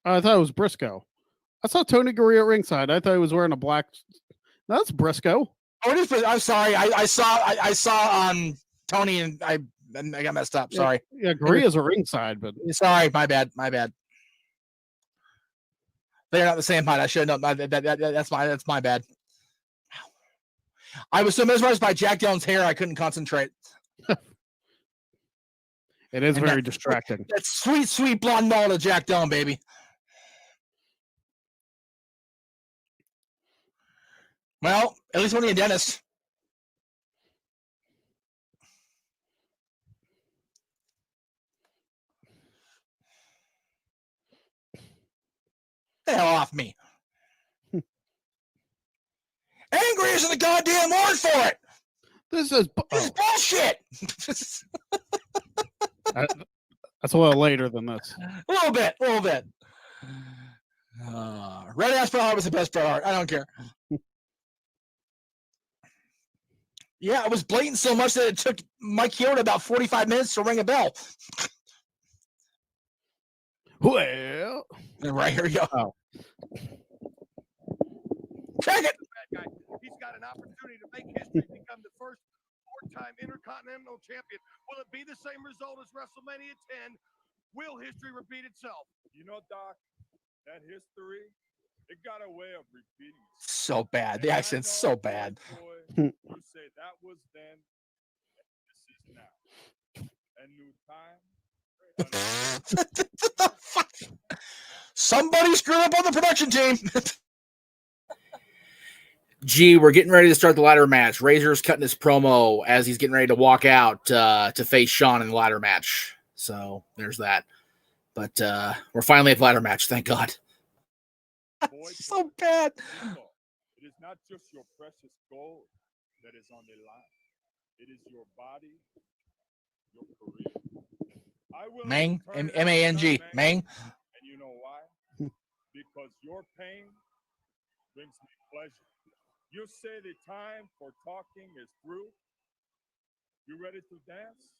I thought it was Briscoe. I saw Tony Gurria at ringside. I thought he was wearing a black. No, that's Briscoe. Oh, it is. I'm sorry. I saw Tony and I got messed up. Sorry. Yeah, Gurria's at ringside, but sorry, my bad. They're not the same height. I should know. That's my bad. I was so mesmerized by Jack Dillon's hair, I couldn't concentrate. It is very distracting. That sweet, sweet blonde mullet of Jack Dillon, baby. Well, at least one of you dentist. The hell off me. Angry isn't the goddamn word for it. This is bullshit. That's a little later than this. A little bit. Red Ass Bret Hart was the best Bret Hart. I don't care. Yeah, it was blatant so much that it took Mike Chioda about 45 minutes to ring a bell. Well, right here you go. Oh. Check it. Bad guy. He's got an opportunity to make history, become the first four-time Intercontinental Champion. Will it be the same result as WrestleMania 10? Will history repeat itself? You know, Doc, that history, it got a way of repeating itself. So bad. The accent's so bad. You say that was then, this is now. and new time. Somebody screwed up on the production team. Gee, we're getting ready to start the ladder match. Razor's cutting his promo as he's getting ready to walk out to face Sean in the ladder match. So there's that. But we're finally at the ladder match. Thank God. So bad. It is not just your precious gold that is on the line. It is your body, your career. I will Mang, turn it M-A-N-G, upside, Mang. And you know why? Because your pain brings me pleasure. You say the time for talking is through. You ready to dance?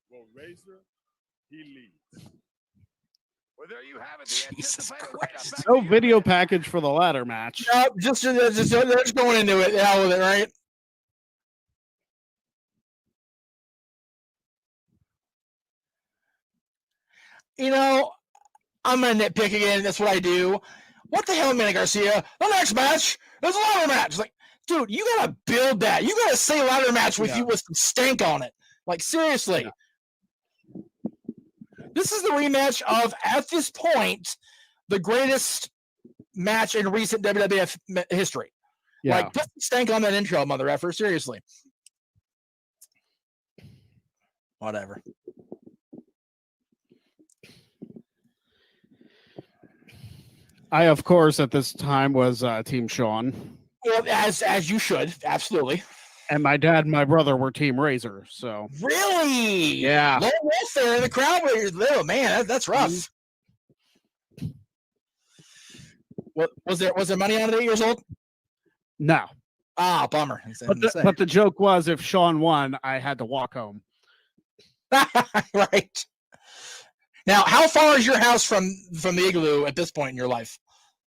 Well, Razor, he leads. Well, there you have it. The Jesus anticipated Christ. back No to you, video man. package for the ladder match. No, just going into it. The hell with it, right? You know, I'm going to nitpick again. That's what I do. What the hell, Manny Garcia? The next match is a ladder match. Like, dude, you got to build that. You got to say ladder match with you with some stank on it. Like, seriously. Yeah. This is the rematch of, at this point, the greatest match in recent WWF history. Yeah. Like, put some stank on that intro, mother effer. Seriously. Whatever. I, of course, at this time was Team Sean. Well, as you should, absolutely. And my dad and my brother were Team Razor. So really, yeah, low welfare in the crowd. Oh man, that's rough. What was there money on it at 8 years old? No. Ah, bummer. But the joke was, if Sean won, I had to walk home. Right. Now, how far is your house from the igloo at this point in your life?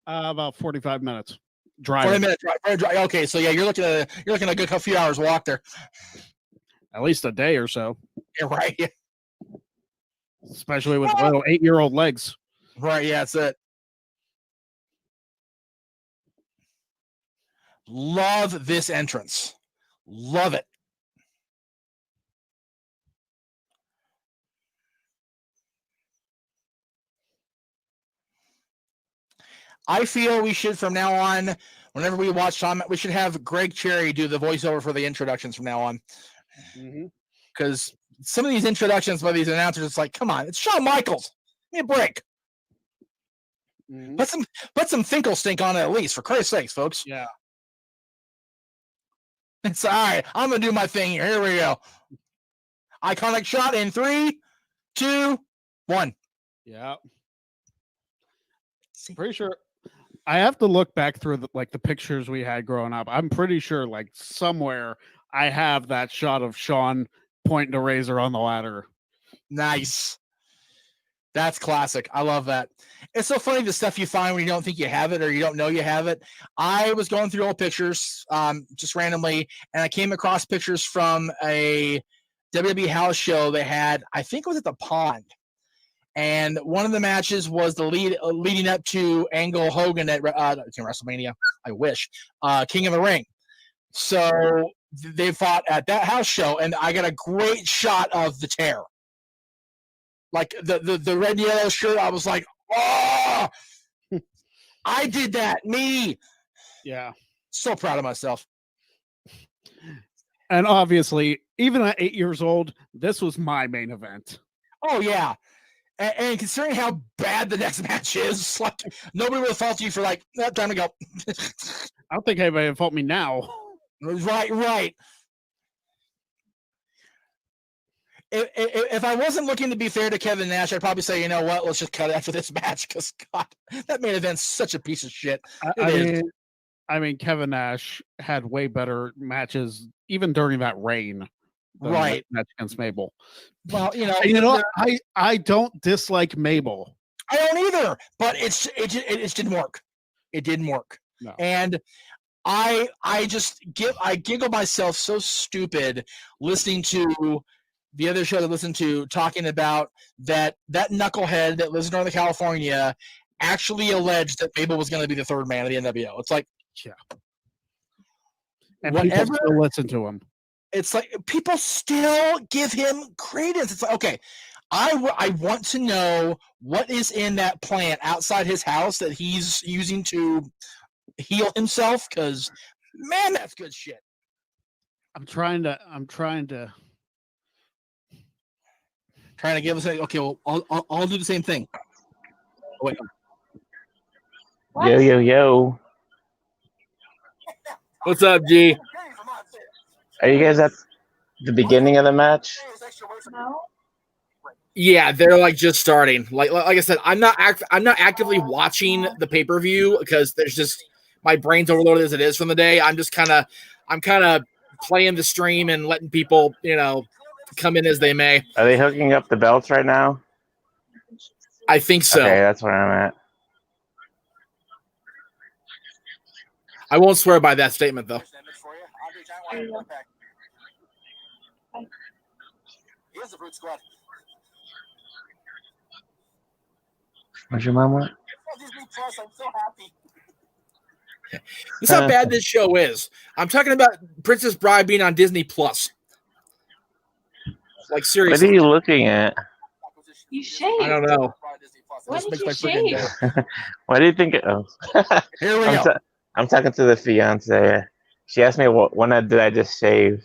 About 45 minutes. Driving. 40 minutes drive. Okay, so yeah, you're looking at a good few hours walk there. At least a day or so. Yeah, right. Yeah. Especially with little 8-year-old legs. Right. Yeah, that's it. Love this entrance. Love it. I feel we should, from now on, whenever we watch Tom, we should have Greg Cherry do the voiceover for the introductions from now on. Because some of these introductions by these announcers, it's like, come on, it's Shawn Michaels. Give me a break. Put some Finkel stink on it at least, for Christ's sakes, folks. Yeah. It's all right. I'm gonna do my thing here. Here we go. Iconic shot in 3, 2, 1. Yeah. Pretty sure. I have to look back through the pictures we had growing up. I'm pretty sure, like, somewhere I have that shot of Sean pointing to Razor on the ladder. Nice. That's classic. I love that. It's so funny, the stuff you find when you don't think you have it or you don't know you have it. I was going through old pictures just randomly, and I came across pictures from a WWE house show they had, I think it was at the Pond. And one of the matches was the leading up to Angle Hogan at WrestleMania. I wish. King of the Ring. So they fought at that house show, and I got a great shot of the tear. Like the red and yellow shirt, I was like, oh, I did that. Me. Yeah. So proud of myself. And obviously, even at 8 years old, this was my main event. Oh, yeah. And considering how bad the next match is, like, nobody would have faulted you for, like, that time to go. I don't think anybody would fault me now. Right. If I wasn't looking to be fair to Kevin Nash, I'd probably say, you know what, let's just cut it after this match, because, God, that main event's such a piece of shit. I mean, Kevin Nash had way better matches, even during that reign. Right. Match against Mabel. Well, I don't dislike Mabel. I don't either, but it didn't work. It didn't work. No. And I giggle myself so stupid listening to the other show that I listened to talking about that knucklehead that lives in Northern California actually alleged that Mabel was going to be the third man of the NWO. It's like, yeah. And people still listen to him. it's like people still give him credence. It's like, okay, I want to know what is in that plant outside his house that he's using to heal himself, because man, that's good shit. I'm trying to give us okay, well, I'll do the same thing. Oh, wait. Yo, yo, yo. What's up, G? Are you guys at the beginning of the match? No. Yeah, they're like just starting. Like I said, I'm not actively watching the pay-per-view because there's just my brain's overloaded as it is from the day. I'm kind of playing the stream and letting people, come in as they may. Are they hooking up the belts right now? I think so. Okay, that's where I'm at. I won't swear by that statement though. Here's the Brute Squad. Where's your mom at? Disney Plus, I'm so happy. This is how bad this show is. I'm talking about Princess Bride being on Disney Plus. Like, seriously. What are you looking at? You shaved. I don't know. When This did makes you my freaking shave? day. What do you think? Oh. Here we go. I'm talking to the fiance. She asked me when did I just shave.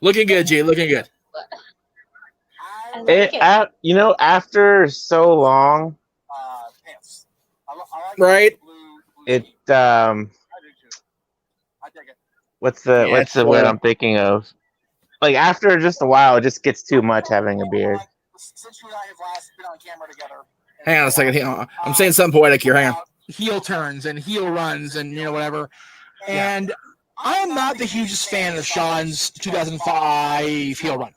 Looking good, G. Looking good. I like it. After so long, Pants. I like Right? blue it I do too. I dig it. what's the word I'm thinking of? Like after just a while, it just gets too much having a beard. Since you and I have last been on camera together. Hang on a second. I'm saying something poetic here. Hang on. Heel turns and heel runs and whatever. And I'm not the hugest fan of Sean's 2005 heel run.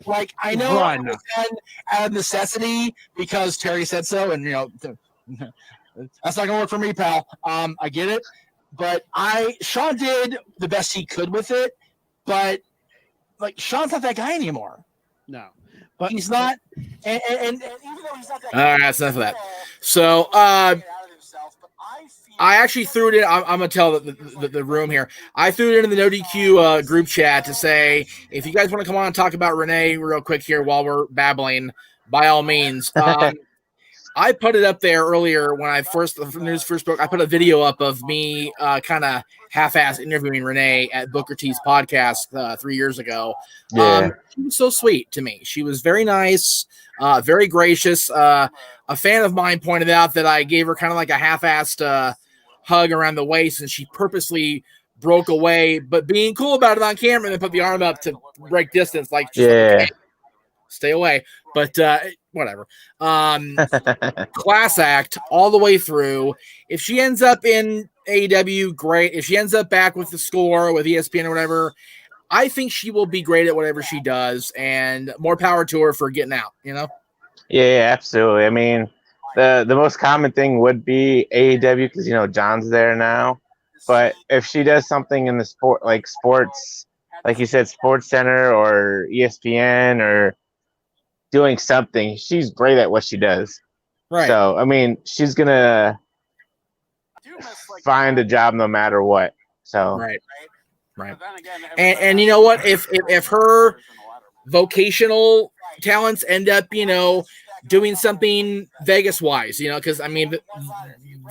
Like, I know it was done out of necessity because Terry said so, and that's not gonna work for me, pal. I get it, but Sean did the best he could with it, but like Sean's not that guy anymore. no. But he's not, and Even though he's not that all right, that's enough of that. So, I actually threw it in. I'm gonna tell the room here. I threw it in the NoDQ group chat to say, if you guys want to come on and talk about Renee real quick here while we're babbling, by all means. I put it up there earlier when the news first broke. I put a video up of me kind of half-ass interviewing Renee at Booker T's podcast 3 years ago. Yeah. She was so sweet to me. She was very nice, very gracious. A fan of mine pointed out that I gave her kind of like a half-assed hug around the waist, and she purposely broke away, but being cool about it on camera, and then put the arm up to break distance. Like, okay, stay away. But whatever. Class act all the way through. If she ends up in AEW, great. If she ends up back with the Score, with ESPN or whatever, I think she will be great at whatever she does, and more power to her for getting out, Yeah, absolutely. I mean, the most common thing would be AEW because John's there now. But if she does something in the sports, like you said, Sports Center or ESPN or doing something, she's great at what she does. Right. So I mean, she's gonna find a job no matter what. So right. And you know what? If her vocational talents end up, doing something Vegas wise, because I mean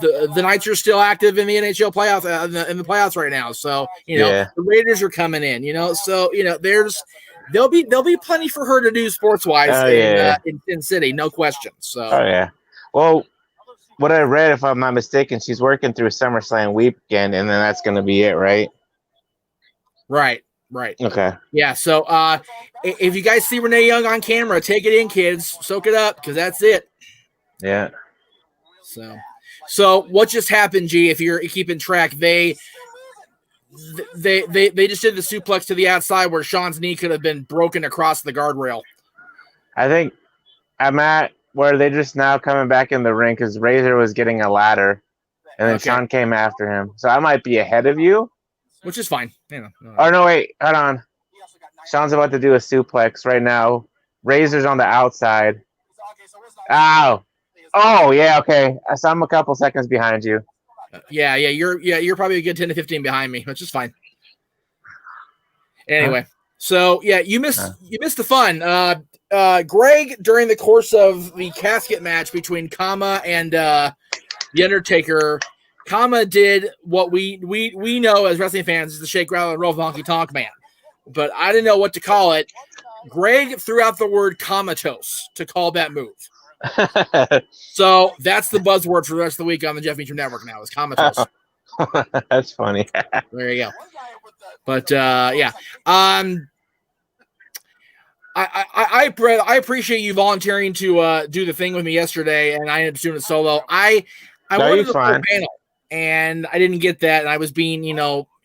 the Knights are still active in the NHL playoffs in the playoffs right now. So the Raiders are coming in. So there'll be plenty for her to do sports wise in City, no question. So well, what I read, if I'm not mistaken, she's working through SummerSlam weekend, and then that's going to be it, right? Right. Okay. Yeah. So if you guys see Renee Young on camera, take it in, kids. Soak it up, because that's it. Yeah. So what just happened, G? If you're keeping track, they just did the suplex to the outside where Sean's knee could have been broken across the guardrail. I think I'm at where they're just now coming back in the ring because Razor was getting a ladder, and then Sean came after him. So I might be ahead of you. Which is fine. Oh, no, wait. Hold on. Sean's about to do a suplex right now. Razor's on the outside. Ow. Oh, yeah, okay. So I'm a couple seconds behind you. You're probably a good 10 to 15 behind me, which is fine. Anyway, so yeah, you missed the fun. Greg, during the course of the casket match between Kama and The Undertaker, Kama did what we know as wrestling fans is the shake, rattle, and roll honky tonk man. But I didn't know what to call it. Greg threw out the word comatose to call that move. So that's the buzzword for the rest of the week on the Jeff Meacham Network now is comatose. That's funny. There you go. But yeah. I appreciate you volunteering to do the thing with me yesterday, and I ended up doing it solo. I wanted a full panel, and I didn't get that, and I was being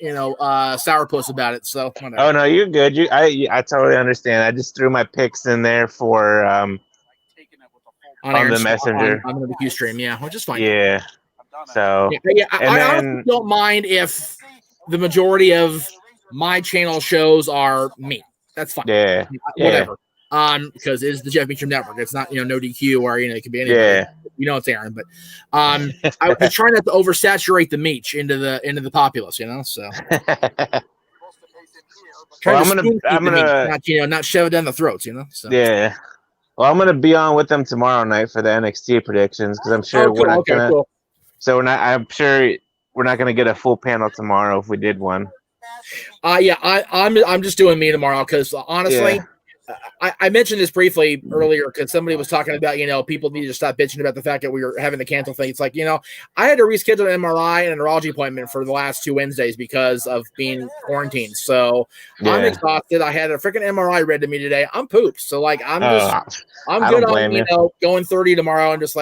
sourpuss about it. So whatever. Oh no, you're good. I totally understand. I just threw my picks in there for on the messenger on the NoDQ stream, yeah, which is fine. Yeah. So I honestly don't mind if the majority of my channel shows are me. That's fine. Yeah. Whatever. Because it's the Jeff Meacham Network. It's not NoDQ or it can be anybody. Yeah. It's Aaron, but I try not to oversaturate the Meach into the populace. So. Well, I'm gonna not shove it down the throats. So. Yeah. Well, I'm gonna be on with them tomorrow night for the NXT predictions because I'm sure we're not gonna. Cool. So I'm sure we're not gonna get a full panel tomorrow if we did one. I'm just doing me tomorrow because honestly, I mentioned this briefly earlier because somebody was talking about people need to stop bitching about the fact that we were having to cancel things. It's like I had to reschedule an MRI and a neurology appointment for the last 2 Wednesdays because of being quarantined. So I'm exhausted. I had a freaking MRI read to me today. I'm pooped. So I'm good on going 30 tomorrow and just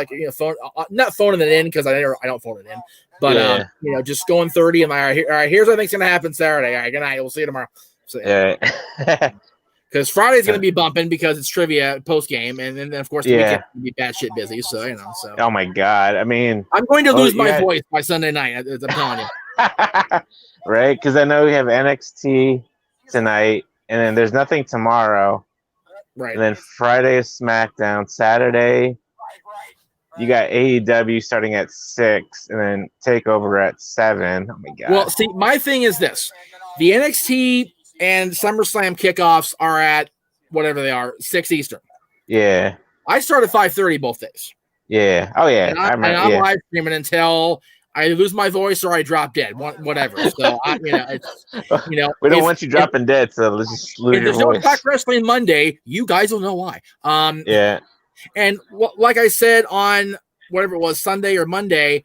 not phoning it in because I don't phone it in. But just going 30. All right, here's what I think's gonna happen Saturday. All right, good night. We'll see you tomorrow. So, because Friday's gonna be bumping because it's trivia post game, and then of course the weekend will be batshit busy. So So. Oh my god! I mean, I'm going to lose my voice by Sunday night. I'm telling you. Right? Because I know we have NXT tonight, and then there's nothing tomorrow. Right. And then Friday is SmackDown. Saturday. You got AEW starting at 6, and then TakeOver at 7. Oh my god! Well, see, my thing is this: the NXT and SummerSlam kickoffs are at whatever they are, 6 Eastern. Yeah. I start at 5:30 both days. Yeah. Oh yeah. And I'm live streaming until I lose my voice or I drop dead. Whatever. So we don't want you dropping dead, so let's just lose your voice. If there's no Talk Wrestling Monday, you guys will know why. Yeah. And like I said on whatever it was, Sunday or Monday,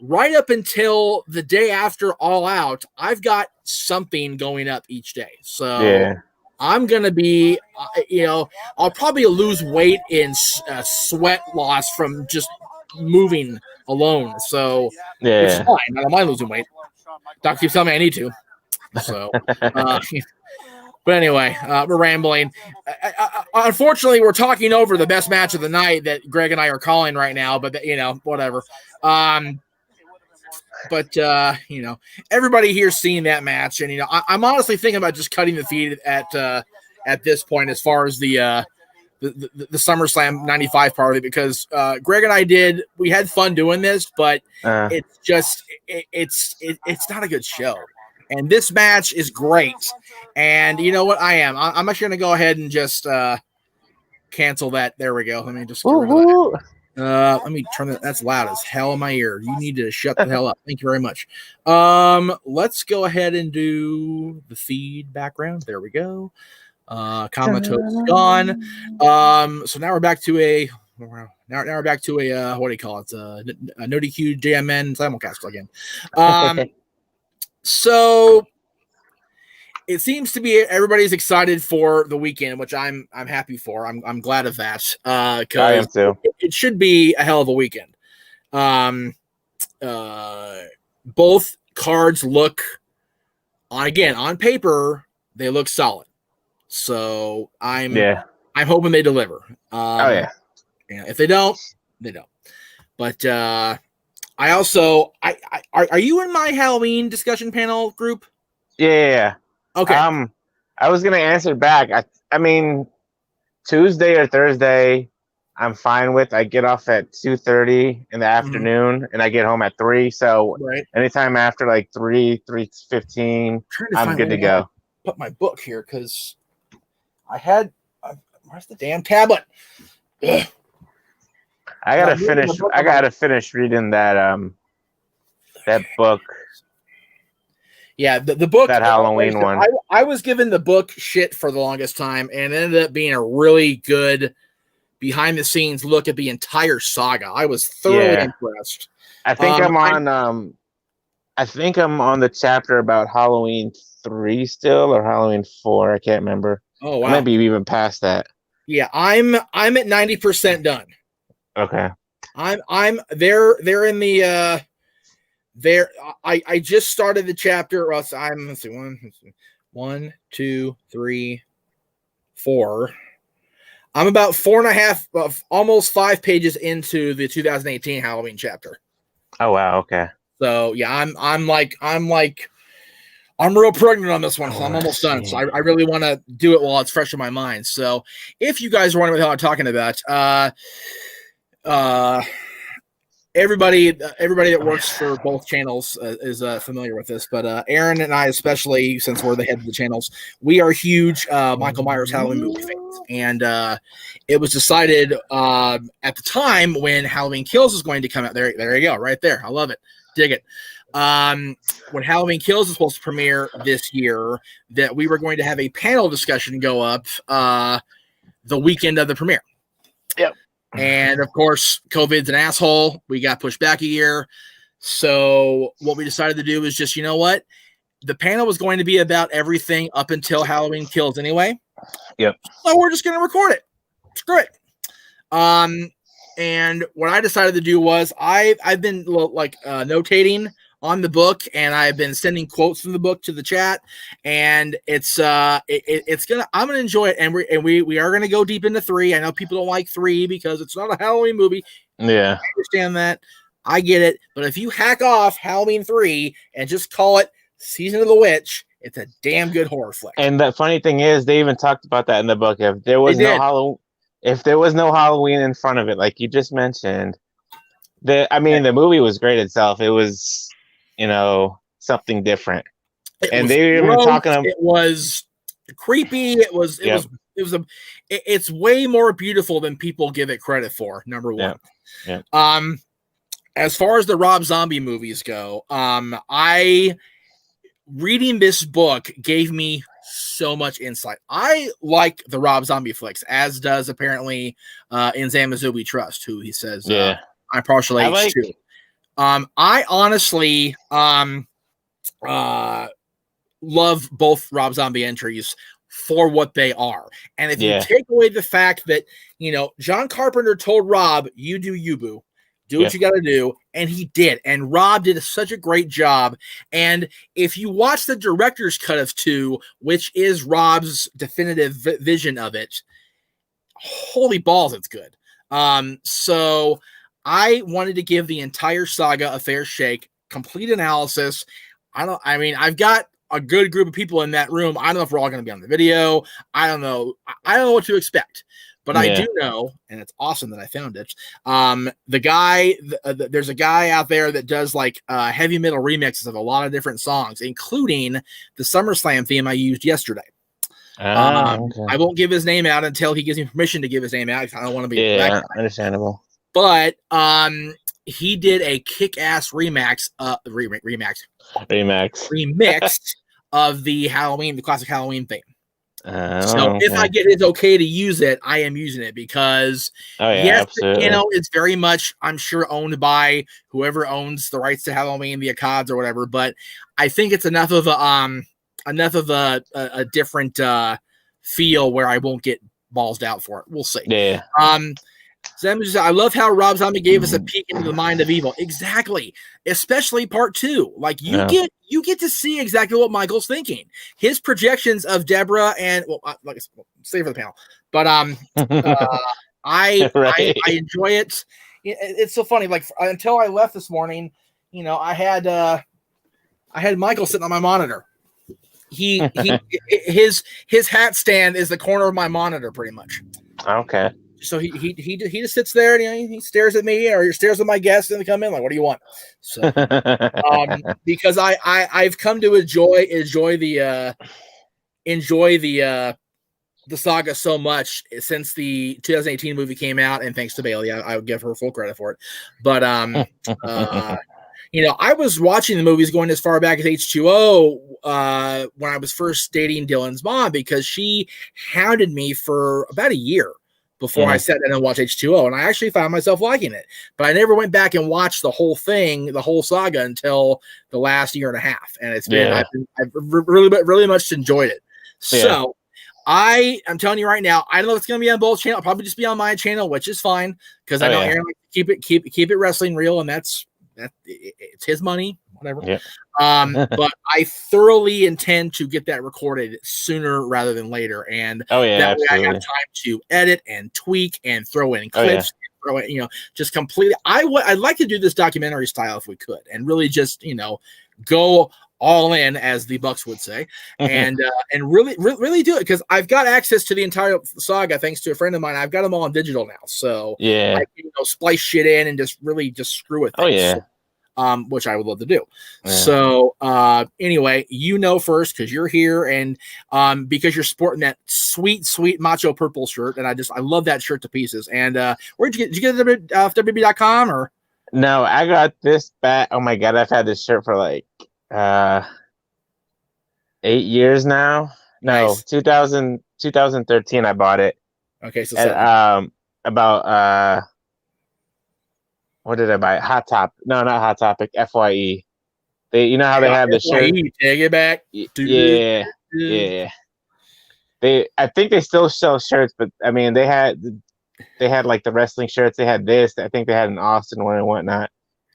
right up until the day after All Out, I've got something going up each day. So I'm going to be, I'll probably lose weight in sweat loss from just moving alone. So which is fine. I don't mind losing weight. Doc keeps telling me I need to. So, but anyway, we're rambling. Unfortunately, we're talking over the best match of the night that Greg and I are calling right now, but whatever. But everybody here's seen that match, and I'm honestly thinking about just cutting the feed at this point as far as the SummerSlam 95 part of it, because Greg and I we had fun doing this, but it's just it's not a good show. And this match is great. And you know what? I'm actually going to go ahead and just cancel that. There we go. Let me just get rid of that. Let me turn that. That's loud as hell in my ear. You need to shut the hell up. Thank you very much. Let's go ahead and do the feed background. There we go. Comatose gone. So now we're back to a what do you call it? A NoDQ JMN simulcast again. So it seems to be everybody's excited for the weekend, which I'm happy for. I'm glad of that. I am too. It should be a hell of a weekend. Both cards look on paper, they look solid. So I'm hoping they deliver. If they don't, they don't. But I also are you in my Halloween discussion panel group? Yeah. Okay. I was gonna answer back. I mean, Tuesday or Thursday, I'm fine with. I get off at 2:30 in the afternoon, and I get home at 3. So Right. anytime after like 3:15, I'm good to go. Put my book here because I had. Where's the damn tablet? Ugh. I gotta finish reading that that book. Yeah, the book, that Halloween one. I was given the book shit for the longest time, and it ended up being a really good behind the scenes look at the entire saga. I was thoroughly impressed. I think I'm on the chapter about Halloween 3 still, or Halloween 4. I can't remember. Oh wow. I might be even past that. Yeah, I'm at 90% done. Okay. I'm they're in the there. I just started the chapter. Let's see, 1, 2, 3, 4. I'm about 4.5, almost 5 pages into the 2018 Halloween chapter. Oh wow, okay. So yeah, I'm real pregnant on this one. So I'm almost done. So I really want to do it while it's fresh in my mind. So if you guys are wondering what I'm talking about, everybody that works for both channels is familiar with this, but Aaron and I, especially since we're the head of the channels, we are huge Michael Myers Halloween movie fans, and it was decided at the time when Halloween Kills is going to come out. There you go, right there. I love it, dig it. When Halloween Kills is supposed to premiere this year, that we were going to have a panel discussion go up the weekend of the premiere. Yep. And of course, COVID's an asshole. We got pushed back a year. So what we decided to do is just, you know what? The panel was going to be about everything up until Halloween Kills anyway. Yep. So we're just going to record it. Screw it. And what I decided to do was I've been notating on the book, and I've been sending quotes from the book to the chat, and I'm gonna enjoy it, and we are gonna go deep into 3. I know people don't like 3 because it's not a Halloween movie. Yeah, I understand that. I get it, but if you hack off Halloween 3 and just call it Season of the Witch, it's a damn good horror flick. And the funny thing is, they even talked about that in the book. If there was no Halloween in front of it, like you just mentioned, the movie was great itself. It was, something different. They were even talking about, it was creepy. It's way more beautiful than people give it credit for. Number one. Yeah. As far as the Rob Zombie movies go, reading this book gave me so much insight. I like the Rob Zombie flicks, as does apparently Inzamazubi We Trust, who he says I'm partial age too. I honestly love both Rob Zombie entries for what they are. And if you take away the fact that, John Carpenter told Rob, you do you, boo. Do what you got to do. And he did. And Rob did such a great job. And if you watch the director's cut of 2, which is Rob's definitive vision of it, holy balls, it's good. So I wanted to give the entire saga a fair shake, complete analysis. I've got a good group of people in that room. I don't know if we're all going to be on the video. I don't know what to expect, but I do know, and it's awesome that I found it. There's a guy out there that does heavy metal remixes of a lot of different songs, including the SummerSlam theme I used yesterday. Okay. I won't give his name out until he gives me permission to give his name out. I don't want to be understandable. But he did a kick-ass remix of the classic Halloween theme. If I get his okay to use it, I am using it because absolutely. It's very much, I'm sure, owned by whoever owns the rights to Halloween, the Accods or whatever. But I think it's enough of a different feel where I won't get ballsed out for it. We'll see. Yeah. I love how Rob Zombie gave us a peek into the mind of evil. Exactly. Especially part 2. You get to see exactly what Michael's thinking. His projections of Deborah and save for the panel. But I enjoy it. It's so funny. Until I left this morning, I had Michael sitting on my monitor. His hat stand is the corner of my monitor pretty much. Okay. so he just sits there and he stares at me or he stares at my guests and they come in like, what do you want? So because I've come to enjoy the saga so much since the 2018 movie came out, and thanks to Bailey, I would give her full credit for it. But I was watching the movies going as far back as H2O when I was first dating Dylan's mom, because she hounded me for about a year before I sat down and watched H2O, and I actually found myself liking it. But I never went back and watched the whole thing, the whole saga, until the last year and a half, and it's been I've really much enjoyed it. So I'm telling you right now, I don't know if it's going to be on both channels. I'll probably just be on my channel, which is fine because I know Aaron keep it wrestling real, and it's his money, whatever. But I thoroughly intend to get that recorded sooner rather than later, and that way I have time to edit and tweak and throw in clips. Throw it, just completely. I'd like to do this documentary style if we could, and really just go all in, as the Bucks would say, and really do it, because I've got access to the entire saga thanks to a friend of mine. I've got them all on digital now, so I can splice shit in and just screw with things. Which I would love to do. So anyway, first because you're here, and because you're sporting that sweet macho purple shirt, and I love that shirt to pieces. And did you get it off WB.com or? No, I got this back. Oh my god, I've had this shirt for like 8 years now. No, 2013 I bought it. Okay, so about what did I buy? Hot Topic. No, not Hot Topic. FYE. They, how they have the shirt. Take it back. Yeah. I think they still sell shirts, but I mean, they had like the wrestling shirts. They had this. I think they had an Austin one and whatnot.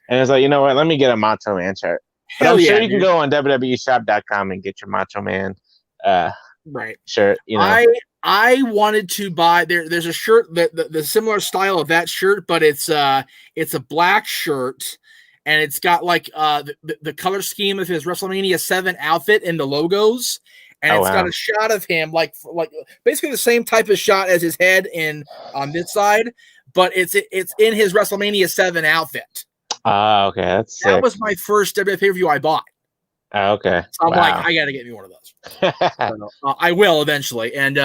And it's like, you know what? Let me get a Macho Man shirt. But I'm sure you can go on WWEshop.com and get your Macho Man shirt. I wanted to buy there's a shirt the similar style of that shirt, but it's a black shirt, and it's got like the color scheme of his WrestleMania 7 outfit and the logos, and it's got a shot of him like basically the same type of shot as his head on this side, but it's in his WrestleMania 7 outfit. Okay, that's sick. That was my first WWE pay-per-view I bought. Okay. So I'm like, I got to get me one of those. I will eventually. And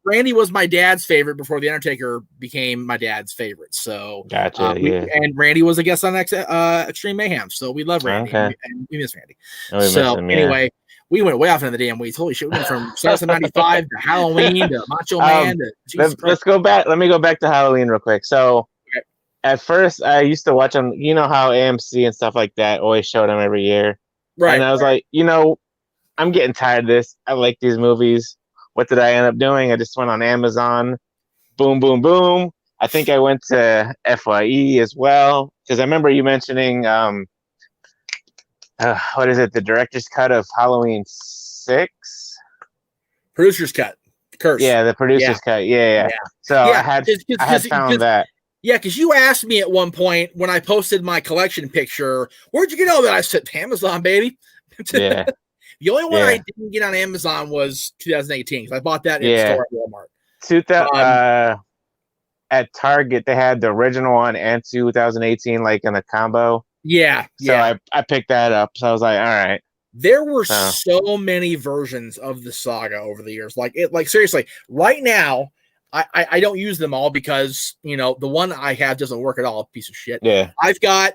Randy was my dad's favorite before The Undertaker became my dad's favorite. So gotcha. And Randy was a guest on Extreme Mayhem. So we love Randy. And we miss Randy. Anyway, we went way off into the damn weeds. Holy shit. We went from Summerslam 95 to Halloween to Macho Man. Let's go back. Let me go back to Halloween real quick. So at first I used to watch them, how AMC and stuff like that always showed them every year. Right. And I was like, I'm getting tired of this. I like these movies. What did I end up doing? I just went on Amazon. Boom, boom, boom. I think I went to FYE as well, because I remember you mentioning, what is it? The director's cut of Halloween 6? Producer's cut. Curse. Yeah, the producer's cut. Yeah. So I had found that. Yeah, because you asked me at one point when I posted my collection picture, where'd you get all that? I said, Amazon, baby. Yeah. The only one I didn't get on Amazon was 2018, because I bought that in store at Walmart. At Target, they had the original one and 2018 like in a combo. Yeah. So I picked that up. So I was like, all right. There were so many versions of the saga over the years. Like seriously, right now, I don't use them all because, the one I have doesn't work at all. Piece of shit. Yeah. I've got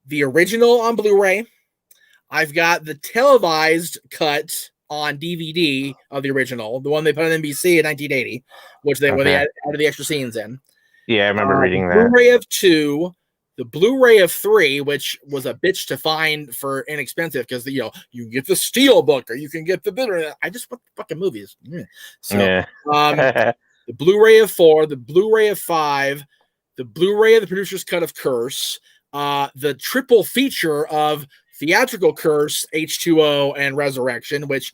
the original on Blu-ray. I've got the televised cut on DVD of the original, the one they put on NBC in 1980, which where they added the extra scenes in. Yeah, I remember reading that. Blu-ray of 2, the Blu-ray of 3, which was a bitch to find for inexpensive because you can get the steel book or you can get the bitter. I just want the fucking movies. So, the Blu-ray of 4, the Blu-ray of 5, the Blu-ray of the producer's cut of Curse, the triple feature of theatrical Curse, H2O, and Resurrection, which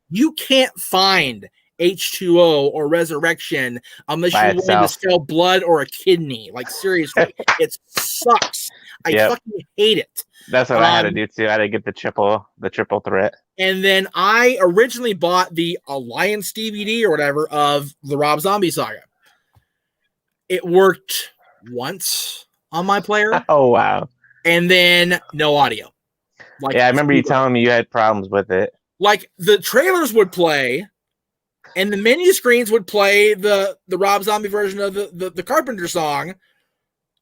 you can't find H2O or Resurrection unless you want to sell blood or a kidney. Like, seriously, it sucks. I fucking hate it. That's what I had to do too. I had to get the triple threat. And then I originally bought the Alliance DVD or whatever of the Rob Zombie saga. it worked once on my player, Oh wow. and then no audio. Like, Yeah, I remember you telling me you had problems with it. Like the trailers would play, and the menu screens would play the Rob Zombie version of the Carpenter song.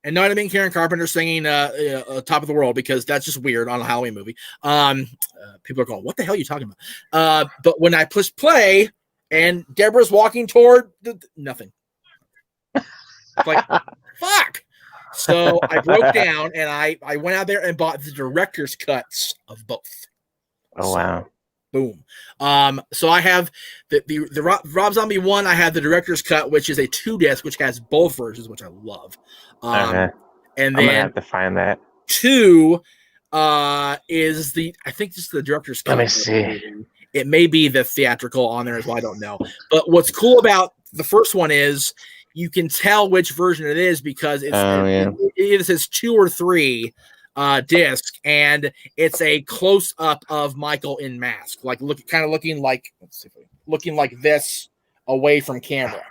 And no, I didn't mean Karen Carpenter singing "Top of the World" because that's just weird on a Halloween movie. People are going, "What the hell are you talking about?" But when I push play and Deborah's walking toward nothing, it's like fuck. So I broke down and I went out there and bought the director's cuts of both. Oh wow. Boom. So I have the Rob Zombie one. I have the director's cut, which is a 2-disc, which has both versions, which I love. Okay. And I'm gonna then have to find that. 2 is I think just the director's cut. Let me see. It may be the theatrical on there as well. I don't know. But what's cool about the first one is you can tell which version it is because it either says 2 or 3 disc, and it's a close up of Michael in mask, like looking like this away from camera.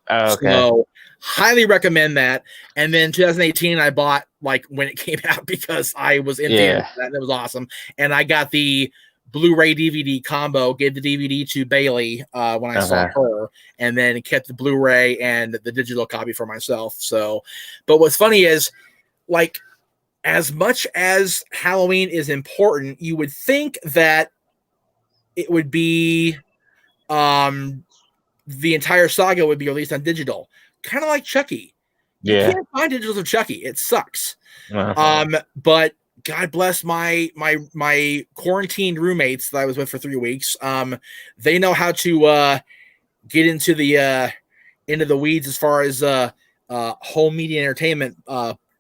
Oh, okay. So highly recommend that. And then 2018 I bought like when it came out because I was in theater. That was awesome. And I got the Blu-ray DVD combo, gave the DVD to Bailey when I saw her, and then kept the Blu-ray and the digital copy for myself. So, but what's funny is, like, as much as Halloween is important, you would think that it would be the entire saga would be released on digital, kind of like Chucky. You can't find digitals of Chucky. It sucks. But God bless my quarantined roommates that I was with for 3 weeks. They know how to get into the weeds as far as home media entertainment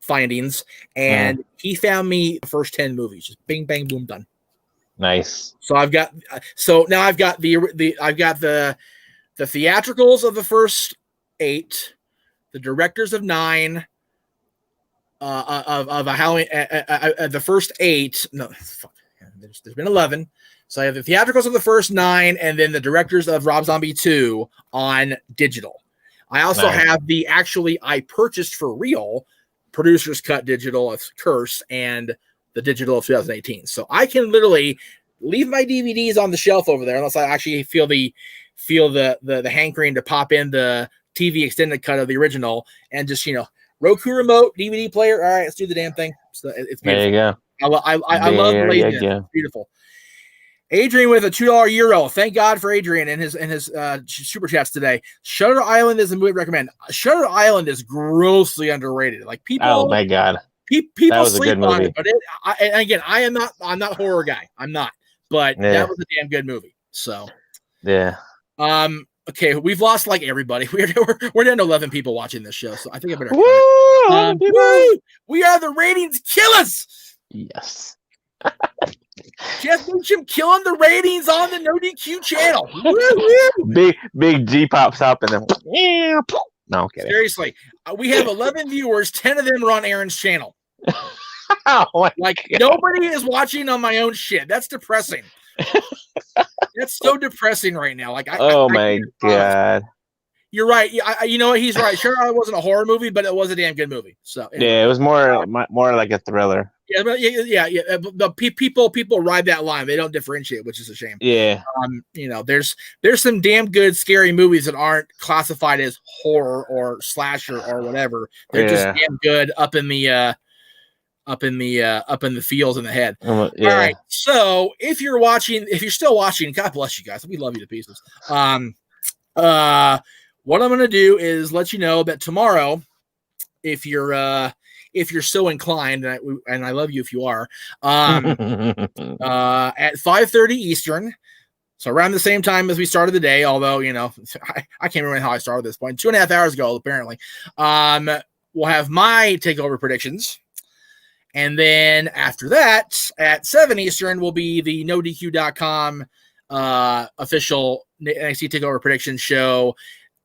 findings, and he found me the first 10 movies. Just bing bang boom done. Nice. So I've got now I've got the theatricals of the first 8, the directors of 9, of a Halloween, the first 8. No, fuck. There's been 11. So I have the theatricals of the first 9, and then the directors of Rob Zombie 2 on digital. I also have I purchased for real producer's cut digital of Curse and the digital of 2018. So I can literally leave my DVDs on the shelf over there unless I actually feel the hankering to pop in the TV extended cut of the original and just, Roku remote, DVD player. All right, let's do the damn thing. So it's beautiful. There you go. I love the laziness. It's beautiful. Adrian with a $2 euro. Thank God for Adrian and his super chats today. Shutter Island is a movie I recommend. Shutter Island is grossly underrated. Like people. Oh my God. People sleep on it, but I'm not a horror guy. I'm not. But that was a damn good movie. So yeah. Okay, we've lost like everybody. We're down to 11 people watching this show, so I think I better. We are the ratings killers. Yes. Jeff Meacham killing the ratings on the NoDQ channel. Big G pops up and then no, okay. Seriously, we have 11 viewers. 10 of them are on Aaron's channel. Nobody is watching on my own shit. That's depressing. That's so depressing right now. My God. You're right. You know what? He's right. Sure, it wasn't a horror movie, but it was a damn good movie. So anyway. Yeah, it was more like a thriller. Yeah, but yeah. But people ride that line. They don't differentiate, which is a shame. Yeah. There's some damn good scary movies that aren't classified as horror or slasher or whatever. They're just damn good up in the feels in the head. All right. So if you're still watching, God bless you guys. We love you to pieces. What I'm going to do is let you know that tomorrow, if you're so inclined, and I love you if you are, at 5:30 Eastern, so around the same time as we started the day, although, I can't remember how I started this point, 2.5 hours ago, apparently, we'll have my takeover predictions. And then after that, at 7 Eastern, will be the NoDQ.com official NXT Takeover prediction show.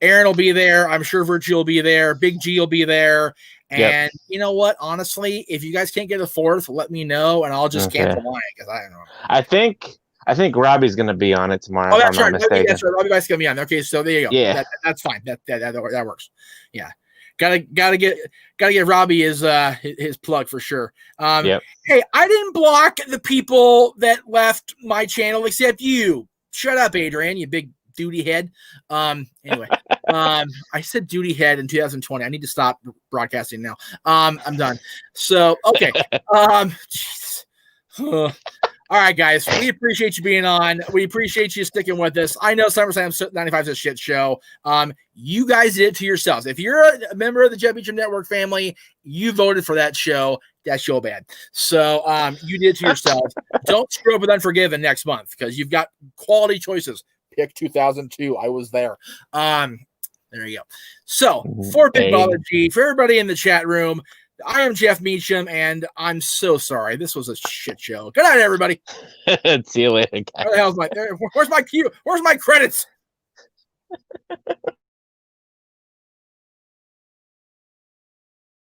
Aaron will be there. I'm sure Virgil will be there. Big G will be there. And you know what? Honestly, if you guys can't get a 4th, let me know, and I'll just cancel mine because I don't know. I think Robbie's going to be on it tomorrow. Oh, that's right. That's right. Robbie Vice is going to be on. Okay, so there you go. Yeah, that's fine. That works. Yeah. Gotta get Robbie his plug for sure. Yep. Hey, I didn't block the people that left my channel except you. Shut up, Adrian, you big duty head. Anyway, I said duty head in 2020. I need to stop broadcasting now. I'm done. So okay. All right, guys, we appreciate you being on. We appreciate you sticking with us. I know SummerSlam 95 is a shit show. You guys did it to yourselves. If you're a member of the Jeff Meacham Network family, you voted for that show. That show bad. So you did it to yourself. Don't screw up with Unforgiven next month because you've got quality choices. Pick 2002. I was there. There you go. So for Big Baller G, for everybody in the chat room, I am Jeff Meacham, and I'm so sorry. This was a shit show. Good night, everybody. See you later, guys. Where the hell's my? Where's my cue? Where's my credits?